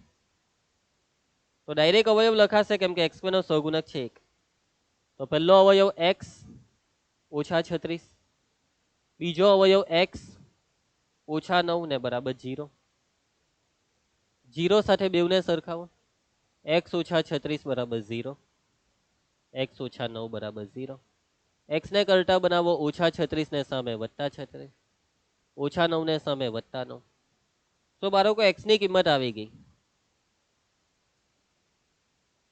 તો ડાયરેક્ટ અવયવ લખાશે કેમ કે x નો સહગુણક છે 1. તો પહેલો અવયવ x ઓછા 36, બીજો અવયવ x ઓછા 9 ને બરાબર 0. 0 સાથે બેવને સરખાવો. x ઓછા 36 બરાબર 0, x ઓછા 9 બરાબર 0. x ને કરતા બનાવો ઓછા 36 ને સામે વત્તા 36, ઓછા 9 ને સામે વત્તા 9. તો બાળકો x ની કિંમત આવી ગઈ.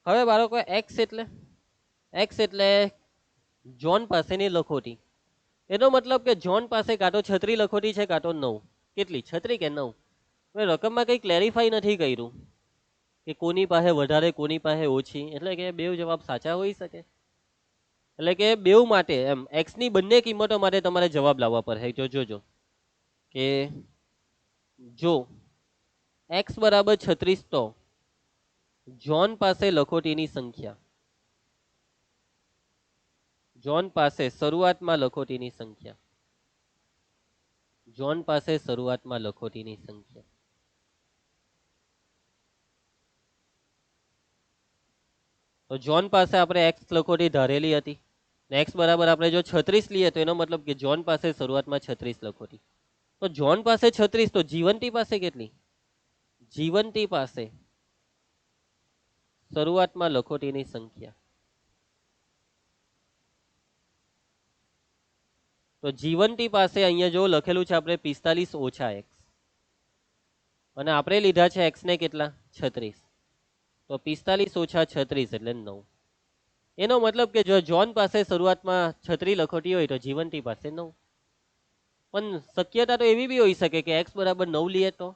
હવે બાળકો x એટલે જ્હોન પાસેની લખોટી. એનો મતલબ કે જ્હોન પાસે કાં તો 36 લખોટી છે કાં તો 9. કેટલી? 36 કે 9? હવે રકમમાં કંઈ ક્લેરિફાઈ નથી કર્યું કે કોની પાસે વધારે કોની પાસે ઓછી. એટલે કે બેવ જવાબ સાચા હોઈ શકે. એટલે કે બેવ માટે એમ x ની બંને કિંમતો માટે તમારે જવાબ લાવવા પડે. જોજો કે જો x બરાબર 36 તો જ્હોન પાસે લખોટીની સંખ્યા, જ્હોન પાસે શરૂઆતમાં લખોટીની સંખ્યા, જ્હોન પાસે શરૂઆતમાં લખોટીની સંખ્યા તો જોન પાસે આપણે એક્સ લખોટી ધારેલી હતી, એક્સ બરાબર આપણે જો 36 લઈએ તો એનો મતલબ કે જોન પાસે શરૂઆતમાં 36 લખોટી. તો જોન પાસે 36, તો જીવંતી પાસે કેટલી? જીવંતી પાસે શરૂઆતમાં લખોટીની સંખ્યા. તો જીવંતી પાસે અહીંયા જો લખેલું છે આપણે 45 ઓછા એક્સ, અને આપણે લીધા છે એક્સ ને કેટલા? 36. તો 45 ઓછા 36 એટલે 9. એનો મતલબ કે જો જોન પાસે શરૂઆતમાં 36 લખોટી હોય તો જીવંતી પાસે 9. પણ શક્યતા તો એવી બી હોઈ શકે કે એક્સ બરાબર 9 લઈએ તો,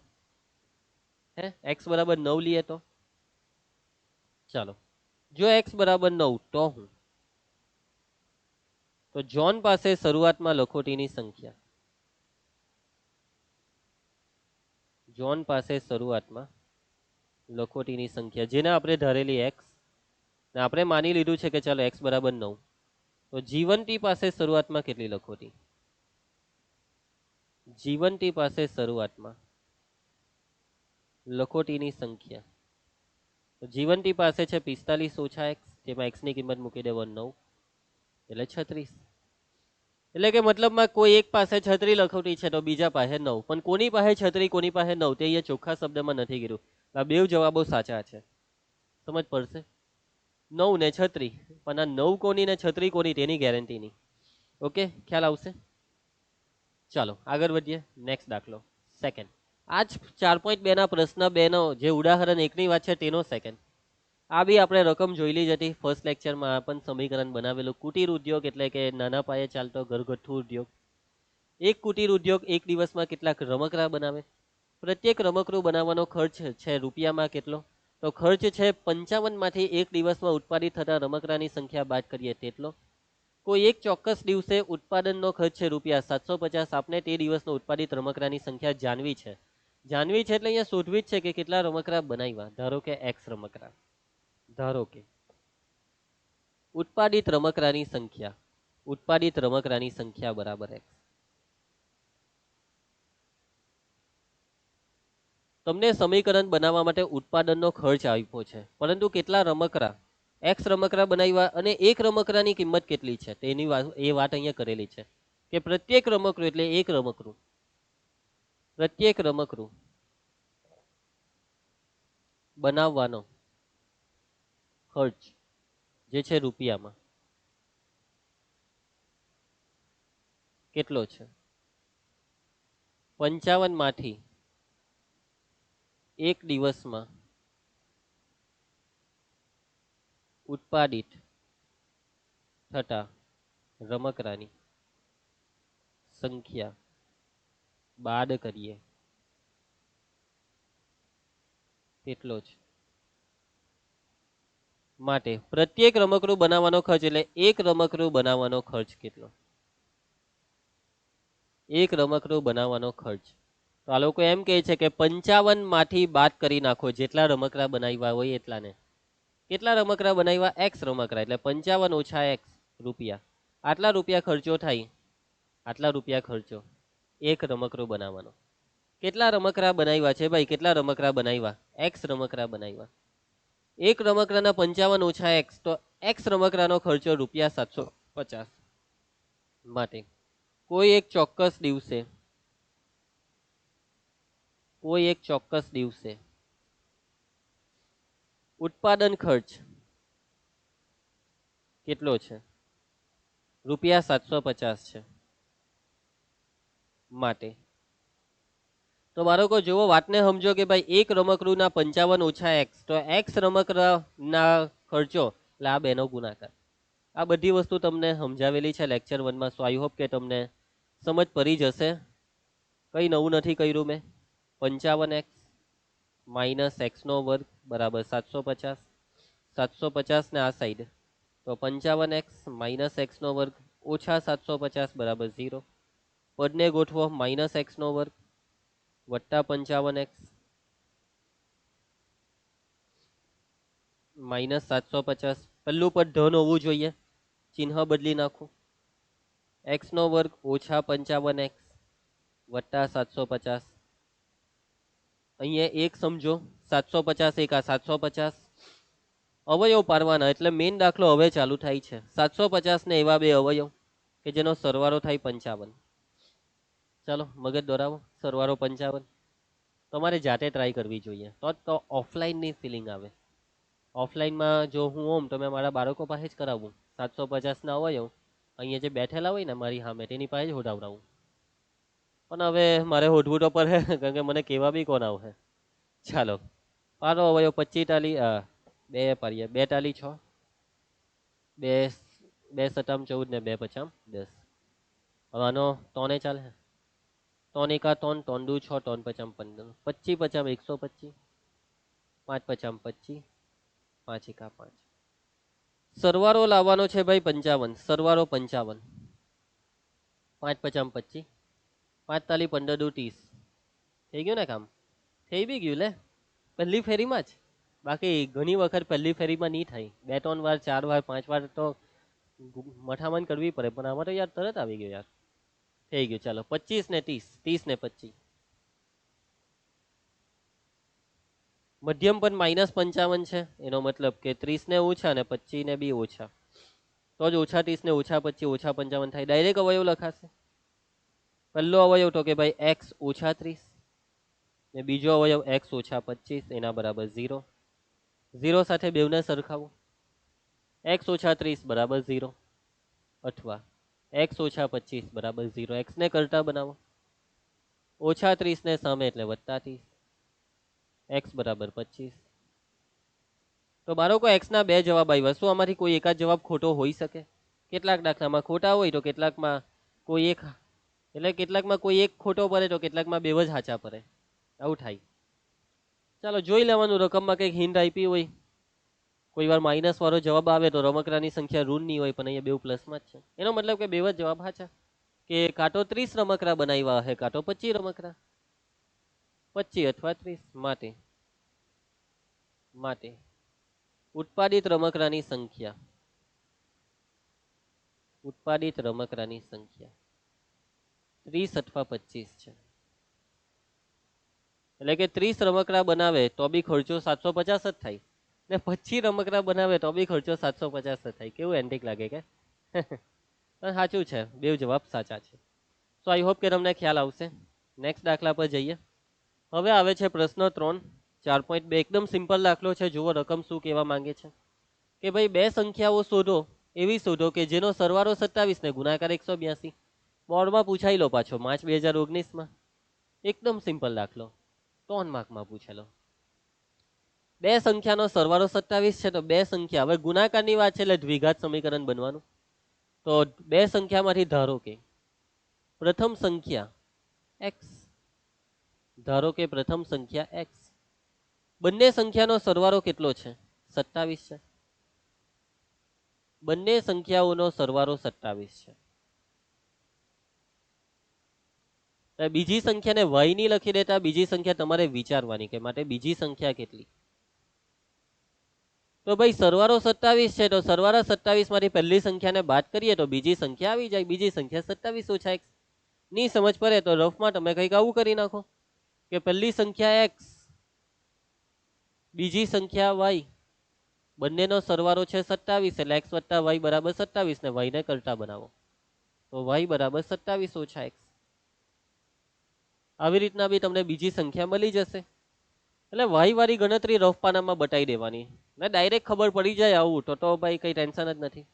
એક્સ બરાબર 9 લઈએ તો ચાલો, જો એક્સ બરાબર 9 તો હું, તો જોન પાસે શરૂઆતમાં લખોટીની સંખ્યા, જોન પાસે શરૂઆતમાં લખોટીની સંખ્યા જેને આપણે ધારેલી એક્સ, ને આપણે માની લીધું છે કે ચાલો એક્સ બરાબર 9, તો જીવંતી પાસે શરૂઆતમાં કેટલી લખોટી? જીવંતી પાસે શરૂઆતમાં લખોટીની સંખ્યા, તો જીવંતી પાસે છે 45 ઓછા એક્સ, જેમાં એક્સ ની કિંમત મૂકી દેવો 9 એટલે 36. એટલે કે મતલબમાં કોઈ એક પાસે 36 લખોટી છે તો બીજા પાસે 9, પણ કોની પાસે 36 કોની પાસે 9 તે અહીંયા ચોખ્ખા શબ્દમાં નથી કીધું. આ બે જવાબો સાચા છે, સમજ પડશે? 9 ને 36, પણ આ 9 કોની ને 36 કોની તેની ગેરંટી નહીં. ઓકે, ખ્યાલ આવશે? ચાલો આગળ વધીએ. નેક્સ્ટ દાખલો સેકન્ડ. આજ 4.2 ના પ્રશ્ન 2 નો જે ઉદાહરણ 1 ની વાત છે તેનો સેકન્ડ. આ બી આપણે રકમ જોયેલી જ હતી ફર્સ્ટ લેક્ચરમાં, પણ સમીકરણ બનાવેલું. કુટીર ઉદ્યોગ એટલે કે નાના પાયે ચાલતો ઘરગથ્થુ ઉદ્યોગ. એક કુટીર ઉદ્યોગ એક દિવસમાં કેટલાક રમકડા બનાવે? પ્રત્યેક રમકડું બનાવવાનો ખર્ચ છે રૂપિયામાં કેટલો? તો ખર્ચ છે 55 માંથી એક દિવસમાં ઉત્પાદિત થતા રમકડાની સંખ્યા બાદ કરીએ તેટલો. કોઈ એક ચોક્કસ દિવસે ઉત્પાદનનો ખર્ચ છે રૂપિયા 750. આપને તે દિવસનો ઉત્પાદિત રમકડાની સંખ્યા જાણવી છે. જાણવી છે એટલે અહીંયા શોધવી જ છે કે કેટલા રમકડા બનાવ્યા. ધારો કે એક્સ રમકડા, ધારો કે ઉત્પાદિત રમકડાની સંખ્યા, ઉત્પાદિત રમકડાની સંખ્યા બરાબર એક્સ. તમને સમીકરણ બનાવવા માટે ઉત્પાદનનો ખર્ચ આપ્યો છે, પરંતુ કેટલા રમકડા એક્સ રમકડા બનાવ્યા અને એક રમકડાની કિંમત કેટલી છે તેની વાત અહીંયા કરેલી છે કે પ્રત્યેક રમકડું એટલે એક રમકડું, પ્રત્યેક રમકડું બનાવવાનો ખર્ચ જે છે રૂપિયામાં કેટલો છે? 55 માંથી એક દિવસમાં ઉત્પાદિત થતા રમકડાની સંખ્યા બાદ કરીએ તેટલો જ. માટે પ્રત્યેક રમકડું બનાવવાનો ખર્ચ એટલે એક રમકડું બનાવવાનો ખર્ચ કેટલો? એક રમકડું બનાવવાનો ખર્ચ. તો આ લોકો એમ કહે છે કે 55 માંથી બાદ કરી નાખો જેટલા રમકડા બનાવ્યા હોય એટલાને. કેટલા રમકડા બનાવ્યા? એક્સ રમકડા, એટલે 55 ઓછા એક્સ રૂપિયા. આટલા રૂપિયા ખર્ચો થાય, આટલા રૂપિયા ખર્ચો એક રમકડું બનાવવાનો. કેટલા રમકડા બનાવ્યા છે ભાઈ? કેટલા રમકડા બનાવ્યા? એક્સ રમકડા બનાવ્યા. એક રમકડાના 55 ઓછા એક્સ, તો એક્સ રમકડાનો ખર્ચો રૂપિયા 750. માટે કોઈ એક ચોક્કસ દિવસે, કોઈ એક ચોક્કસ દિવસે ઉત્પાદન ખર્ચ કેટલો છે? રૂપિયા 750 છે. માટે તો બાળકો જુઓ, વાતને સમજો કે ભાઈ એક રમકડુંના 55 ઓછા એક્સ, તો એક્સ રમકડાના ખર્ચો એટલે આ બેનો ગુણાકાર. આ બધી વસ્તુ તમને સમજાવેલી છે લેક્ચર 1 માં. સો આઈ હોપ કે તમને સમજ પડી જશે. કઈ નવું નથી કર્યું મેં. 55x માઇનસ એક્સ નો વર્ગ બરાબર 750. 750 ને આ સાઈડ, તો 55x માઇનસ એક્સ નો વર્ગ ઓછા 750 બરાબર 0. પદને ગોઠવો, માઇનસ એક્સ નો વર્ગ વત્તા 55x માઇનસ 750. પહેલું પદ ધન હોવું જોઈએ, ચિહ્ન બદલી નાખું. એક્સ નો વર્ગ ઓછા 55x વત્તા 750. અહીંયા એક સમજો, 750 એક આ 750 અવયવ પાડવાના એટલે મેઇન દાખલો હવે ચાલુ થાય છે. 750 ને એવા બે અવયવ કે જેનો સરવાળો થાય 55. ચાલો મગજ દોરાવો. સરવાળો 55 તમારે જાતે ટ્રાય કરવી જોઈએ, તો ઓફલાઈનની ફિલિંગ આવે. ઓફલાઈનમાં જો હું હોમ તો મેં મારા બાળકો પાસે જ કરાવું. 750 ના અવયવ અહીંયા જે બેઠેલા હોય ને મારી સામે તેની પાસે જ હોડાવડાવું. પણ હવે મારે હોડવું તો પડે કારણ કે મને કેવા બી કોણ આવે. ચાલો પાડો અવયવ 25 ટાલી બે પાડીએ 2 ટાલી 6 બે 2 સટામ 14 ને 2 પચામ 10. હવે આનો 3 ચાલે 3 એકા 3 3 દુ 6 3 પચામ 15 25 પચામ 125 5 પચામ 25 5 એકા 5. સરવાળો લાવવાનો છે ભાઈ 55. સરવાળો 55 5 પચામ 25 5 તાલી 15 દુ 30. થઈ ગયું ને કામ? થઈ બી ગયું લે પહેલી ફેરીમાં જ. બાકી ઘણી વખત પહેલી ફેરીમાં નહીં થાય, 2-3 વાર 4 વાર 5 વાર તો મઠામણ કરવી પડે, પણ આમાં તો યાર તરત આવી ગયું યાર. થઈ ગયું. ચાલો 25 ને 30 30 ને 25. મધ્યમ પણ -55 છે, એનો મતલબ કે 30 ને ઓછા ને 25 ને બી ઓછા, તો જ ઓછા 30 ને ઓછા 25 ઓછા 55 થાય. ડાયરેક્ટ અવયવ લખાશે. પહેલો અવયવ તો કે ભાઈ x ઓછા 30 ને બીજો અવયવ x ઓછા 25 એના બરાબર 0. 0 સાથે બેવને સરખાવો. x ઓછા 30 બરાબર 0 અથવા x ઓછા 25 બરાબર 0. x ને કરતા બનાવો. ઓછા 30 ને સામે એટલે વત્તા 30. x બરાબર 25. તો બાળકો x ના બે જવાબ આવ્યા. શું આમાંથી કોઈ એકાદ જવાબ ખોટો હોઈ શકે? કેટલાક દાખલામાં ખોટા હોય તો કેટલાકમાં કોઈ એક, એટલે કેટલાકમાં કોઈ એક ખોટો પડે તો કેટલાકમાં બે જ સાચા પડે. આવું થાય. ચાલો જોઈ લેવાનું, રકમમાં કંઈક હિન્ટ આપી હોય. કોઈ વાર માઇનસ વાળો જવાબ આવે તો રમકડાની સંખ્યા ઋણ ની હોય, પણ અહીંયા બે પ્લસમાં જ છે. એનો મતલબ કે બે જ જવાબ સાચા, કે કાં તો 30 રમકડા બનાવ્યા હશે કાં તો 25 રમકડા. 25 અથવા 30 માટે ઉત્પાદિત રમકડાની સંખ્યા 30 અથવા 25 છે. એટલે કે 30 રમકડા બનાવે તો બી ખર્ચો 750 જ થાય ને 25 રમકડા બનાવે તો બી ખર્ચો 750 જ થાય. કેવું એન્ટિક લાગે કે? સાચું છે, બે જવાબ સાચા છે. સો આઈ હોપ કે તમને ખ્યાલ આવશે. નેક્સ્ટ દાખલા પર જઈએ. હવે આવે છે પ્રશ્ન 3 4.2. એકદમ સિમ્પલ દાખલો છે. જુઓ રકમ શું કહેવા માંગે છે કે ભાઈ બે સંખ્યાઓ શોધો, એવી શોધો કે જેનો સરવાળો 27 ને ગુણાકાર 182. બોર્ડમાં પૂછાઈ લો પાછો માર્ચ 2019માં. એકદમ સિમ્પલ દાખલો, 3 માર્કમાં પૂછેલો. બે સંખ્યાનો સરવાળો 27 છે, તો બે સંખ્યા, હવે ગુણાકારની વાત છે એટલે દ્વિઘાત સમીકરણ બનવાનું. તો બે સંખ્યામાંથી ધારો કે પ્રથમ સંખ્યા x, ધારો કે પ્રથમ સંખ્યા x, બંને સંખ્યાનો સરવાળો કેટલો છે? 27 છે. બંને સંખ્યાઓનો સરવાળો 27 છે. બીજી સંખ્યાને y ની લખી દેતા, બીજી સંખ્યા તમારે વિચારવાની કે માટે બીજી સંખ્યા કેટલી. તો ભાઈ સરવાળો 27 છે, તો સરવાળા 27 માંથી પહેલી સંખ્યાને બાદ કરીએ તો બીજી સંખ્યા આવી જાય. બીજી સંખ્યા 27 ઓછા x. ની સમજ પડે તો રફમાં તમે કંઈક આવું કરી નાખો કે પહેલી સંખ્યા x, બીજી સંખ્યા y, બંનેનો સરવાળો છે 27, એટલે x વત્તા y બરાબર 27 ને y ને કરતા બનાવો તો y બરાબર 27 ઓછા x. આવી રીતના બી તમને બીજી સંખ્યા મળી જશે. એટલે y વાળી ગણતરી રફ પાનામાં બતાવી દેવાની ને ડાયરેક્ટ ખબર પડી જાય આવું તો ભાઈ કઈ ટેન્શન જ નથી.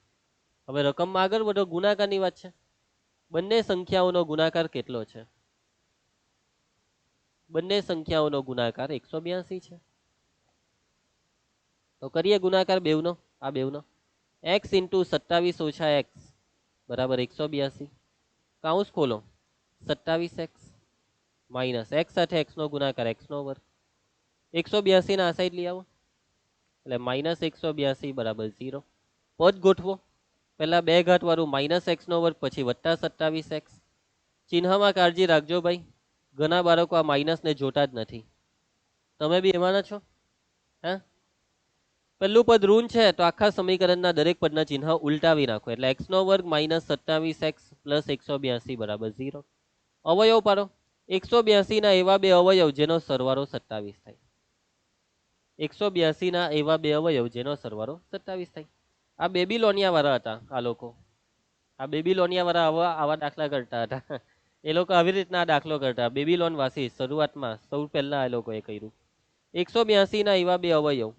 હવે રકમમાં આગળ વધો, ગુણાકારની વાત છે. બંને સંખ્યાઓનો ગુણાકાર કેટલો છે? બંને સંખ્યાઓનો ગુણાકાર 182 છે. તો કરીએ ગુણાકાર બેવનો. આ બેવનો x * 27 ઓછા x બરાબર 182. કાઉન્સ ખોલો. 27x માઇનસ x સાથે x નો ગુણાકાર x નો વર્ગ. 182 ના આ સાઈડ લઈ આવો એટલે -182 બરાબર 0. પદ ગોઠવો. પહેલા બે ઘાત વાળું -x નો વર્ગ, પછી વત્તા 27x. ચિહ્નમાં કાળજી રાખજો ભાઈ, ઘણા બાળકો આ માઇનસ ને જોતા જ નથી. તમે બી એમાંના છો? હા, પહેલું પદ ઋણ છે તો આખા સમીકરણના દરેક પદના ચિહ્ન ઉલટાવી નાખો એટલે x નો વર્ગ -27x + 182 બરાબર 0. અવયવ પાડો. 182 ના એવા બે અવયવ જેનો સરવાળો 27 થાય. 182 ના એવા બે અવયવ જેનો સરવાળો 27 થાય. આ બેબીલોનિયા વાળા હતા આ લોકો. આ બેબીલોનિયા વાળા આવા દાખલા કરતા હતા. એ લોકો આવી રીતના દાખલો કરતા. બેબીલોન વાસી શરૂઆતમાં સૌ પહેલા એ લોકોએ કર્યું. 182 ના એવા બે અવયવ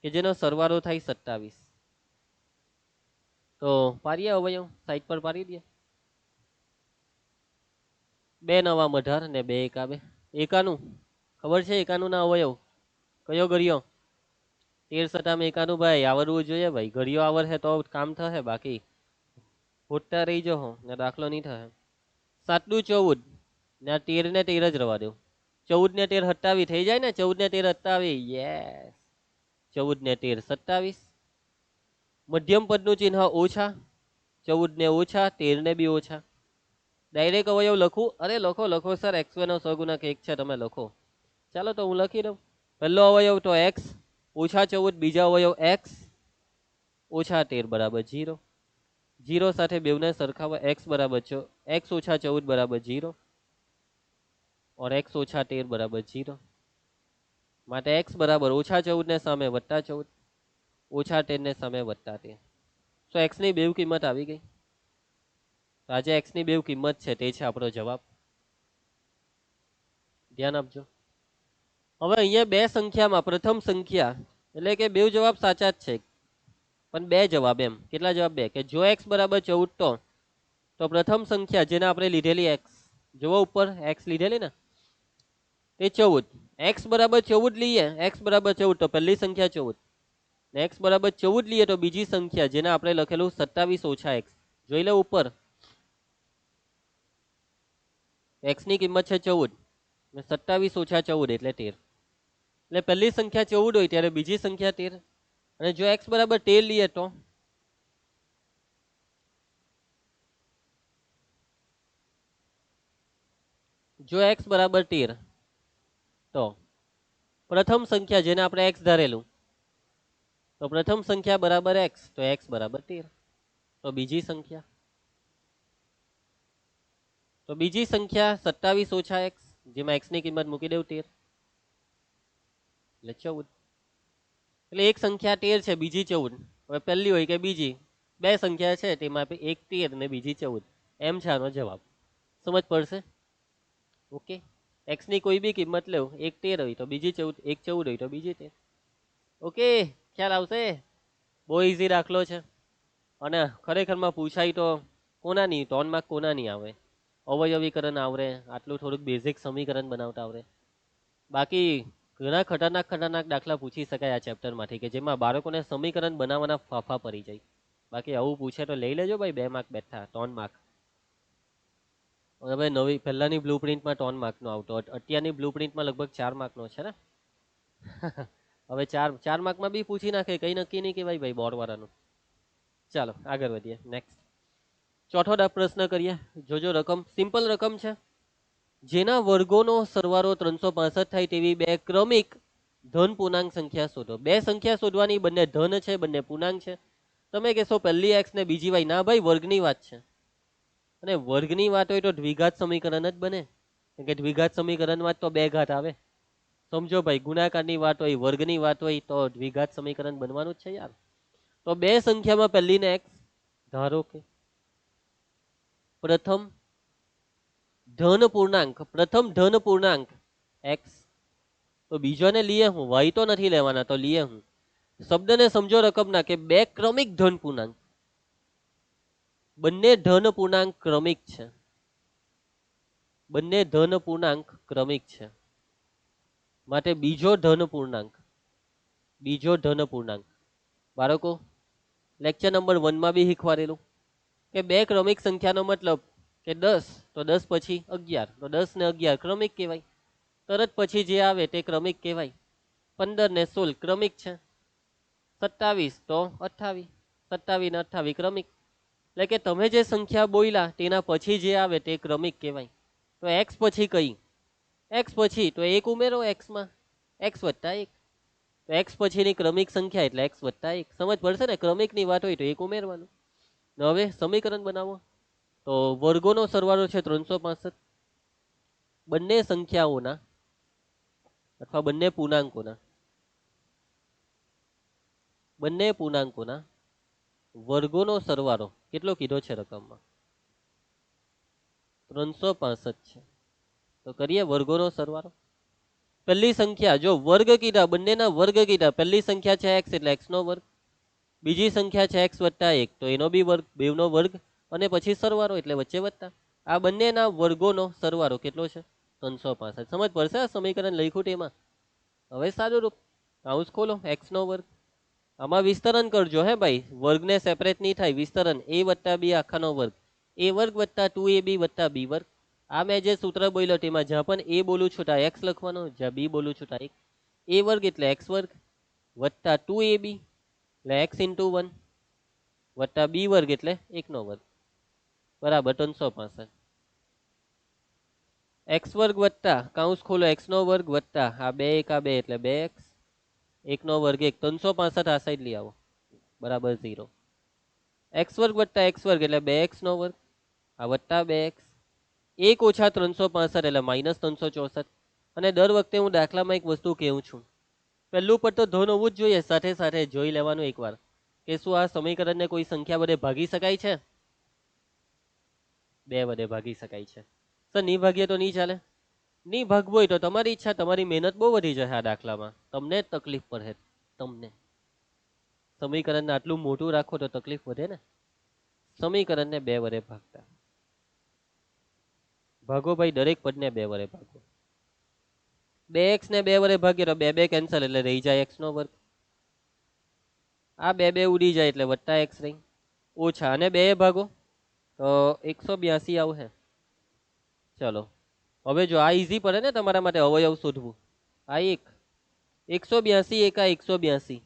કે જેનો સરવાળો થાય 27. તો પારીએ અવયવ સાઈડ પર પાડી દે. 2 નવા 18 ને 2 એકા 2. એકાનું ખબર છે? એકાનું ના અવયવ કયો ગળ્યો? 13 સટામાં એકાનું ભાઈ આવડવું જોઈએ ભાઈ. ઘડિયો આવડે તો કામ થશે, બાકી ખોટા રહી જો ને દાખલો નહીં થાય. 7 દુ 14 ને 13 ને 13 જ રવા દો. 14 ને 13 27 થઈ જાય ને. 14 ને 13 27. યસ, 14 ને 13 27. મધ્યમ પદનું ચિહ્ન ઓછા. 14 ને ઓછા, 13 ને બી ઓછા. ડાયરેક્ટ અવયવ લખું? અરે લખો સર, x2 નો સહગુણક 1 છે, તમે લખો. ચાલો તો હું લખી દઉં. પહેલો અવયવ તો x ઓછા 14, બીજા અવયવ x ઓછા 13 બરાબર 0. 0 સાથે બેવને સરખાવવા. x બરાબર x ઓછા 14 બરાબર 0 और x ઓછા 13 બરાબર 0. માટે x બરાબર ઓછા 14 ને સામે વત્તા 14, ઓછા 13 ને સામે વત્તા 13. તો x ની બેવ કિંમત આવી ગઈ. તો આજે x ની બેવ કિંમત છે તે છે આપણો જવાબ. ધ્યાન આપજો. હવે અહીંયા બે સંખ્યામાં પ્રથમ સંખ્યા એટલે કે બેવ જવાબ સાચા જ છે, પણ બે જવાબ એમ. કેટલા જવાબ? બે. કે જો x બરાબર 14 તો પ્રથમ સંખ્યા જેને આપણે લીધેલી x, જોવો ઉપર x લીધેલી ને તે 14. x બરાબર 14 લઈએ, x બરાબર 14 તો પહેલી સંખ્યા 14 ને x બરાબર 14 લઈએ તો બીજી સંખ્યા જેને આપણે લખેલું 27 ઓછા x. જોઈ લે ઉપર, x ની કિંમત છે 14 ને 27 ઓછા 14 એટલે 13. એટલે પહેલી સંખ્યા 14 હોય ત્યારે બીજી સંખ્યા 13. અને જો x બરાબર 13 લઈએ તો જો x બરાબર 13 તો પ્રથમ સંખ્યા જેને આપણે x ધારેલું તો પ્રથમ સંખ્યા બરાબર x, તો x બરાબર 13. તો બીજી સંખ્યા 27 ઓછા x, જેમાં x ની કિંમત મૂકી દેવું 13 એટલે 14. એટલે એક સંખ્યા 13 છે, બીજી 14. હવે પહેલી હોય કે બીજી, બે સંખ્યા છે તેમાં એક 13 ને બીજી 14. એમ છે આનો જવાબ. સમજ પડશે? ઓકે. x ની કોઈ બી કિંમત લેવ, એક 13 હોય તો બીજી 14, એક 14 હોય તો બીજી 13. ઓકે, ખ્યાલ આવશે? બહુ ઈઝી દાખલો છે અને ખરેખરમાં પૂછાય તો કોના નહીં, 3 માર્ક કોના નહીં આવે? અવયવીકરણ આવડે, આટલું થોડુંક બેઝિક સમીકરણ બનાવતા આવડે. બાકી ઘણા ખતરનાક દાખલા પૂછી શકાય આ ચેપ્ટર માંથી કે જેમાં બાળકોને સમીકરણ બનાવવાના ફાફા પડી જાય. બાકી આવું પૂછે તો લઈ લેજો ભાઈ, 2 માર્ક બેઠા, 3 માર્ક. હવે નવી પહેલાની બ્લુ પ્રિન્ટમાં 3 માર્કનો આવતો, અત્યારની બ્લુ પ્રિન્ટમાં લગભગ 4 માર્કનો છે ને. હવે 4 માર્કમાં બી પૂછી નાખે, કઈ નક્કી નહીં કહેવાય ભાઈ બોર્ડ વાળાનું. ચાલો આગળ વધીએ. નેક્સ્ટ ચોથો પ્રશ્ન કરીએ. જોજો રકમ સિમ્પલ રકમ છે. જેના વર્ગોનો સરવાળો 365 થાય તેવી બે ક્રમિક ધન પૂર્ણાંક સંખ્યા શોધો. બે સંખ્યા શોધવાની, બંને ધન છે, બંને પૂર્ણાંક છે. તમે કહેશો પહેલી x ને બીજી y. ના ભાઈ, વર્ગની વાત છે. અને વર્ગની વાત હોય તો દ્વિઘાત સમીકરણ જ બને, કે દ્વિઘાત સમીકરણમાં તો બે ઘાત આવે. સમજો ભાઈ, ગુણાકારની વાત હોય, વર્ગની વાત હોય તો દ્વિઘાત સમીકરણ બનવાનું જ છે યાર. તો બે સંખ્યામાં પહેલી ને x ધારો કે પ્રથમ ધન પૂર્ણાંક x, તો બીજોને લીએ હું, y તો નથી લેવાના, તો લીએ હું. શબ્દને સમજો રકમના કે બે ક્રમિક ધન પૂર્ણાંક, બંને ધન પૂર્ણાંક ક્રમિક છે, બંને ધન પૂર્ણાંક ક્રમિક છે. માટે બીજો ધન પૂર્ણાંક બાળકો લેક્ચર નંબર 1 માં બી શીખવાડેલું કે બે ક્રમિક સંખ્યાનો મતલબ કે 10 તો 10 પછી 11, તો 10 ને 11 ક્રમિક કહેવાય. તરત પછી જે આવે તે ક્રમિક કહેવાય. 15 ને 16 ક્રમિક છે. 27 તો 28, 27 ને 28 ક્રમિક. એટલે કે તમે જે સંખ્યા બોલ્યા તેના પછી જે આવે તે ક્રમિક કહેવાય. તો x પછી કઈ? x પછી તો 1 ઉમેરો, x માં x વત્તા 1. તો x પછીની ક્રમિક સંખ્યા એટલે x વત્તા 1. સમજ પડશે ને? ક્રમિકની વાત હોય તો 1 ઉમેરવાનું. હવે સમીકરણ બનાવો. તો વર્ગોનો સરવાળો છે 365, બંને સંખ્યાઓના અથવા બંને પૂર્ણાંકોના. બંને પૂર્ણાંકોના વર્ગોનો સરવાળો કેટલો કીધો છે રકમમાં? 365 છે. તો કરીએ વર્ગોનો સરવાળો. પહેલી સંખ્યા જો વર્ગ કીધા, બંનેના વર્ગ કીધા. પહેલી સંખ્યા છે x એટલે x નો વર્ગ, બીજી સંખ્યા છે x વત્તા 1 તો એનો બી વર્ગ, બેવનો વર્ગ, અને પછી સરવાળો એટલે વચ્ચે વત્તા. આ બંનેના વર્ગોનો સરવાળો કેટલો છે? 365. સમજ પડશે આ સમીકરણ લખ્યું તેમાં. હવે સાદું રૂપ, કૌંસ ખોલો, x નો વર્ગ. આમાં વિસ્તરણ કરજો હે ભાઈ, વર્ગને સેપરેટ નહીં થાય. વિસ્તરણ a વત્તા b આખાનો વર્ગ, a વર્ગ વત્તા 2ab વત્તા b વર્ગ. આ મેં જે સૂત્ર બોલ્યો તેમાં જ્યાં પણ a બોલું છું ત્યાં x લખવાનો, જ્યાં b બોલું છું ત્યાં 1. a વર્ગ એટલે x વર્ગ વત્તા 2ab એટલે x ઇન્ટુ 1 વત્તા b વર્ગ એટલે 1 નો વર્ગ બરાબર 365. x વર્ગ વત્તા કૌંસ ખોલો x નો વર્ગ વત્તા આ 2 1 આ 2 એટલે 2x 1 નો વર્ગ 1 365 આ સાઈડ લઈ આવો બરાબર 0. x વર્ગ વત્તા x વર્ગ એટલે 2x નો વર્ગ આ વત્તા 2x 1 ઓછા 365 એટલે માઇનસ 364. અને દર વખતે હું દાખલામાં એક વસ્તુ કહું છું, પહેલું પદ તો ધન હોવું જ જોઈએ, સાથે સાથે જોઈ લેવાનું એકવાર કે શું આ સમીકરણને કોઈ સંખ્યા વડે ભાગી શકાય છે? 2 વડે ભાગી શકાય છે. સર નહીં ભાગીએ તો નહીં ચાલે? નહીં ભાગવું હોય તો તમારી ઈચ્છા, તમારી મહેનત બહુ વધી જશે આ દાખલામાં, તમને જ તકલીફ પડે. તમને સમીકરણને આટલું મોટું રાખો તો તકલીફ વધે ને. સમીકરણને 2 વડે ભાગતા ભાગો ભાઈ, દરેક પદને 2 વડે ભાગો. 2x ને 2 વડે ભાગીએ તો 2 2 કેન્સલ એટલે રહી જાય x નો વર્ગ. આ 2 2 ઉડી જાય એટલે વત્તા x રહી, ઓછા અને 2 ભાગો તો 182 આવશે. ચલો હવે જો આ ઈઝી પડે ને તમારા માટે અવયવ શોધવું. આ 182 એકા 182,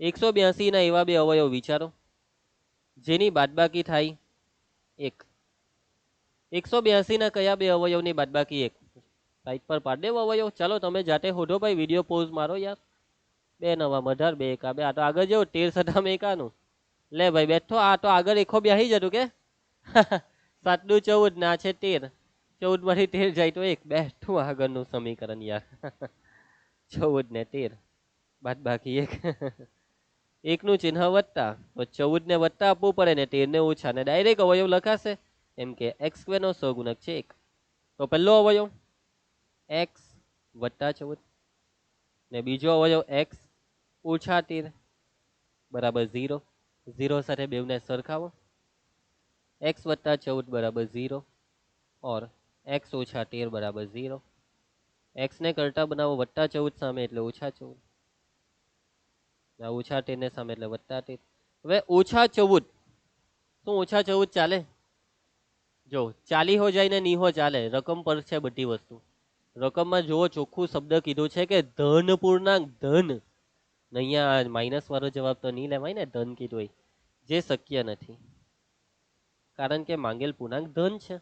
182 ના એવા બે અવયવ વિચારો જેની બાદબાકી થાય 1. 182 ના કયા બે અવયવની બાદબાકી 1? સાઈડ પર પાડ દેવો અવયવ. ચાલો તમે જાતે શોધો ભાઈ, વિડીયો પોઝ મારો યાર. 2 નવા 18 2 એકા 2. આ તો આગળ જેવો 13 સદામ એકાનું. લે ભાઈ બેઠો, આ તો આગળ એકો બેસી જતું કે 7 દુ 14 ના છે 13, 14 માંથી 13 જાય તો 1 બેઠું આગળનું સમીકરણ યાર. 14 ને 13 બાદબાકી 1 1 નું ચિહ્ન વત્તા તો 14 ને વત્તા આપવું પડે ને 13 ને ઓછા, ને ડાયરેક્ટ અવયવ લખાશે એમ કે x² નો સહગુણક છે 1. તો પહેલો અવયવ x વત્તા 14 ને બીજો અવયવ x ઓછા 13 બરાબર 0. 0 સાથે બેવને સરખાવો, x વત્તા 14 બરાબર 0 और x ઓછા 13 બરાબર 0. x ને કરતા બનાવો વત્તા 14 સામે એટલે ઓછા 14, ઓછા 13 ને સામે એટલે વત્તા 13. હવે ઓછા 14, શું ઓછા 14 ચાલે? જો ચાલી હો જાય ને ની હો ચાલે, રકમ પર છે બધી વસ્તુ. રકમમાં જુઓ ચોખ્ખું શબ્દ કીધું છે કે ધન પૂર્ણાંક, ધન. અહીંયા માઇનસ વાળો જવાબ તો નહીં લેવાય ને, ધન કીધું હોય, જે શક્ય નથી કારણ કે માંગેલ પૂર્ણાંક ધન છે.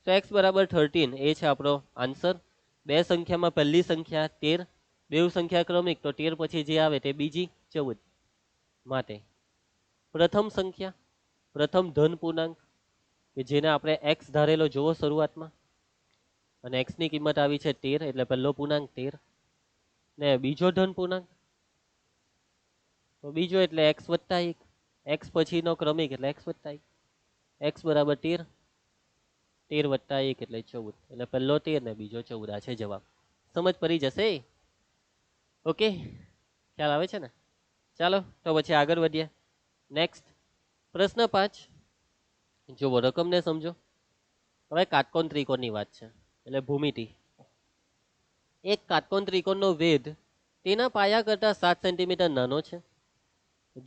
તો x બરાબર 13 એ છે આપણો આન્સર. બે સંખ્યામાં પહેલી સંખ્યા 13, બે સંખ્યા ક્રમિક તો 13 પછી જે આવે તે બીજી 14. માટે પ્રથમ સંખ્યા, પ્રથમ ધન પૂર્ણાંક કે જેને આપણે x ધારેલો જોવો શરૂઆતમાં, અને x ની કિંમત આવી છે 13 એટલે પહેલો પૂર્ણાંક 13. ને બીજો ધન પૂર્ણાંક તો બીજો એટલે x વત્તા 1, x પછીનો ક્રમિક એટલે x વત્તા 1, x બરાબર 13, 13 વત્તા 1 એટલે 14, એટલે પહેલો 13 ને બીજો 14. આ છે જવાબ. સમજ પડી જશે? ઓકે, ખ્યાલ આવે છે ને? ચાલો તો પછી આગળ વધીએ. નેક્સ્ટ પ્રશ્ન 5 જુઓ, રકમને સમજો. હવે કાટકોણ ત્રિકોણની વાત છે એટલે ભૂમિતિ. એક કાટકોણ ત્રિકોણનો વેધ તેના પાયા કરતા 7 સેન્ટીમીટર નાનો છે.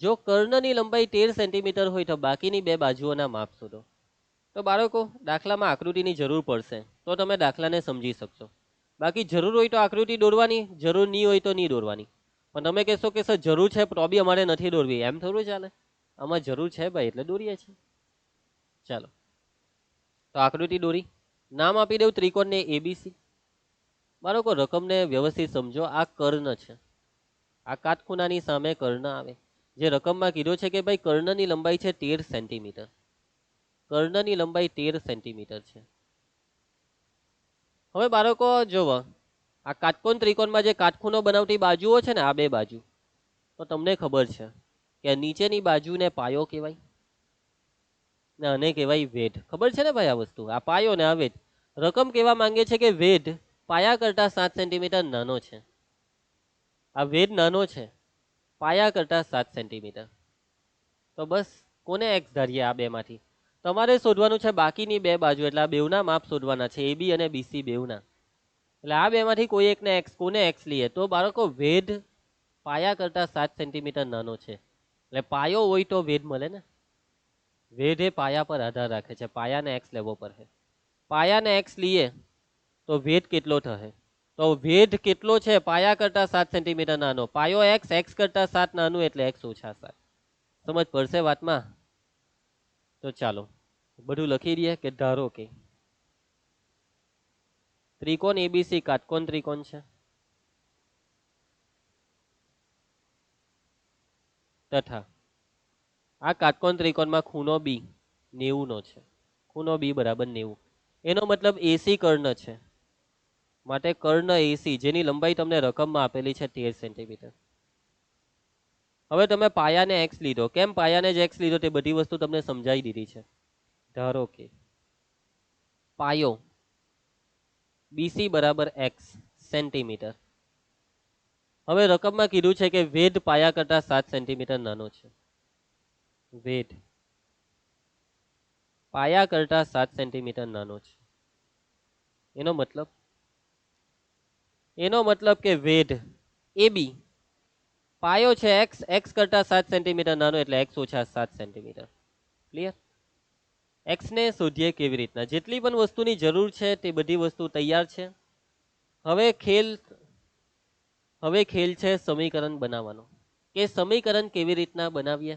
જો કર્ણની લંબાઈ 13 સેન્ટીમીટર હોય તો બાકીની બે બાજુઓના માપ શોધો. તો બાળકો દાખલામાં આકૃતિની જરૂર પડશે તો તમે દાખલાને સમજી શકશો. બાકી જરૂર હોય તો આકૃતિ દોરવાની, જરૂર નહીં હોય તો નહીં દોરવાની. પણ તમે કહેશો કે સર જરૂર છે તો બી અમારે નથી દોરવી, એમ થોડું ચાલે. આમાં જરૂર છે ભાઈ એટલે દોરીએ છીએ. ચાલો તો આકૃતિ દોરી, નામ આપી દઉં ત્રિકોણને એબીસી. બાળકો રકમને વ્યવસ્થિત સમજો. આ કર્ણ છે, આ કાટખૂણાની સામે કર્ણ આવે. જે રકમમાં કીધો છે કે ભાઈ કર્ણની લંબાઈ છે 13 સેન્ટીમીટર, કર્ણની લંબાઈ 13 સેન્ટીમીટર છે. હવે બાળકો જોવો, આ કાટકોણ ત્રિકોણમાં જે કાટખૂણો બનાવતી બાજુઓ છે ને, આ બે બાજુ, તો તમને ખબર છે કે નીચેની બાજુને પાયો કહેવાય ને આને કહેવાય વેધ. ખબર છે ને ભાઈ આ વસ્તુ, આ પાયો ને આ વેધ. રકમ કહેવા માંગે છે કે વેધ પાયા કરતા 7 સેન્ટીમીટર નાનો છે. આ વેધ નાનો છે, પાયા કરતા 7 સેન્ટીમીટર. તો બસ કોને એક્સ ધારીએ આ બેમાંથી? તમારે શોધવાનું છે બાકીની બે બાજુ, એટલે આ બેવના માપ શોધવાના છે, એબી અને બીસી બેવના. એટલે આ બેમાંથી કોઈ એકને એક્સ, કોને એક્સ લઈએ તો બાળકો વેધ પાયા કરતા 7 સેન્ટીમીટર નાનો છે. એટલે પાયો હોય તો વેધ મળે ને. વેધ એ પાયા પર આધાર રાખે છે, પાયાને એક્સ લેવો પડે. પાયાને એક્સ લઈએ તો વેધ કેટલો થશે? તો વેધ કેટલો છે? પાયા કરતા 7 સેન્ટીમીટર નાનો, પાયો એક્સ, એક્સ કરતા 7 નાનું એટલે એક્સ ઓછા 7. સમજ પડશે વાતમાં? તો ચાલો બધું લખી દઈએ કે ધારો કે ત્રિકોણ એબીસી કાટકોણ ત્રિકોણ છે તથા આ કાટકોણ ત્રિકોણમાં ખૂણો બી 90 નો છે. ખૂણો બી બરાબર 90. એનો મતલબ એસી કર્ણ છે, માટે કર્ણ એસી જેની લંબાઈ તમને રકમમાં આપેલી છે 13 સેન્ટીમીટર. હવે તમે પાયાને એક્સ લીધો. કેમ પાયાને જ એક્સ લીધો તે બધી વસ્તુ તમને સમજાવી દીધી છે. ધારો કે પાયો બીસી બરાબર એક્સ સેન્ટીમીટર. હવે રકમમાં કીધું છે કે વેધ પાયા કરતા 7 સેન્ટીમીટર નાનો છે. વેધ પાયા કરતા 7 સેન્ટીમીટર નાનો છે. એનો મતલબ કે વેધ એબી પાયો છે એક્સ, એક્સ કરતા 7 સેન્ટીમીટર નાનો એટલે એક્સ ઓછા 7 સેન્ટીમીટર. ક્લિયર? એક્સ ને શોધીએ કેવી રીતના? જેટલી પણ વસ્તુની જરૂર છે તે બધી વસ્તુ તૈયાર છે. હવે ખેલ છે સમીકરણ બનાવવાનો, કે સમીકરણ કેવી રીતના બનાવીએ.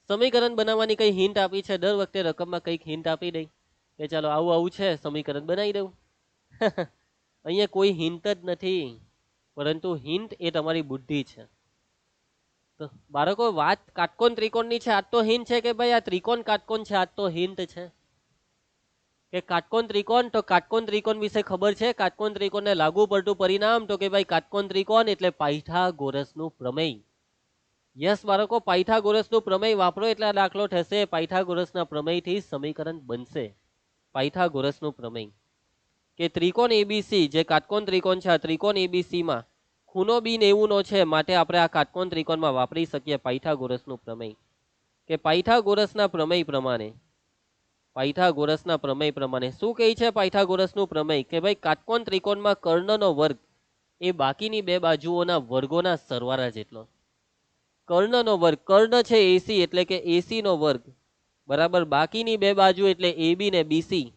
સમીકરણ બનાવવાની કઈ હિન્ટ આપી છે? દર વખતે રકમમાં કઈક હિન્ટ આપી દઈ કે ચાલો આવું આવું છે, સમીકરણ બનાવી દઉં. અહીંયા કોઈ હિન્ટ જ નથી, પરંતુ હિન્ટ એ તમારી બુદ્ધિ છે. તો બાળકો વાત કાટકોણ ત્રિકોણની છે, આ તો હિન્ટ છે કે ભાઈ આ ત્રિકોણ કાટકોણ છે, આ તો હિન્ટ છે કે કાટકોણ ત્રિકોણ. તો કાટકોણ ત્રિકોણ વિશે ખબર છે? કાટકોણ ત્રિકોણને લાગુ પડતું પરિણામ તો કે ભાઈ કાટકોણ ત્રિકોણ એટલે પાયથાગોરસનું પ્રમેય. યસ બાળકો, પાયથાગોરસનું પ્રમેય વાપરો એટલે આ દાખલો થશે. પાયથાગોરસના પ્રમેયથી સમીકરણ બનશે. પાયથાગોરસનું પ્રમેય કે ત્રિકોણ એબીસી જે કાટકોણ ત્રિકોણ છે, આ ત્રિકોણ એબીસી માં ખૂણો બી 90 નો છે, માટે આપણે આ કાટકોણ ત્રિકોણમાં વાપરી શકીએ પાયથાગોરસનું પ્રમેય. કે પાયથાગોરસના પ્રમેય પ્રમાણે શું કહે છે પાયથાગોરસનું પ્રમેય? કે ભાઈ કાટકોણ ત્રિકોણમાં કર્ણનો વર્ગ એ બાકીની બે બાજુઓના વર્ગોના સરવાળા જેટલો. કર્ણનો વર્ગ, કર્ણ છે એસી એટલે કે એસી નો વર્ગ બરાબર બાકીની બે બાજુ એટલે એબી ને બીસી,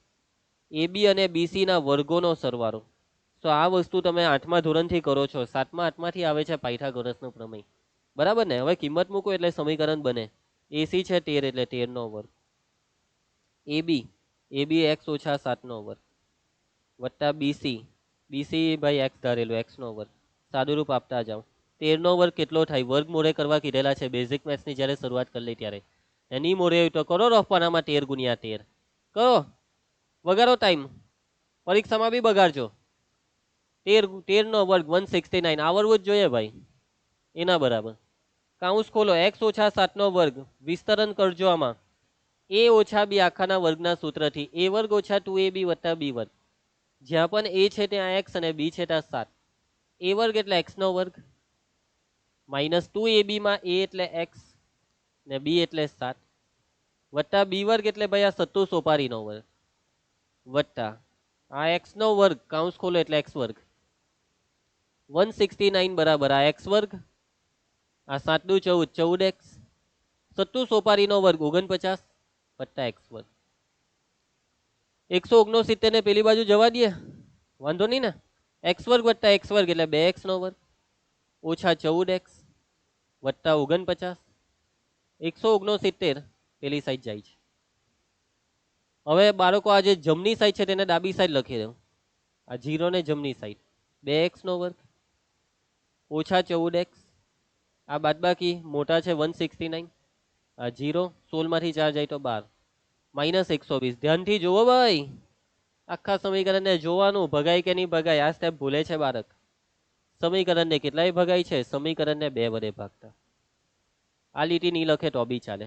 એબી અને બીસી ના વર્ગોનો સરવાળો. તો આ વસ્તુ તમે 8મા ધોરણથી કરો છો, 7મા 8માંથી આવે છે પાયથાગોરસનો પ્રમેય. બરાબર ને? હવે કિંમત મૂકો એટલે સમીકરણ બને. એસી છે 13 એટલે 13 નો વર્ગ, એબી એક્સ ઓછા 7 નો વર્ગ વત્તા બીસી ભાઈ એક્સ ધારેલું એક્સ નો વર્ગ. સાદુરૂપ આપતા જાઓ. 13 નો વર્ગ કેટલો થાય? વર્ગમૂળે કરવા કીધેલા છે બેઝિક મેથ્સની જ્યારે શરૂઆત કરી લઈ ત્યારે. એની મોરે તો કરો રફવાનામાં 13 ગુણ્યા 13 કરો, વગાડો ટાઈમ, પરીક્ષામાં બી બગાડજો. 13 નો વર્ગ 169 આવડવું જ જોઈએ ભાઈ. એના બરાબર કાઉન્સ ખોલો, એક્સ ઓછા 7 નો વર્ગ વિસ્તરણ કરજો આમાં એ ઓછા બી આખાના વર્ગના સૂત્રથી એ વર્ગ ઓછા 2ab વત્તા બી વર્ગ. જ્યાં પણ એ છે ત્યાં એક્સ અને બી છે ત્યાં 7. એ વર્ગ એટલે એક્સ નો વર્ગ માઇનસ 2ab માં એ એટલે એક્સ ને બી એટલે 7 વત્તા બી વર્ગ એટલે ભાઈ આ સત્તુ સોપારીનો વર્ગ વત્તા આ એક્સ નો વર્ગ કાઉન્સ ખોલો એટલે એક્સ વર્ગ 169 બરાબર આ એક્સ વર્ગ, આ 7 દુ 14 14x, સત્તુ સોપારીનો વર્ગ 49 વત્તા એક્સ વર્ગ. 169 ને પેલી બાજુ જવા દે, વાંધો નહીં ને. એક્સ વર્ગ વત્તા એક્સ વર્ગ એટલે 2x નો વર્ગ ઓછા 14x વત્તા 49. 169 પેલી સાઈડ જાય છે. હવે બાળકો આ જે જમણી સાઈડ છે તેને ડાબી સાઈડ લખી દઉં. આ 0 ને જમણી સાઈડ 2x નો વર્ગ ઓછા 14x, આ બાદબાકી મોટા છે 169, આ 0 16 માંથી 4 જાય તો 12 માઇનસ 120. ધ્યાનથી જોવો ભાઈ, આખા સમીકરણને જોવાનું ભગાય કે નહીં ભગાય, આ સ્ટેપ ભૂલે છે બાળક. સમીકરણને કેટલાય ભગાય છે? સમીકરણને 2 વડે ભાગતા. આ લીટી નહીં લખે તો બી ચાલે,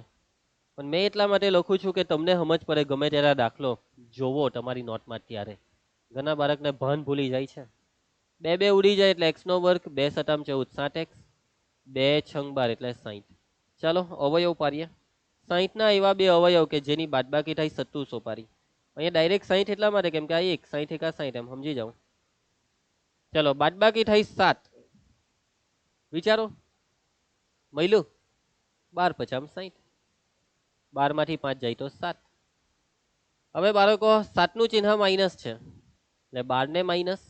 પણ મેં એટલા માટે લખું છું કે તમને સમજ પડે ગમે ત્યારે દાખલો જોવો તમારી નોટમાં. ત્યારે ઘણા બાળકને ભાન ભૂલી જાય છે. 2 2 ઉડી જાય એટલે x નો વર્ગ, 2 સતામ 14 60x, 2 છંગ 12 એટલે 60. ચાલો અવયવ પાડીએ. 60 ના એવા બે અવયવ કે જેની બાદબાકી થાય 2700 પાડી. અહીંયા ડાયરેક્ટ 60 એટલા માટે કેમ કે આ 1 60 એકા 60 એમ સમજી જાઓ. ચલો બાદબાકી થાય 7. વિચારો મયલું 12 50 60, 12 માંથી 5 જાય તો 7. હવે બાળકો 7 નું ચિહ્ન માઇનસ છે એટલે 12 ને માઇનસ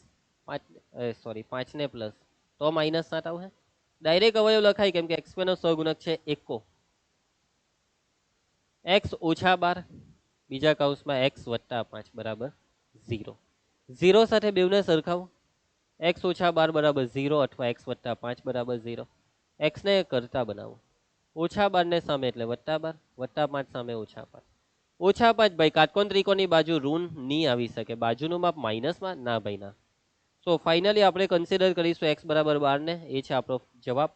5 ને પ્લસ તો માઇનસ 7 આવશે. ડાયરેક્ટ અવયવ લખાય કેમ કે x નો સહગુણક છે 1, x ઓછા 12 બીજા કૌંસમાં x વત્તા 5 બરાબર 0. 0 સાથે બેવને સરખાવો. x ઓછા 12 બરાબર 0 અથવા x વત્તા 5 બરાબર 0. x ને કરતા બનાવો. ઓછા 12 ને સામે એટલે વત્તા 12, વત્તા 5 સામે ઓછા 5. ઓછા 5 ભાઈ કાટકોણ ત્રિકોણની બાજુ ઋણ નહીં આવી શકે. બાજુનું માપ માઇનસમાં ના ભાઈ ના. સો ફાઇનલી આપણે કન્સિડર કરીશું x બરાબર 12 ને. એ છે આપણો જવાબ.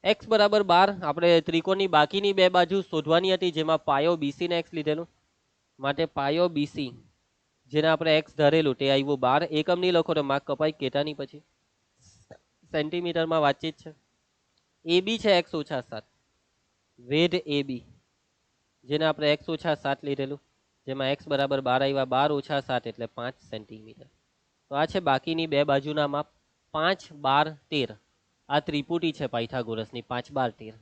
x બરાબર 12 આપણે ત્રિકોણની બાકીની બે બાજુ શોધવાની હતી, જેમાં પાયો BC ને x લીધેલું માટે પાયો BC જેને આપણે x ધરેલું તે આવ્યું 12. એકમ નહીં લખો તો માર્ક કપાઈ કેટાની પછી સેન્ટીમીટરમાં વાતચીત છે. AB છે x ઓછા 7, વેધ AB જેને આપણે x ઓછા 7 લીધેલું, જેમાં x બરાબર 12 આવ્યા. 12 ઓછા 7 એટલે 5 સેન્ટીમીટર. તો આ છે બાકીની બે બાજુના માપ 5 12 13. આ ત્રિપુટી છે પાયથાગોરસની 5 12 13.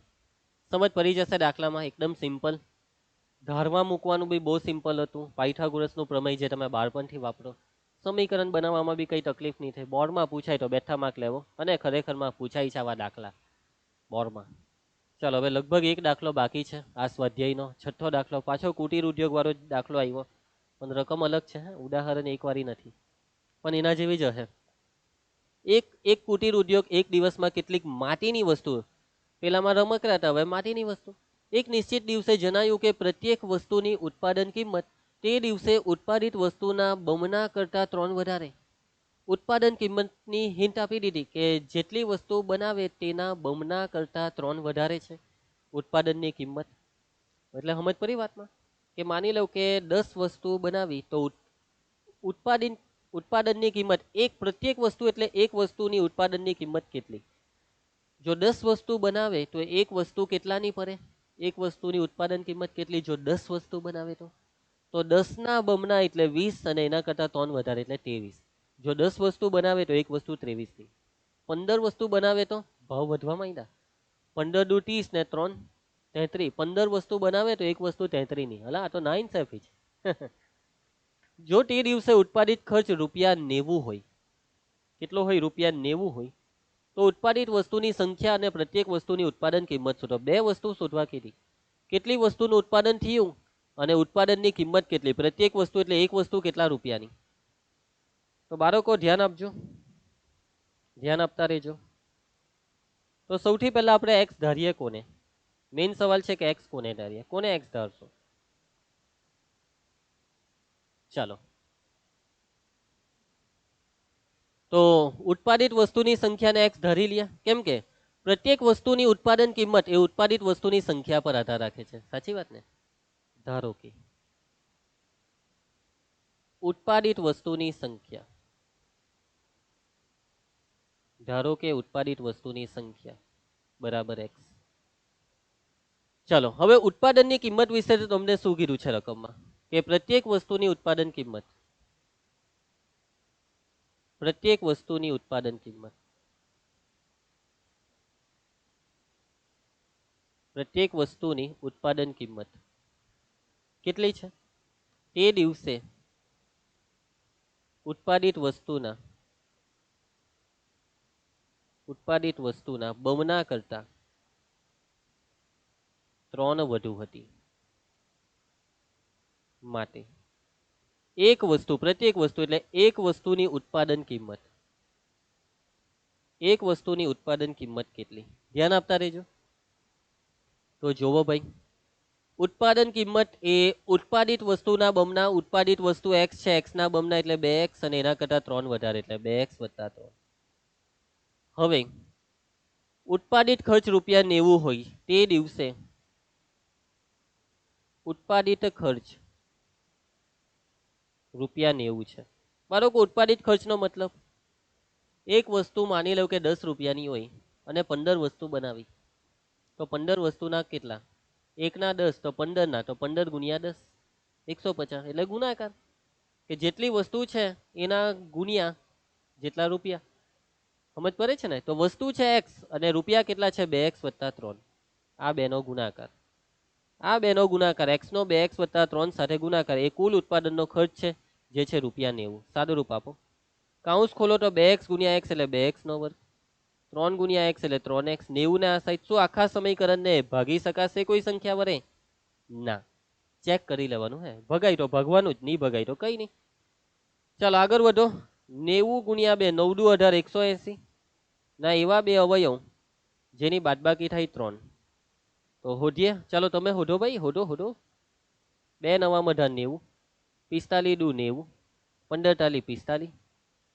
સમજ પડી જશે દાખલામાં. એકદમ સિમ્પલ. ધારમાં મૂકવાનું બી બહુ સિમ્પલ હતું. પાયથાગોરસનું પ્રમેય જે તમે બાળપણથી વાપરો. સમીકરણ બનાવવામાં બી કઈ તકલીફ નહીં થાય. બોર્ડમાં પૂછાય તો બેઠા માર્ક લેવો, અને ખરેખરમાં પૂછાય છે આવા દાખલા બોર્ડમાં. ચાલો હવે લગભગ એક દાખલો બાકી છે આ સ્વાધ્યાયનો, 6થો દાખલો. પાછો કુટીર ઉદ્યોગ વાળો દાખલો આવ્યો, પણ રકમ અલગ છે. ઉદાહરણ એક વારી નથી, પણ એના જેવી જ હશે. એક કુટીર ઉદ્યોગ એક દિવસમાં કેટલીક માટીની વસ્તુ, પેલામાં રમકડા હતા, હવે માટીની વસ્તુ. એક નિશ્ચિત દિવસે જણાયું કે પ્રત્યેક વસ્તુની ઉત્પાદન કિંમત તે દિવસે ઉત્પાદિત વસ્તુના બમણા કરતા 3 વધારે. ઉત્પાદન કિંમતની હિન્ટ આપી દીધી કે જેટલી વસ્તુ બનાવે તેના બમણા કરતા 3 વધારે છે ઉત્પાદનની કિંમત. એટલે સમજ પડી વાતમાં કે માની લો કે 10 વસ્તુ બનાવી તો ઉત્પાદનની કિંમત પ્રત્યેક વસ્તુ એટલે એક વસ્તુની ઉત્પાદનની કિંમત કેટલી. જો 10 વસ્તુ બનાવે તો એક વસ્તુ કેટલાની પડે, એક વસ્તુની ઉત્પાદન કિંમત કેટલી. જો 10 વસ્તુ બનાવે તો 10 ના બમણા એટલે 20, અને એના કરતા 3 વધારે એટલે 23. જો 10 વસ્તુ બનાવે તો એક વસ્તુ 23 ની. 15 વસ્તુ બનાવે તો ભાવ વધવા માંડ્યા. 15 દુ 30 ને 3 33. 15 વસ્તુ બનાવે તો એક વસ્તુ 33 ની. હલા આ તો નાઇન્સાફી છે. જો તે દિવસે ઉત્પાદિત ખર્ચ ₹90 હોય, કેટલો હોય? ₹90 હોય, તો ઉત્પાદિત વસ્તુની સંખ્યા અને પ્રત્યેક વસ્તુની ઉત્પાદન કિંમત શોધો. બે વસ્તુ શોધવા કીધી. કેટલી વસ્તુનું ઉત્પાદન થયું અને ઉત્પાદનની કિંમત કેટલી. પ્રત્યેક વસ્તુ એટલે એક વસ્તુ કેટલા રૂપિયાની. તો બાળકો ધ્યાન આપજો, ધ્યાન આપતા રહેજો. તો સૌથી પહેલા આપણે x ધારીએ કોને. મેઇન સવાલ છે કે x કોને ધારીએ. કોને x ધારશો? ચાલો, તો ઉત્પાદિત વસ્તુની સંખ્યાને x ધારી લ્યા. કેમ કે પ્રત્યેક વસ્તુની ઉત્પાદન કિંમત એ ઉત્પાદિત વસ્તુની સંખ્યા પર આધાર રાખે છે. સાચી વાત ને? ધારો કે ઉત્પાદિત વસ્તુની સંખ્યા, ધારો કે ઉત્પાદિત વસ્તુની સંખ્યા બરાબર x. ચાલો હવે ઉત્પાદનની કિંમત વિશે તમને શું કીધું છે રકમમાં કે પ્રત્યેક વસ્તુની ઉત્પાદન કિંમત, પ્રત્યેક વસ્તુની ઉત્પાદન કિંમત, પ્રત્યેક વસ્તુની ઉત્પાદન કિંમત કેટલી છે? તે દિવસે ઉત્પાદિત વસ્તુના બમણા કરતા 3 વધુ હતી. માટે એક વસ્તુ, પ્રત્યેક વસ્તુ એટલે એક વસ્તુની ઉત્પાદન કિંમત, એક વસ્તુની ઉત્પાદન કિંમત કેટલી? ધ્યાન આપતા રહેજો. તો જોવો ભાઈ, ઉત્પાદન કિંમત એ ઉત્પાદિત વસ્તુના બમણા. ઉત્પાદિત વસ્તુ x છે, x ના બમણા એટલે 2x, અને એના કરતા 3 વધારે એટલે 2x વત્તા 3. હવે ઉત્પાદિત ખર્ચ ₹90 હોય તે દિવસે ઉત્પાદિત ખર્ચ ₹90 છે. મારો કે ઉત્પાદિત ખર્ચનો મતલબ એક વસ્તુ માની લો કે 10 રૂપિયાની હોય અને 15 વસ્તુ બનાવી, તો 15 વસ્તુના કેટલા? 1 ના 10 તો 15 ના, તો 15 ગુણ્યા 10 150 એટલે ગુણાકાર, કે જેટલી વસ્તુ છે એના ગુણ્યા જેટલા રૂપિયા. સમજ પડે છે ને? તો વસ્તુ છે x અને રૂપિયા કેટલા છે? 2x + 3. આ બેનો ગુણાકાર, આ બેનો ગુણાકાર x નો 2x + 3 સાથે ગુણાકાર એ કુલ ઉત્પાદનનો ખર્ચ છે, જે છે ₹90. સાદું રૂપ આપો, કૌંસ ખોલો તો 2x × x એટલે 2x નો વર્ગ, 3 × x એટલે 3x. 90 ને આ સાઈડ શું આખા સમીકરણને ભાગી શકાશે કોઈ સંખ્યા વડે? ના. ચેક કરી લેવાનું, હે ભગાઈ તો ભગવાનું જ, નહીં ભગાઈ તો કઈ નહીં. ચાલો આગળ વધો. 90 × 2 9 દુ 18 180 ના એવા બે અવયવ જેની બાદબાકી થાય 3. તો હોધીએ, ચાલો તમે હોધો ભાઈ, હોધો હોધો. 2 9 18 90, 45 દુ 90, 15 તાલી 45,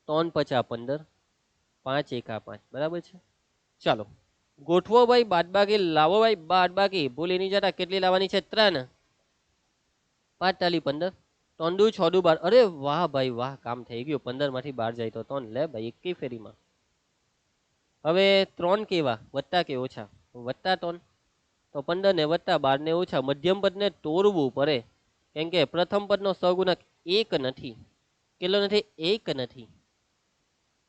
3 50 15, 5 1 5. બરાબર છે? ચાલો ગોઠવો ભાઈ, બાદબાકી લાવો ભાઈ, બાદબાકી ભૂલી નહીં જતા. કેટલી લાવવાની છે? 3. 5 તાલી 15, 3 દુ 6 દુ 12. અરે વાહ ભાઈ વાહ, કામ થઈ ગયું. 15 માંથી 12 જાય તો 3 લે ભાઈ, એકી ફેરીમાં. હવે 3 કેવા? વત્તા કે ઓછા? વત્તા 3. તો 15 ને વત્તા 12 ને ઓછા. મધ્યમ પદને તોડવું પડે, કેમ કે પ્રથમ પદનો સહગુણક 1 નથી. કેટલો નથી? 1 નથી.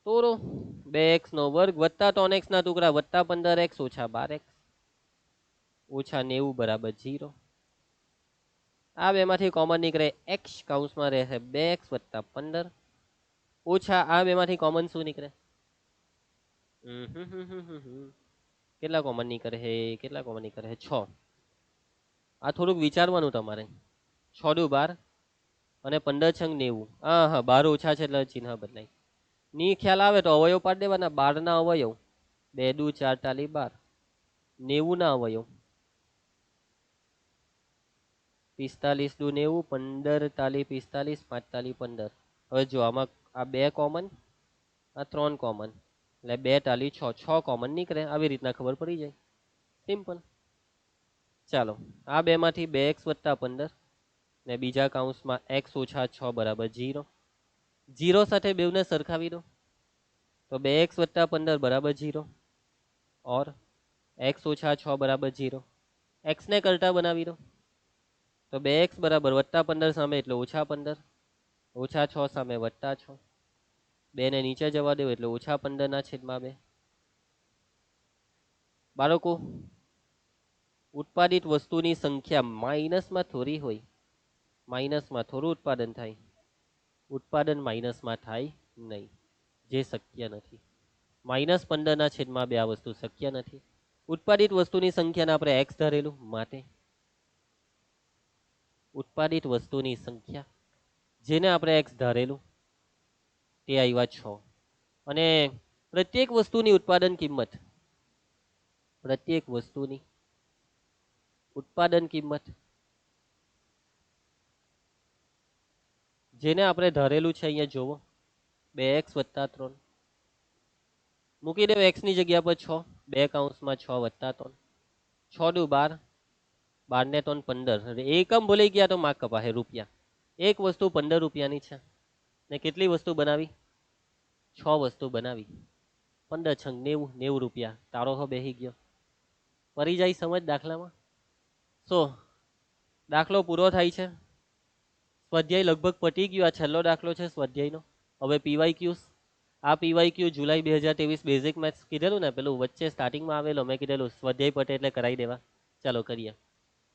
તોડો. 2x નો વર્ગ વત્તા 3x ના ટુકડા વત્તા 15x ઓછા 12x ઓછા 90 બરાબર 0. આ બેમાંથી કોમન નીકળે x, કૌંસમાં રહેશે 2x + 15 ઓછા આ બેમાંથી કોમન શું નીકળે? કેટલા કોમન નીકળે છે? કેટલા કોમન નીકળે છે? 6. આ થોડુંક વિચારવાનું તમારે. 6 દુ 12 અને 15 છંગ 90. હા 12 ઓછા છે એટલે ચિહ્ન બદલાય. ની ખ્યાલ આવે તો અવયવ પાડી દેવાના. 12 ના અવયવ 2 દુ 4 તાલી 12, 90 ના અવયવ 45 દુ 90, 15 તાલી 45, 5 તાલી 15. હવે જો આમાં આ 2 કોમન, આ 3 કોમન, એટલે 2 તાલી 6, 6 કોમન નીકળે. આવી રીતના ખબર પડી જાય, સિમ્પલ. ચાલો આ બેમાંથી 2x + 15 ને બીજા કૌંસમાં x ઓછા 6 બરાબર 0. 0 સાથે બેવને સરખાવી દો તો 2x + 15 બરાબર 0 और x ઓછા 6 બરાબર 0. x ને કરતા બનાવી દો તો 2x બરાબર વત્તા 15 સામે એટલે ઓછા 15, ઓછા 6 સામે વત્તા 6, 2 ને નીચે જવા દો એટલે ઓછા 15 ના છેદમાં 2. બાળકો, ઉત્પાદિત વસ્તુની સંખ્યા માઇનસમાં થોડી હોય, માઇનસમાં થોડું ઉત્પાદન થાય, ઉત્પાદન માઇનસમાં થાય નહીં, જે શક્ય નથી. -15 ના છેદમાં 2 આ વસ્તુ શક્ય નથી. ઉત્પાદિત વસ્તુની સંખ્યાને આપણે x ધરેલું, માટે ઉત્પાદિત વસ્તુની સંખ્યા જેને આપણે x ધારેલું તે આવ્યા 6. અને પ્રત્યેક વસ્તુની ઉત્પાદન કિંમત, પ્રત્યેક વસ્તુની ઉત્પાદન કિંમત જેને આપણે ધારેલું છે અહીંયા જોવો 2x + 3. મૂકી દો x ની જગ્યા પર 6, 2 કૌંસમાં 6 + 3, 6 દુ 12, 12 ને 3 15. એકમ ભૂલી ગયા તો માર્ક કપાશે રૂપિયા. એક વસ્તુ 15 રૂપિયાની છે ને કેટલી વસ્તુ બનાવી? 6 વસ્તુ બનાવી. 15 છંગ 90, 90 રૂપિયા. તારો હો બેહી ગયો. પડી જાય સમજ દાખલામાં? દાખલો પૂરો થાય છે. સ્વાધ્યાય લગભગ પતી ગયો. આ છેલ્લો દાખલો છે સ્વાધ્યાયનો. હવે PYQs. આ PYQ જુલાઈ 2023 બેઝિક મેથ્સ કીધેલું ને, પેલું વચ્ચે સ્ટાર્ટિંગમાં આવેલો, મેં કીધેલું સ્વાધ્યાય પતે એટલે કરાવી દેવા. ચાલો કરીએ.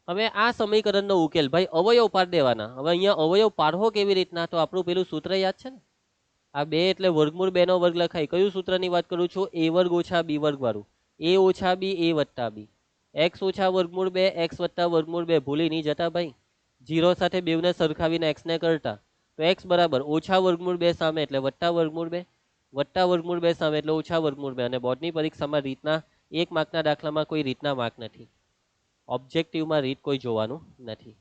હવે આ સમીકરણનો ઉકેલ ભાઈ અવયવ પાડ દેવાના. હવે અહીંયા અવયવ પાડવો કેવી રીતના? તો આપણું પેલું સૂત્ર યાદ છે ને, આ 2 એટલે વર્ગમૂળ 2 નો વર્ગ લખાય. કયું સૂત્રની વાત કરું છું? a² - b² વાળું. a - b a + b, x - વર્ગમૂળ 2 x + વર્ગમૂળ 2. ભૂલી નહીં જતા ભાઈ. 0 સાથે બેવને સરખાવીને x ને કરતા તો x બરાબર ઓછા વર્ગમૂળ 2 સામે એટલે વત્તા વર્ગમૂળ 2, વત્તા વર્ગમૂળ 2 સામે એટલે ઓછા વર્ગમૂળ 2. અને બોર્ડની પરીક્ષામાં રીતના 1 માર્કના દાખલામાં કોઈ રીતના માર્ક નથી. ઓબ્જેક્ટિવમાં રીત કોઈ જોવાનું નથી,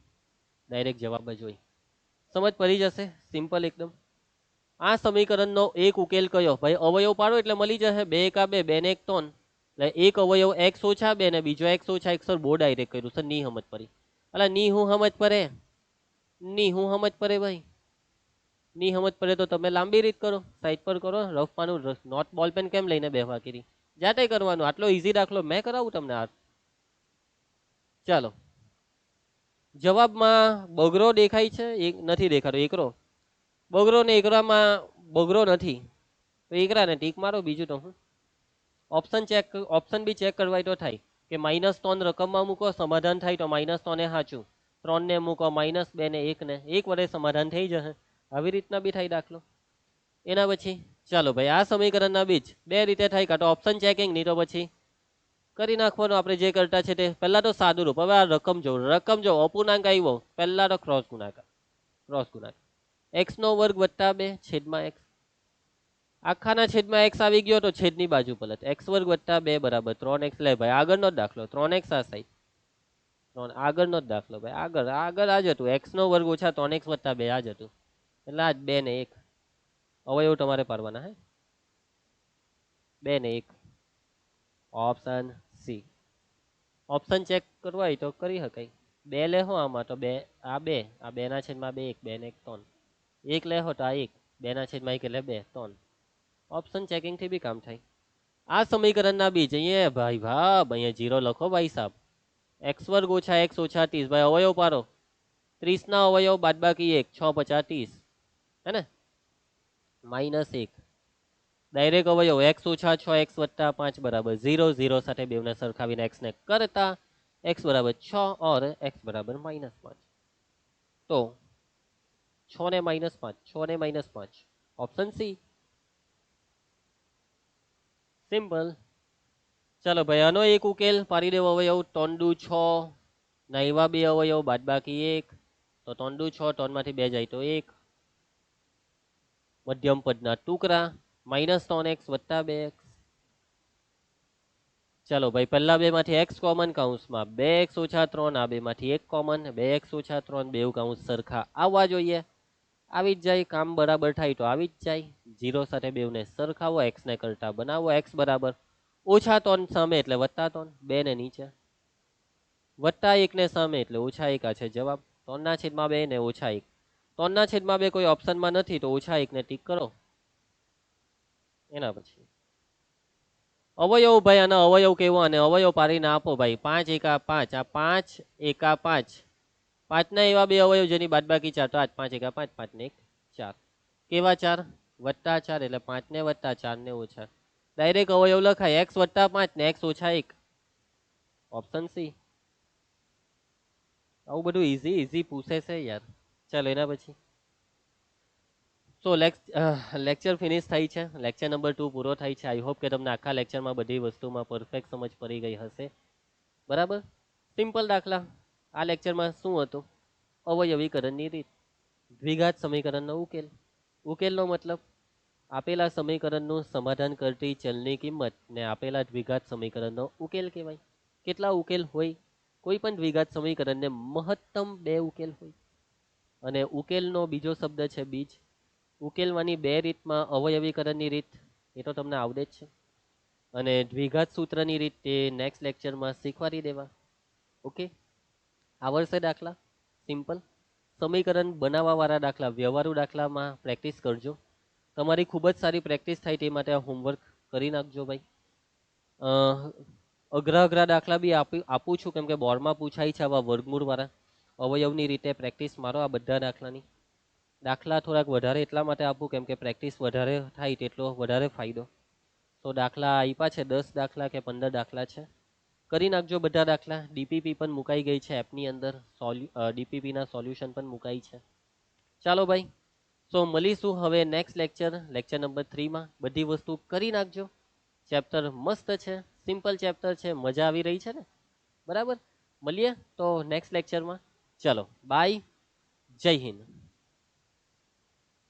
ડાયરેક્ટ જવાબ જ હોય. સમજ પડી જશે, સિમ્પલ એકદમ. આ સમીકરણનો એક ઉકેલ કયો? ભાઈ અવયવ પાડો એટલે મળી જશે 2 એકા 2, 2 ને 1 3. એટલે એક અવયવ x ઓછા 2 ને બીજો x ઓછા 1 સર બહુ ડાયરેક્ટ કર્યું સર, ની સમજ પડી. અલા ની હું સમજ પડે, ની હું સમજ પડે ભાઈ, ની સમજ પડે તો તમે લાંબી રીત કરો, સાઈડ પર કરો, રફ પાનું નોટ બોલ પેન કેમ લઈને બેહવા કરી, જાતે કરવાનું. આટલો ઈઝી દાખલો મેં કરાવું તમને આ. ચાલો જવાબમાં બગરો દેખાય છે, એક નથી દેખાતો, એકરો. બગરો ને એકરામાં બગરો નથી તો એકરાને ટીક મારો, બીજું તો હું. ઓપ્શન બી ચેક કરવા તો થાય કે -3 રકમમાં મૂકો સમાધાન થાય તો -3 એ સાચું, 3 ને મૂકો -2 ને 1 ને 1 વડે સમાધાન થઈ જશે. આવી રીતના બી થાય દાખલો. એના પછી ચાલો ભાઈ આ સમીકરણના બીજ બે રીતે થાય, કાં તો ઓપ્શન ચેકિંગ, નહીં તો પછી કરી નાખવાનું આપણે જે કરતા છે તે. પહેલા તો સાદું રૂપ, હવે આ રકમ જો અપૂર્ણાંક આવ્યો પહેલા તો ક્રોસ ગુણાકાર, x નો વર્ગ વત્તા 2 છેદમાં x, આખાના છેદમાં x આવી ગયો તો છેદની બાજુ પલટ, x વર્ગ વત્તા 2 બરાબર 3x. લે ભાઈ આગળનો જ દાખલો, 3x આ સાઈડ, આગળનો જ દાખલો ભાઈ, આગળ આ જ હતું, x નો વર્ગ ઓછા 3x વત્તા 2 આ જ હતું. એટલે આ 2 ને 1 અવયવ તમારે પાડવાના હે, 2 ને 1. Option C. ઓપ્શન ચેક કરવા હોય તો કરી શકાય. 2 લેહો આમાં તો 2 આ 2, આ 2 ના છેદમાં 2 1, 2 ને 1 3. 1 લેહો તો આ 1, 2 ના છેદમાં 1 એટલે 2 3. ઓપ્શન ચેકિંગ થી બી કામ થાય. આ સમીકરણના બીજ અહીંયા ભાઈ ભાઈ અહીંયા 0 લખો ભાઈ સાહેબ. x વર્ગ ઓછા x ઓછા 30, ભાઈ અવયવ પાડો. 30 ના અવયવ બાદબાકી 1, 6 50 30 હે ને, -1. ડાયરેક્ટ અવયવ x ઓછા 6 x વત્તા 5 બરાબર 0, 0 સાથે બેવને સરખાવીને x ને કરતા x બરાબર 6 और x બરાબર -5. તો 6 ને -5, 6 ને -5, ઓપ્શન સી. સિમ્પલ. ચાલો ભાઈ આનો એક ઉકેલ પાડી દેવો. અવયવ 3 દુ 6, નાઈવા બે અવયવ બાદબાકી 1, તો 3 દુ 6, 3 માંથી 2 જાય તો 1, મધ્યમ પદના ટુકડા -3x વત્તા 2x. ચાલો ભાઈ પહેલા બે માંથી x કોમન, કૌંસમાં 2x ઓછા 3, આ બે માંથી 1 કોમન, 2x ઓછા 3, બેવ કૌંસ સરખા આવવા જોઈએ, આવી જ જાય. કામ બરાબર થાય તો આવી જ જાય. 0 સાથે બેવને સરખાવો, x ને કરતા બનાવો. x બરાબર ઓછા 3 સામે એટલે વત્તા 3, 2 ને નીચે, વત્તા 1 ને સામે એટલે ઓછા 1. આ છે જવાબ. 3 ના છેદમાં 2 ને ઓછા 1, 3 ના છેદમાં 2 કોઈ ઓપ્શનમાં નથી તો ઓછા 1 ને ટીક કરો. એના પછી અવયવ ભાઈ, આના અવયવ કેવો, અને અવયવ પાડીને આપો ભાઈ. 5 એકા 5, આ 5 એકા 5, 5 ના એવા બે અવયવ જેની બાદબાકી 4, તો આ 5 એકા 5, 5 ને 1 4. કેવા 4? વત્તા 4, એટલે 5 ને વત્તા 4 ને ઓછા. ડાયરેક્ટ અવયવ લખાય x વત્તા 5 ને x ઓછા 1, ઓપ્શન સી. આવું બધું ઈઝી પૂછે છે યાર. ચાલો એના પછી સો લેક્ચર ફિનિશ થાય છે. લેક્ચર નંબર 2 પૂરો થાય છે. આઈ હોપ કે તમને આખા લેક્ચરમાં બધી વસ્તુમાં પરફેક્ટ સમજ પડી ગઈ હશે. બરાબર, સિમ્પલ દાખલા. આ લેક્ચરમાં શું હતું? અવયવીકરણની રીત, દ્વિઘાત સમીકરણનો ઉકેલ. ઉકેલનો મતલબ આપેલા સમીકરણનું સમાધાન કરતી ચલની કિંમત ને આપેલા દ્વિઘાત સમીકરણનો ઉકેલ કહેવાય. કેટલા ઉકેલ હોય? કોઈ પણ દ્વિઘાત સમીકરણને મહત્તમ 2 ઉકેલ હોય. અને ઉકેલનો બીજો શબ્દ છે બીજ. ઉકેલવાની બે રીતમાં અવયવીકરણની રીત એ તો તમને આવડે જ છે, અને દ્વિઘાત સૂત્રની રીત તે નેક્સ્ટ લેક્ચરમાં શીખવાડી દેવા. ઓકે, આવડશે દાખલા સિમ્પલ. સમીકરણ બનાવવા વાળા દાખલા, વ્યવહારુ દાખલામાં પ્રેક્ટિસ કરજો. તમારી ખૂબ જ સારી પ્રેક્ટિસ થાય તે માટે આ હોમવર્ક કરી નાખજો ભાઈ. અઘરા દાખલા બી આપું છું, કેમ કે બોર્ડમાં પૂછાય છે આવા વર્ગમૂળ વાળા. અવયવની રીતે પ્રેક્ટિસ મારો આ બધા દાખલાની. દાખલા થોડાક વધારે એટલા માટે આપું કેમ કે પ્રેક્ટિસ વધારે થાય તેટલો વધારે ફાયદો. તો દાખલા આપ્યા છે 10 દાખલા કે 15 દાખલા છે, કરી નાખજો બધા દાખલા. ડીપીપી પણ મુકાઈ ગઈ છે એપની અંદર, ડીપીપી ના સોલ્યુશન પણ મુકાઈ છે. ચાલો ભાઈ, સો મળીશું હવે નેક્સ્ટ લેક્ચર નંબર 3 માં. બધી વસ્તુ કરી નાખજો. ચેપ્ટર મસ્ત છે, સિમ્પલ ચેપ્ટર છે, મજા આવી રહી છે ને? બરાબર, મળીએ તો નેક્સ્ટ લેક્ચરમાં. ચલો બાય, જય હિન્દ.